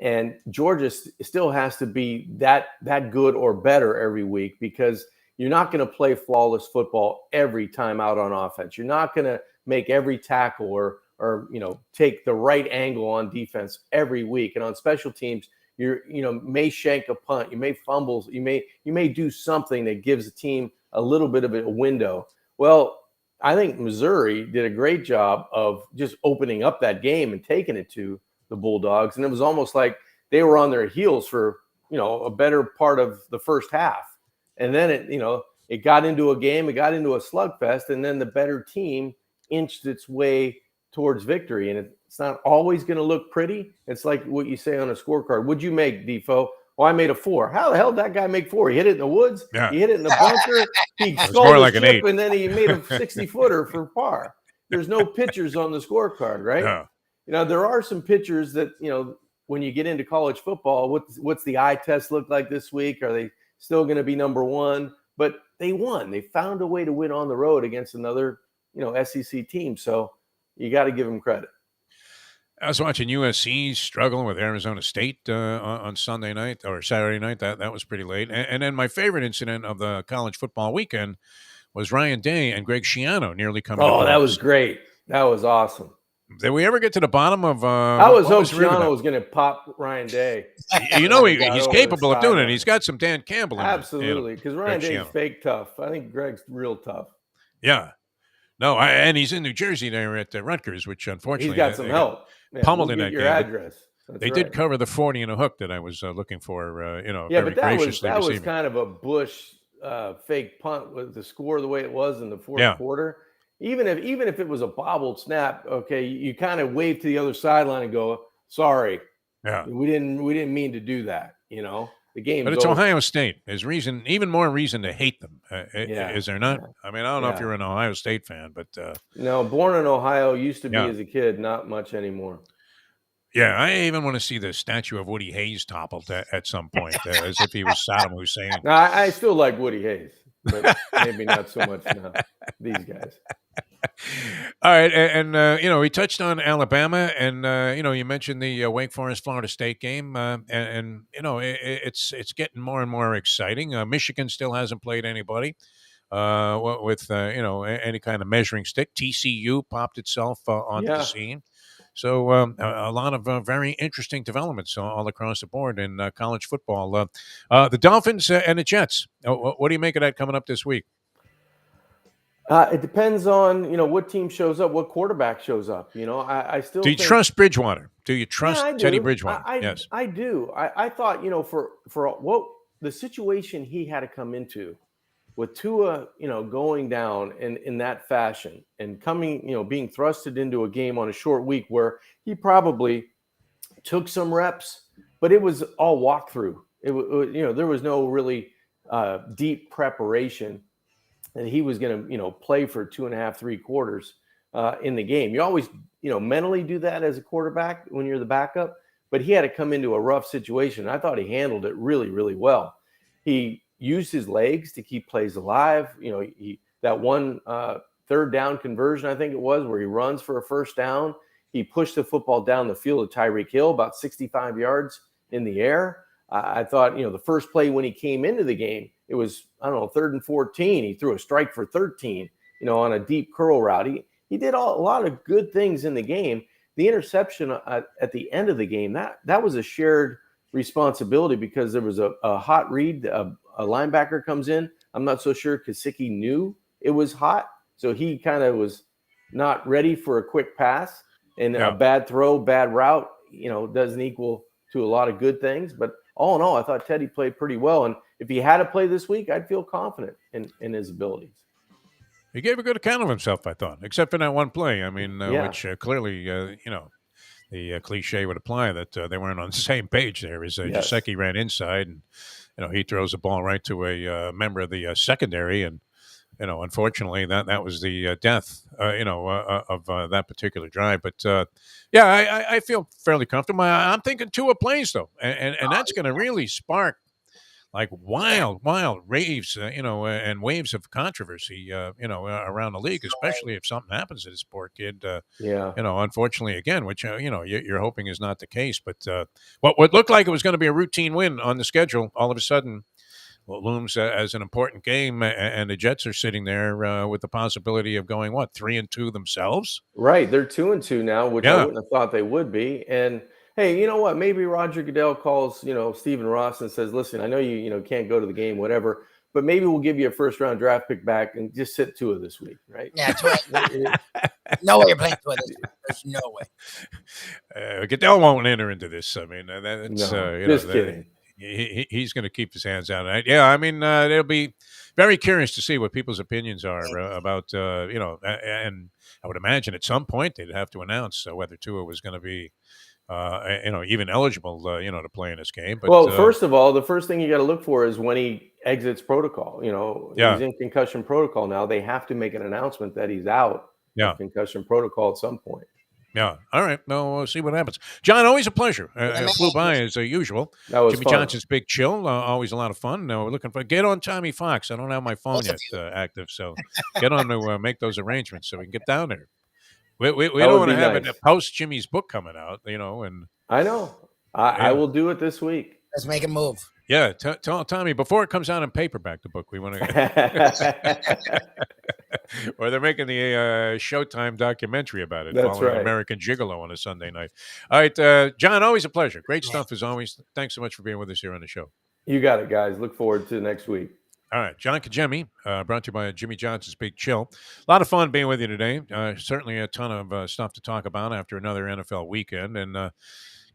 And Georgia still has to be that good or better every week because You're not going to play flawless football every time out on offense. You're not going to make every tackle or take the right angle on defense every week. And on special teams, may shank a punt, you may fumble, you may do something that gives the team a little bit of a window. Well, I think Missouri did a great job of just opening up that game and taking it to the Bulldogs. And it was almost like they were on their heels for, a better part of the first half. And then it got into a game, it got into a slugfest, and then the better team inched its way towards victory. And it's not always going to look pretty. It's like what you say on a scorecard. What'd you make, Defo? Oh, I made a 4. How the hell did that guy make 4? He hit it in the woods. Yeah. He hit it in the bunker. He scored like an 8, and then he made a 60-footer for par. There's no pitchers on the scorecard, right? No. There are some pitchers that, when you get into college football, what's the eye test look like this week? Are they still going to be number one? But they won. They found a way to win on the road against another, SEC team. So you got to give them credit. I was watching USC struggling with Arizona State on Sunday night or Saturday night. That was pretty late. And then my favorite incident of the college football weekend was Ryan Day and Greg Schiano nearly coming. Oh, that was great. That was awesome. Did we ever get to the bottom of? I was hoping Schiano was going to pop Ryan Day. He's capable of doing it. He's got some Dan Campbell in him. Absolutely, because Ryan Day's fake tough. I think Greg's real tough. Yeah. No, and he's in New Jersey there at Rutgers, which unfortunately he's got some help. Pummeled in that your game. Address. They did cover the 40 and a hook that I was looking for. But that was kind of a Bush fake punt with the score the way it was in the fourth quarter. Even if it was a bobbled snap, okay, you kind of wave to the other sideline and go, "Sorry, we didn't mean to do that." The game. But it's over. Ohio State. There's even more reason to hate them. Is there not? I mean, I don't know if you're an Ohio State fan, but no, born in Ohio, used to be as a kid, not much anymore. Yeah, I even want to see the statue of Woody Hayes toppled at some point, as if he was Saddam Hussein. No, I still like Woody Hayes, but maybe not so much now. These guys. All right, and we touched on Alabama, and you mentioned the Wake Forest Florida State game, and it's getting more and more exciting. Michigan still hasn't played anybody with any kind of measuring stick. TCU popped itself onto the scene. So a lot of very interesting developments all across the board in college football. The Dolphins and the Jets. What do you make of that coming up this week? It depends on what team shows up, what quarterback shows up. I still. Do you trust Bridgewater? Do you trust Teddy Bridgewater? Yes, I do. I thought for what the situation he had to come into with Tua, going down in that fashion and coming, being thrusted into a game on a short week where he probably took some reps, but it was all walkthrough. There was no really deep preparation. And he was going to, play for 2.5, 3 quarters in the game. You always, mentally do that as a quarterback when you're the backup. But he had to come into a rough situation. I thought he handled it really, really well. He used his legs to keep plays alive. That one third down conversion, I think it was, where he runs for a first down. He pushed the football down the field to Tyreek Hill, about 65 yards in the air. I thought, the first play when he came into the game, it was, 3rd and 14. He threw a strike for 13, on a deep curl route. He did a lot of good things in the game. The interception at the end of the game, that was a shared responsibility because there was a hot read. A linebacker comes in. I'm not so sure Kasicki knew it was hot, so he kind of was not ready for a quick pass. And a bad throw, bad route, doesn't equal to a lot of good things. But all in all, I thought Teddy played pretty well. And if he had to play this week, I'd feel confident in his abilities. He gave a good account of himself, I thought, except for that one play. I mean, which clearly, the cliche would apply that they weren't on the same page there. As Gesicki ran inside, and he throws the ball right to a member of the secondary, and unfortunately, that was the death, of that particular drive. But I feel fairly comfortable. I'm thinking Tua plays though, and that's going to really spark like wild raves, and waves of controversy, around the league, especially if something happens to this poor kid. Unfortunately, again, which you're hoping is not the case. But what looked like it was going to be a routine win on the schedule, all of a sudden, looms as an important game, and the Jets are sitting there with the possibility of going 3-2 themselves. Right, they're 2-2 now, which I Yeah. wouldn't have thought they would be. And hey, you know what? Maybe Roger Goodell calls, Stephen Ross and says, "Listen, I know you can't go to the game, whatever, but maybe we'll give you a first-round draft pick back and just sit Tua this week, right?" Yeah, no way you're playing Tua this week. There's no way. Goodell won't enter into this. I mean, that's just kidding. He's going to keep his hands out of it. Yeah, I mean, it'll be very curious to see what people's opinions are about, and I would imagine at some point they'd have to announce whether Tua was going to be, even eligible, to play in this game. But, well, first of all, the first thing you got to look for is when he exits protocol. Yeah. He's in concussion protocol now. They have to make an announcement that he's out of concussion protocol at some point. Yeah. All right. No, we'll see what happens. John, always a pleasure. Flew by as usual. That was Jimmy fun. Johnson's Big Chill. Always a lot of fun. We're looking for get on Tommy Fox. I don't have my phone yet active, so get on to make those arrangements so we can get down there. We don't want to have it post Jimmy's book coming out, and I know. I will do it this week. Let's make a move. Yeah, tell Tommy before it comes out in paperback. The book we want to, or they're making the Showtime documentary about it. That's following right. American Gigolo on a Sunday night. All right, John, always a pleasure. Great stuff as always. Thanks so much for being with us here on the show. You got it, guys. Look forward to next week. All right, John Congemi, brought to you by Jimmy Johnson's Big Chill. A lot of fun being with you today. Certainly a ton of stuff to talk about after another NFL weekend, and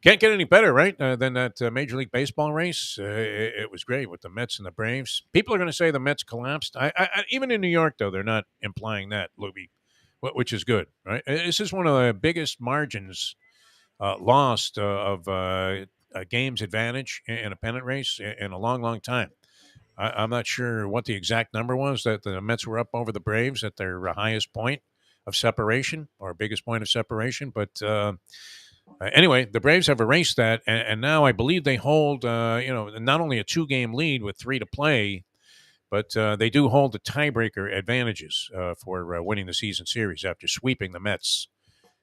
can't get any better, right, than that Major League Baseball race. It was great with the Mets and the Braves. People are going to say the Mets collapsed. I even in New York, though, they're not implying that, Lubie, which is good, right? This is one of the biggest margins lost of games advantage in a pennant race in a long, long time. I'm not sure what the exact number was that the Mets were up over the Braves at their highest point of separation or biggest point of separation, but anyway, the Braves have erased that, and now I believe they hold, not only a 2-game lead with 3 to play, but they do hold the tiebreaker advantages for winning the season series after sweeping the Mets.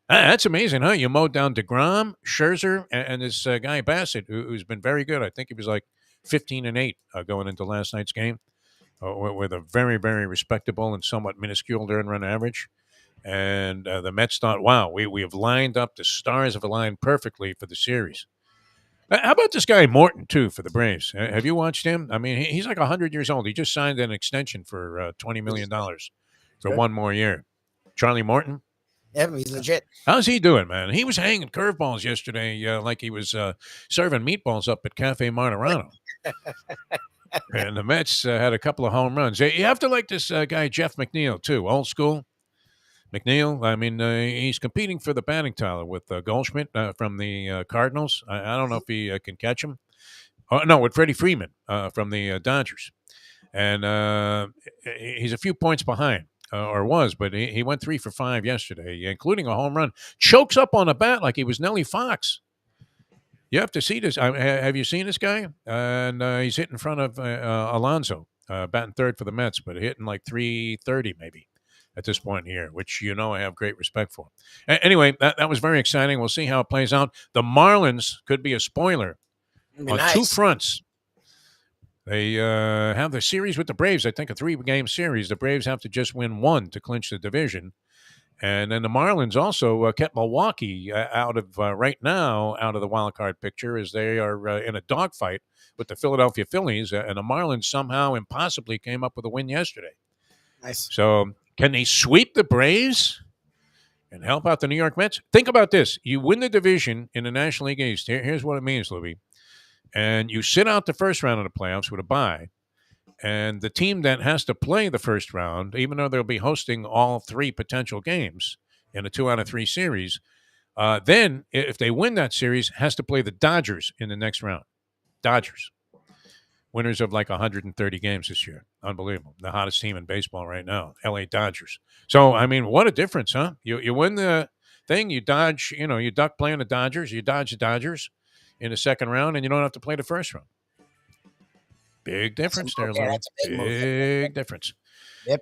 That's amazing, huh? You mowed down DeGrom, Scherzer, and this guy Bassett, who's been very good. I think he was like 15-8 going into last night's game with a very, very respectable and somewhat minuscule earned run average. And the Mets thought, wow, we have lined up, the stars have aligned perfectly for the series. How about this guy Morton, too, for the Braves? Have you watched him? I mean, he's like 100 years old. He just signed an extension for $20 million for 1 more year. Charlie Morton? Yeah, he's legit. How's he doing, man? He was hanging curveballs yesterday like he was serving meatballs up at Cafe Martirano. And the Mets had a couple of home runs. You have to like this guy, Jeff McNeil, too, old school. McNeil, I mean, he's competing for the batting title with Goldschmidt from the Cardinals. I don't know if he can catch him. No, with Freddie Freeman from the Dodgers. And he's a few points behind, or was, but he went 3 for 5 yesterday, including a home run. Chokes up on a bat like he was Nellie Fox. You have to see this. Have you seen this guy? And he's hit in front of Alonso, batting third for the Mets, but hitting like 330 maybe at this point here, which I have great respect for. Anyway, that was very exciting. We'll see how it plays out. The Marlins could be a spoiler on 2 fronts. They have the series with the Braves, I think a 3-game series. The Braves have to just win 1 to clinch the division. And then the Marlins also kept Milwaukee out of the wild card picture as they are in a dogfight with the Philadelphia Phillies. And the Marlins somehow impossibly came up with a win yesterday. Nice. So can they sweep the Braves and help out the New York Mets? Think about this. You win the division in the National League East. Here's what it means, Lubie. And you sit out the first round of the playoffs with a bye. And the team that has to play the first round, even though they'll be hosting all 3 potential games in a 2-out-of-3 series, then if they win that series, has to play the Dodgers in the next round. Dodgers. Winners of like 130 games this year. Unbelievable. The hottest team in baseball right now, LA Dodgers. So, I mean, what a difference, huh? You win the thing, you dodge, you duck playing the Dodgers, you dodge the Dodgers in the second round, and you don't have to play the first round. Big difference there, Larry. Big difference. Yep.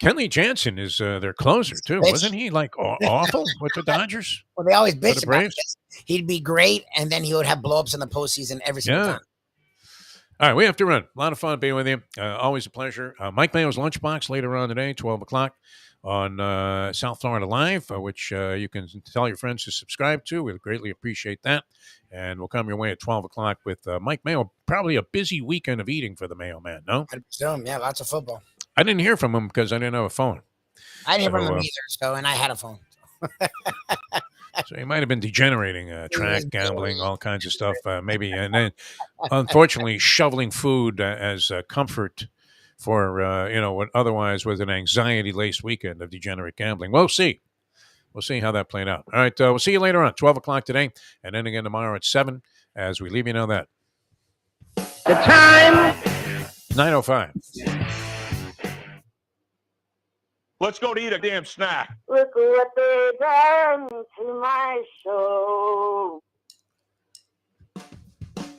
Kenley Jansen is their closer, too. Wasn't he, like, awful with the Dodgers? Well, they always bitch the about Braves? this. He'd be great, and then he would have blow-ups in the postseason every single time. All right, we have to run. A lot of fun being with you. Always a pleasure. Mike Mayo's Lunchbox later on today, 12 o'clock on South Florida Live, which you can tell your friends to subscribe to. We'd greatly appreciate that. And we'll come your way at 12 o'clock with Mike Mayo. Probably a busy weekend of eating for the Mayo Man, no? I presume, yeah, lots of football. I didn't hear from him because I didn't have a phone. I didn't hear from him either, and I had a phone. So he might have been degenerating, track gambling, all kinds of stuff, maybe. And then, unfortunately, shoveling food as comfort for, what otherwise was an anxiety-laced weekend of degenerate gambling. We'll see. We'll see how that played out. All right, we'll see you later on, 12 o'clock today, and then again tomorrow at 7, as we leave you know that. The time? 9:05. Let's go to eat a damn snack. Look what they done to my soul.